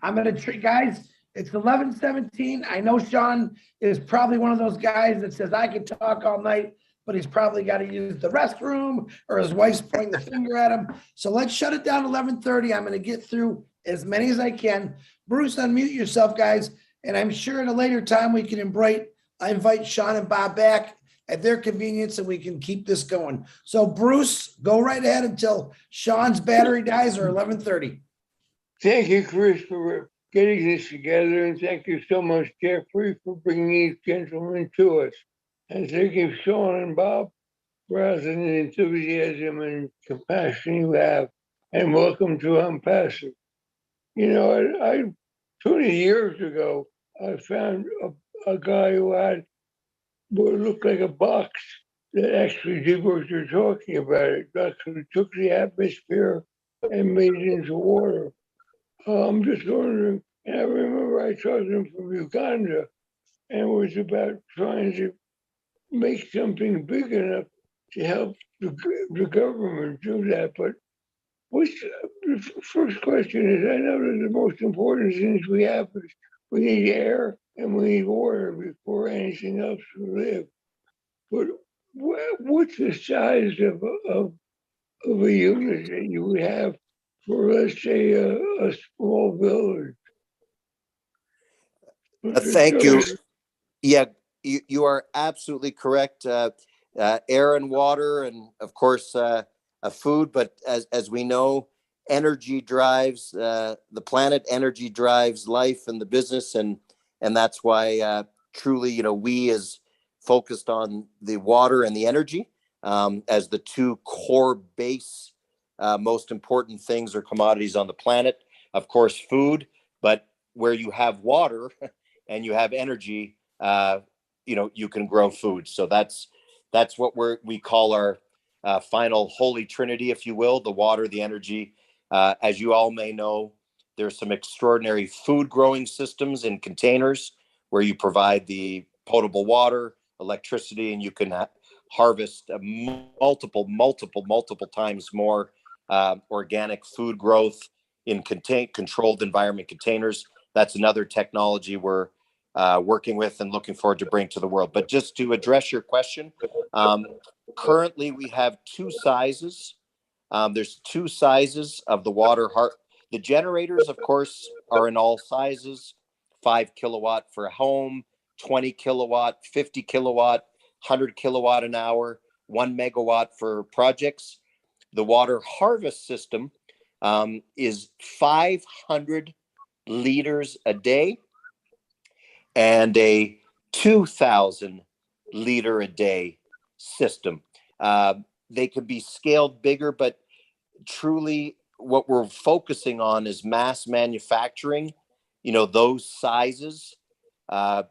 I'm going to treat, guys, it's 11:17. I know Sean is probably one of those guys that says, I could talk all night, but he's probably got to use the restroom or his wife's pointing the finger at him. So let's shut it down 11:30. I'm going to get through as many as I can. Bruce, unmute yourself, guys. And I'm sure at a later time we can invite Sean and Bob back at their convenience and we can keep this going. So Bruce, go right ahead until Sean's battery dies, or 11:30. Thank you, Chris, for getting this together. And thank you so much, Jeffrey, for bringing these gentlemen to us. And thank you, Sean and Bob, for having the enthusiasm and compassion you have. And welcome to ONPASSIVE. I 20 years ago, I found a guy who had what looked like a box that actually did what you're talking about. It actually took the atmosphere and made it into water. I'm just wondering, and I remember I talked to him from Uganda, and it was about trying to make something big enough to help the government do that. But the first question is, I know that the most important things we have is we need air and we need water before anything else will live. But what's the size of a unit that you would have for, let's say, a small village? Thank you. Yeah, you are absolutely correct. Air and water, and of course, food. But as we know, energy drives the planet. Energy drives life and the business, and that's why truly, we as focused on the water and the energy as the two core base most important things or commodities on the planet. Of course, food, but where you have water and you have energy, you can grow food. So that's what we call our final holy trinity, if you will: the water, the energy. As you all may know, there's some extraordinary food growing systems in containers where you provide the potable water, electricity, and you can harvest multiple times more organic food growth in controlled environment containers. That's another technology we're working with and looking forward to bring to the world. But just to address your question, currently we have two sizes. There's two sizes of the water heart. The generators, of course, are in all sizes: 5 kilowatt for a home, 20 kilowatt, 50 kilowatt, 100 kilowatt an hour, 1 megawatt for projects. The water harvest system is 500 liters a day and a 2,000 liter a day system. They could be scaled bigger, but truly what we're focusing on is mass manufacturing those sizes. A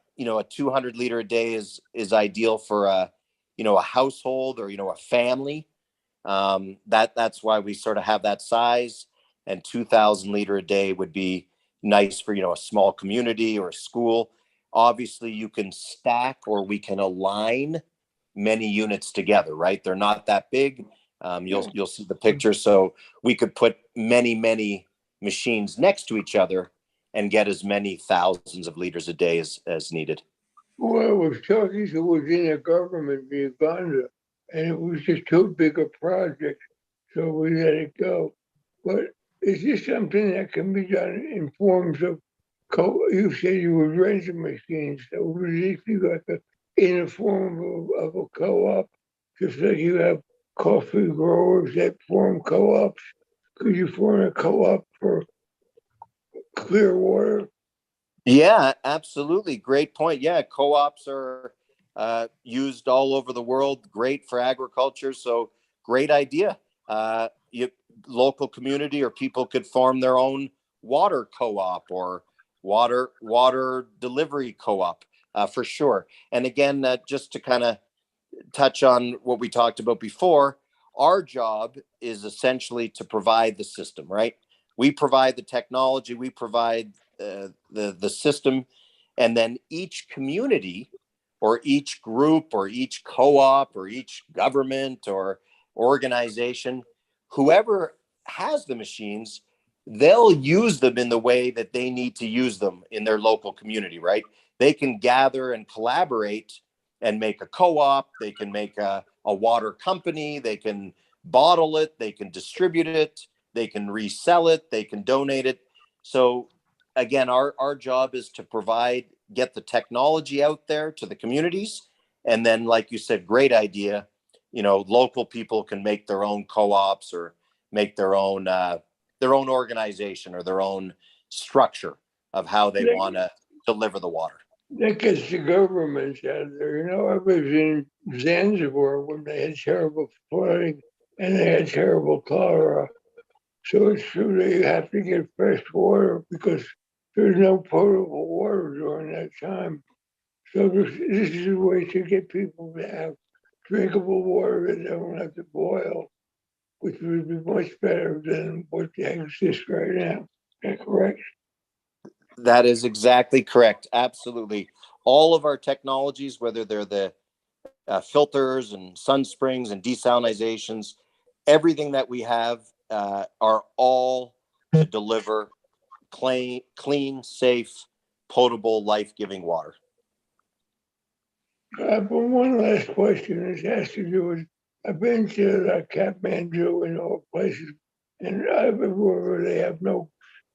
200 liter a day is ideal for a household or a family. That's why we sort of have that size, and 2,000 liter a day would be nice for a small community or a school. Obviously, you can stack, or we can align many units together, right? They're not that big. You'll see the picture. So we could put many machines next to each other and get as many thousands of liters a day as needed. Well, I was talking to was in a government in Uganda, and it was just too big a project, so we let it go. But is this something that can be done in forms of you said you would rent the machines, so would this be like in the form of a co-op, just like you have coffee growers that form co-ops? Could you form a co-op for clear water? Yeah, absolutely. Great point. Yeah, co-ops are used all over the world. Great for agriculture. So great idea. Local community or people could form their own water co-op or water delivery co-op for sure. And again, just to kind of touch on what we talked about before, our job is essentially to provide the system, right? We provide the technology, we provide the system, and then each community or each group or each co-op or each government or organization, whoever has the machines, they'll use them in the way that they need to use them in their local community, right? They can gather and collaborate and make a co-op. They can make a water company. They can bottle it. They can distribute it. They can resell it. They can donate it. So again, our job is to get the technology out there to the communities. And then, like you said, great idea. Local people can make their own co-ops or make their own organization or their own structure of how they want to deliver the water. That gets the governments out there. I was in Zanzibar when they had terrible flooding and they had terrible cholera. So it's true that you have to get fresh water because there's no potable water during that time. So this is a way to get people to have drinkable water that they don't have to boil, which would be much better than what exists right now. Is that correct? That is exactly correct. Absolutely. All of our technologies, whether they're the filters and sun springs and desalinizations, everything that we have are all to deliver clean, safe, potable, life-giving water. But one last question. This has to do with, I've been to Kathmandu and all places, and everywhere they have no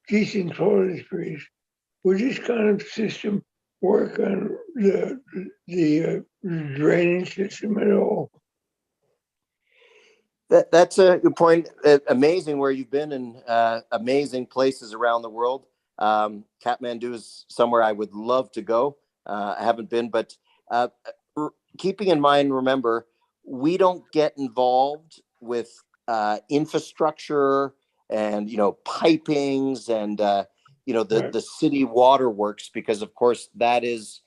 decent toiletries. Would this kind of system work on the drainage system at all? That's a good point. Amazing where you've been in amazing places around the world. Kathmandu is somewhere I would love to go. I haven't been, but keeping in mind, remember, we don't get involved with infrastructure and pipings and the city waterworks, because of course that is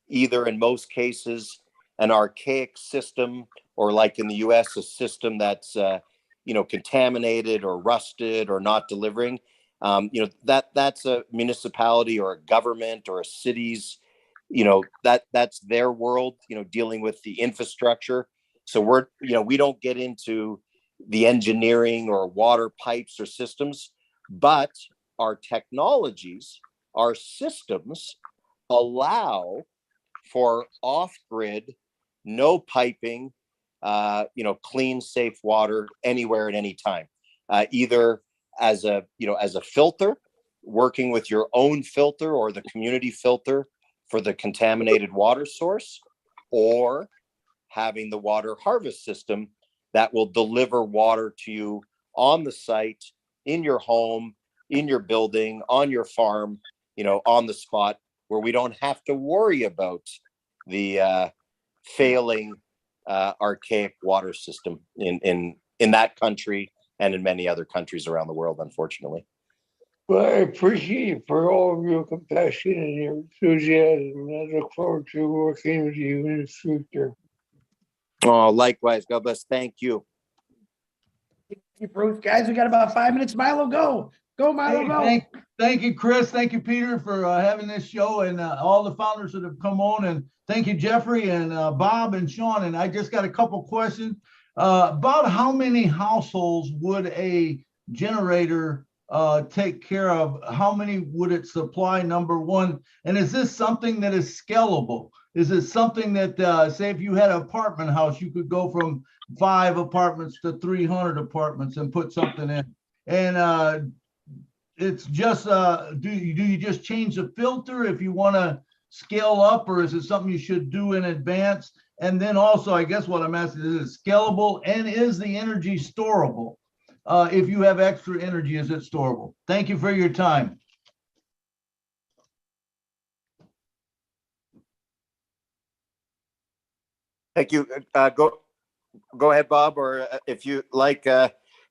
either in most cases an archaic system, or like in the US, a system that's contaminated or rusted or not delivering. That's a municipality or a government or a city's, that's their world, dealing with the infrastructure. So we don't get into the engineering or water pipes or systems, but our technologies, our systems allow for off-grid, no piping, clean, safe water anywhere at any time, either as a filter, working with your own filter or the community filter for the contaminated water source, or having the water harvest system that will deliver water to you on the site, in your home, in your building, on your farm, on the spot, where we don't have to worry about the failing archaic water system in that country and in many other countries around the world, unfortunately. Well, I appreciate you for all of your compassion and your enthusiasm. And I look forward to working with you in the future. Oh, likewise. God bless. Thank you. Thank you, Bruce. Guys, we got about 5 minutes. Milo, go. Go, Milo, Hey, go. thank you, Chris. Thank you, Peter, for having this show, and all the founders that have come on. And thank you, Jeffrey and Bob and Sean. And I just got a couple questions. About how many households would a generator take care of? How many would it supply, number one? And is this something that is scalable? Is it something that, say, if you had an apartment house, you could go from 5 apartments to 300 apartments and put something in? And it's just, do you just change the filter if you want to scale up, or is it something you should do in advance? And then also, I guess what I'm asking is it scalable, and is the energy storable? If you have extra energy, is it storable? Thank you for your time. Thank you. Go ahead, Bob, or if you like.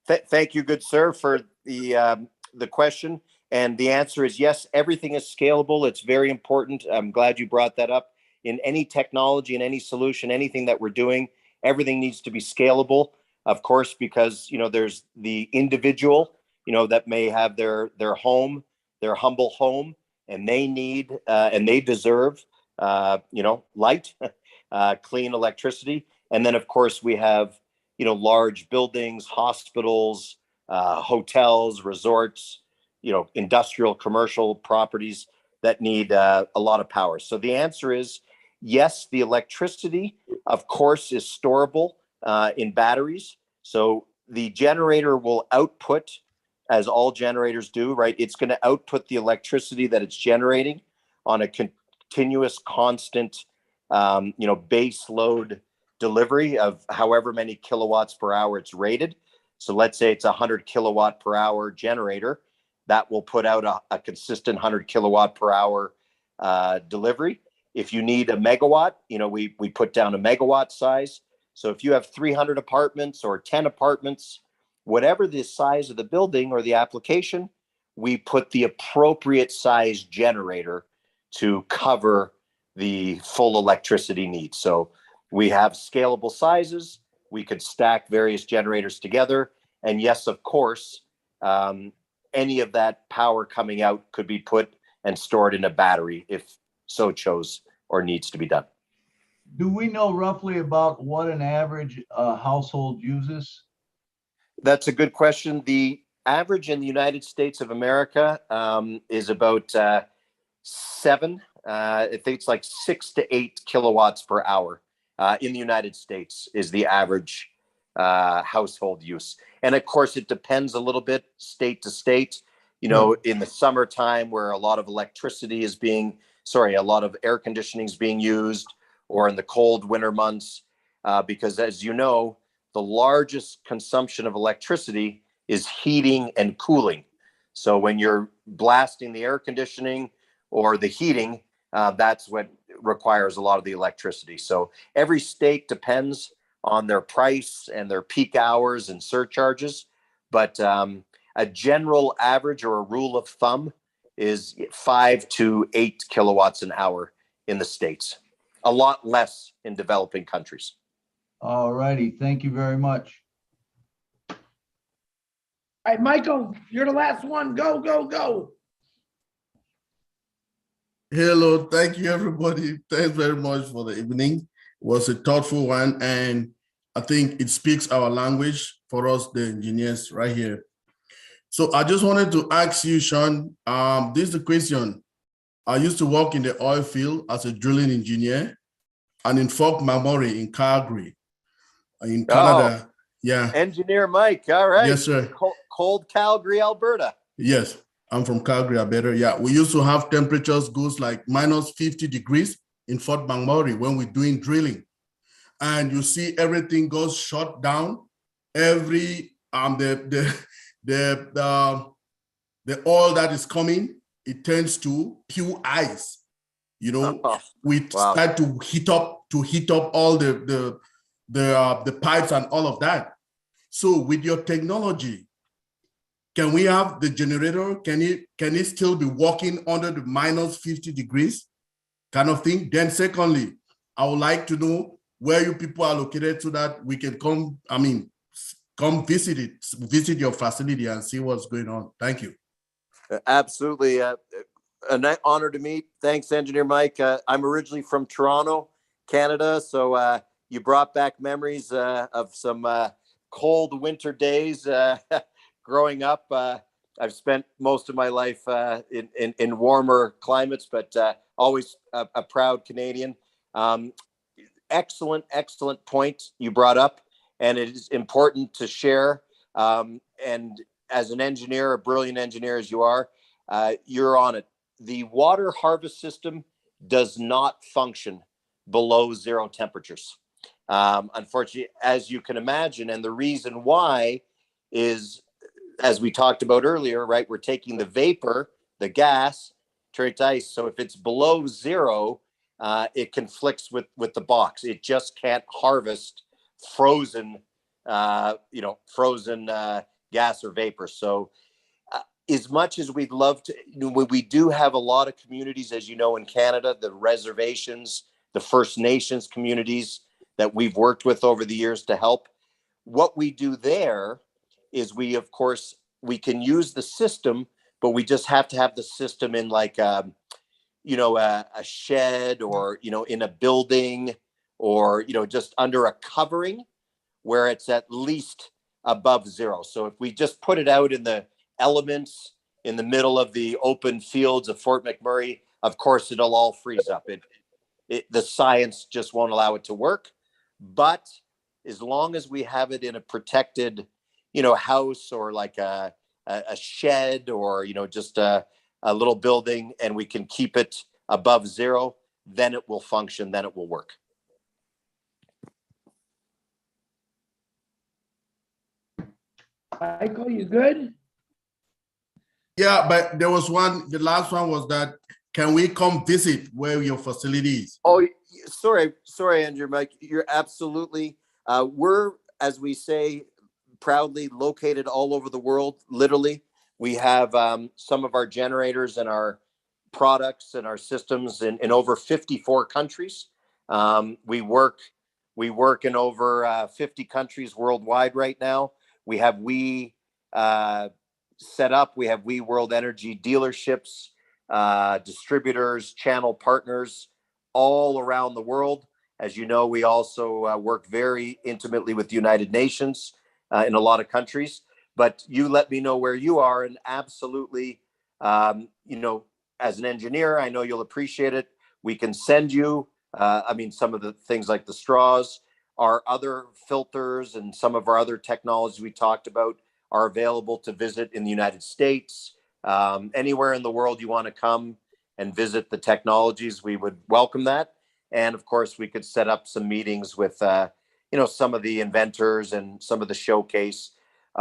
Thank you, good sir, for the question. And the answer is yes, everything is scalable. It's very important. I'm glad you brought that up. In any technology, in any solution, anything that we're doing, everything needs to be scalable, of course, because, you know, there's the individual, you know, that may have their home, their humble home, and they need and they deserve, you know, light, clean electricity. And then, of course, we have, you know, large buildings, hospitals, hotels, resorts, you know, industrial, commercial properties that need a lot of power. So the answer is yes, the electricity, of course, is storable in batteries. So the generator will output, as all generators do, right? It's going to output the electricity that it's generating on a continuous, constant, you know, base load delivery of however many kilowatts per hour it's rated. So let's say it's a 100 kilowatt per hour generator that will put out a consistent 100 kilowatt per hour delivery. If you need a megawatt, you know, we put down a megawatt size. So if you have 300 apartments or 10 apartments, whatever the size of the building or the application, we put the appropriate size generator to cover the full electricity needs. So we have scalable sizes. We could stack various generators together. And yes, of course, any of that power coming out could be put and stored in a battery if so chose or needs to be done. Do we know roughly about what an average household uses? That's a good question. The average in the United States of America is about 7. I think it's like 6 to 8 kilowatts per hour in the United States is the average household use. And of course, it depends a little bit state to state. You know, in the summertime where a lot of electricity is being, a lot of air conditioning is being used, or in the cold winter months, because as you know, the largest consumption of electricity is heating and cooling. So when you're blasting the air conditioning or the heating, that's what requires a lot of the electricity. So every state depends on their price and their peak hours and surcharges. But a general average or a rule of thumb is 5 to 8 kilowatts an hour in the States. A lot less in developing countries. All righty. Thank you very much. All right, Michael, you're the last one. Go, go, go. Hello, thank you, everybody. Thanks very much for the evening. It was a thoughtful one, and I think it speaks our language for us, the engineers right here. So I just wanted to ask you, Sean, this is the question. I used to work in the oil field as a drilling engineer and in Fort McMurray in Calgary, in Canada. Oh, yeah. Engineer Mike, all right. Yes, sir. Cold Calgary, Alberta. Yes, I'm from Calgary, Alberta. Yeah, we used to have temperatures goes like minus 50 degrees in Fort McMurray when we're doing drilling. And you see everything goes shut down. Every the oil that is coming, it turns to pure ice. You know, we start to heat up all the pipes and all of that. So with your technology, can we have the generator? Can it still be working under the minus 50 degrees kind of thing? Then secondly, I would like to know where you people are located so that we can come, come visit your facility and see what's going on. Thank you. Absolutely. An honor to meet. Thanks, Engineer Mike. I'm originally from Toronto, Canada. So you brought back memories of some cold winter days growing up. I've spent most of my life in warmer climates, but always a proud Canadian. Excellent point you brought up, and it is important to share. And as an engineer, a brilliant engineer as you are, you're on it. The water harvest system does not function below 0 temperatures. Unfortunately, as you can imagine, and the reason why is, as we talked about earlier, right? We're taking the vapor, the gas, turn it to ice. So if it's below 0, it conflicts with the box. It just can't harvest frozen, frozen gas or vapor. So as much as we'd love to, we do have a lot of communities, as you know, in Canada, the reservations, the First Nations communities that we've worked with over the years to help. What we do there is we can use the system, but we just have to have the system in like, a shed or, in a building or, just under a covering where it's at least above 0. So if we just put it out in the elements in the middle of the open fields of Fort McMurray, of course, it'll all freeze up. The science just won't allow it to work. But as long as we have it in a protected, house or like a shed or, just a little building, and we can keep it above 0, then it will function, then it will work. Michael, you good? Yeah, but there was the last one was that, can we come visit where your facility is? Oh, sorry, Andrew, Mike, you're absolutely, we're, as we say, proudly located all over the world, literally. We have some of our generators and our products and our systems in over 54 countries. We work in over 50 countries worldwide right now. We have set up. We have World Energy dealerships, distributors, channel partners all around the world. As you know, we also work very intimately with the United Nations in a lot of countries. But you let me know where you are, and absolutely, as an engineer, I know you'll appreciate it. We can send you, some of the things like the straws, our other filters, and some of our other technologies we talked about are available to visit in the United States. Anywhere in the world you want to come and visit the technologies, we would welcome that. And of course, we could set up some meetings with, some of the inventors and some of the showcase.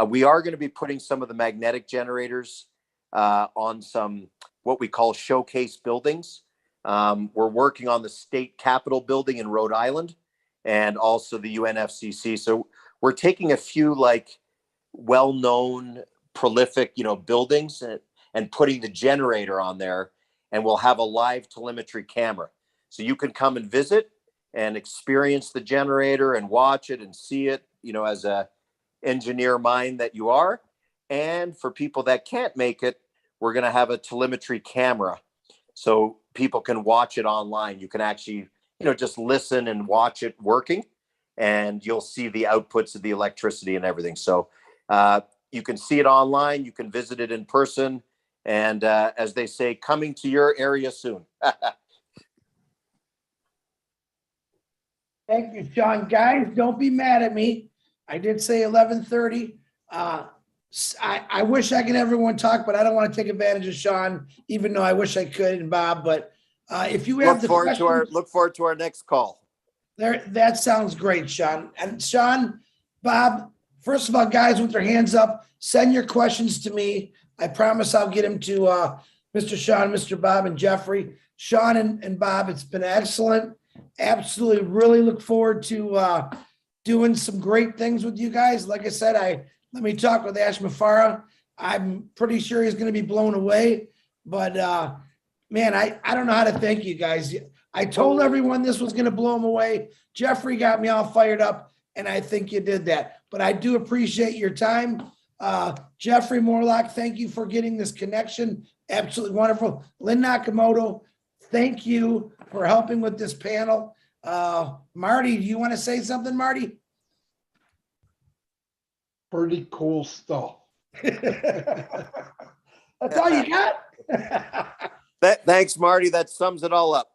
We are going to be putting some of the magnetic generators on some what we call showcase buildings. We're working on the state capitol building in Rhode Island and also the UNFCCC. So we're taking a few well-known, prolific, buildings and putting the generator on there, and we'll have a live telemetry camera. So you can come and visit and experience the generator and watch it and see it, as a engineer mind that you are. And for people that can't make it, we're going to have a telemetry camera so people can watch it online. You can actually, just listen and watch it working, and you'll see the outputs of the electricity and everything. So you can see it online, you can visit it in person, and as they say, coming to your area soon. Thank you, Sean. Guys, don't be mad at me. I did say 11:30. I wish I could have everyone talk, but I don't want to take advantage of Sean, even though I wish I could, and Bob. But if you have look forward to our next call. That sounds great, Sean. And Sean, Bob, first of all, guys with their hands up, send your questions to me. I promise I'll get them to Mr. Sean, Mr. Bob, and Jeffrey. Sean and Bob, it's been excellent. Absolutely, really look forward to doing some great things with you guys. Like I said, let me talk with Ash Mafara. I'm pretty sure he's going to be blown away. But man, I don't know how to thank you guys. I told everyone this was going to blow them away. Jeffrey got me all fired up, and I think you did that. But I do appreciate your time. Jeffrey Morlock, thank you for getting this connection. Absolutely wonderful. Lynn Nakamoto, thank you for helping with this panel. Marty, do you want to say something, Marty? Pretty cool stuff. That's all you got? Thanks, Marty. That sums it all up.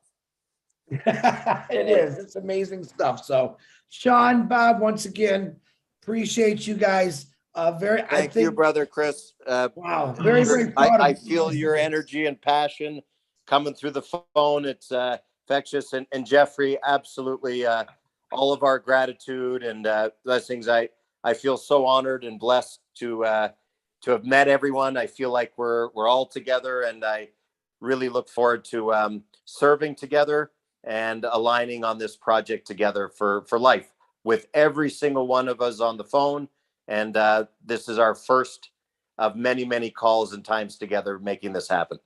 It is. It's amazing stuff. So, Sean, Bob, once again, appreciate you guys. Thank you, brother Chris. Wow, very proud of I you. feel your energy and passion coming through the phone. It's infectious. And Jeffrey, absolutely, all of our gratitude and blessings. I feel so honored and blessed to have met everyone. I feel like we're all together, and I really look forward to serving together and aligning on this project together for life with every single one of us on the phone. And this is our first of many, many calls and times together making this happen.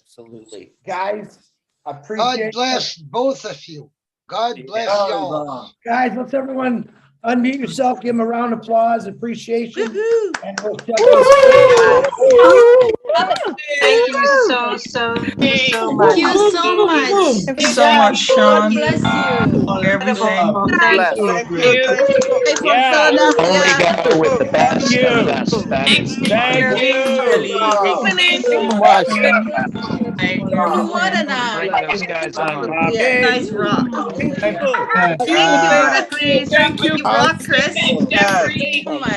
Absolutely. Guys, appreciate God bless both of you. God bless y'all. Guys, let's everyone unmute yourself, give them a round of applause, appreciation. And we'll shut Thank you so much. Thank you so much. Thank you so much, Sean. God bless you. For everything. Thank you. Yeah. Only guy with the best. Thanks so much. Thank you. More than These guys on. Yeah. Guys rock. Thank you. Thank you, Chris. You rock, Chris. Jeffrey. So much.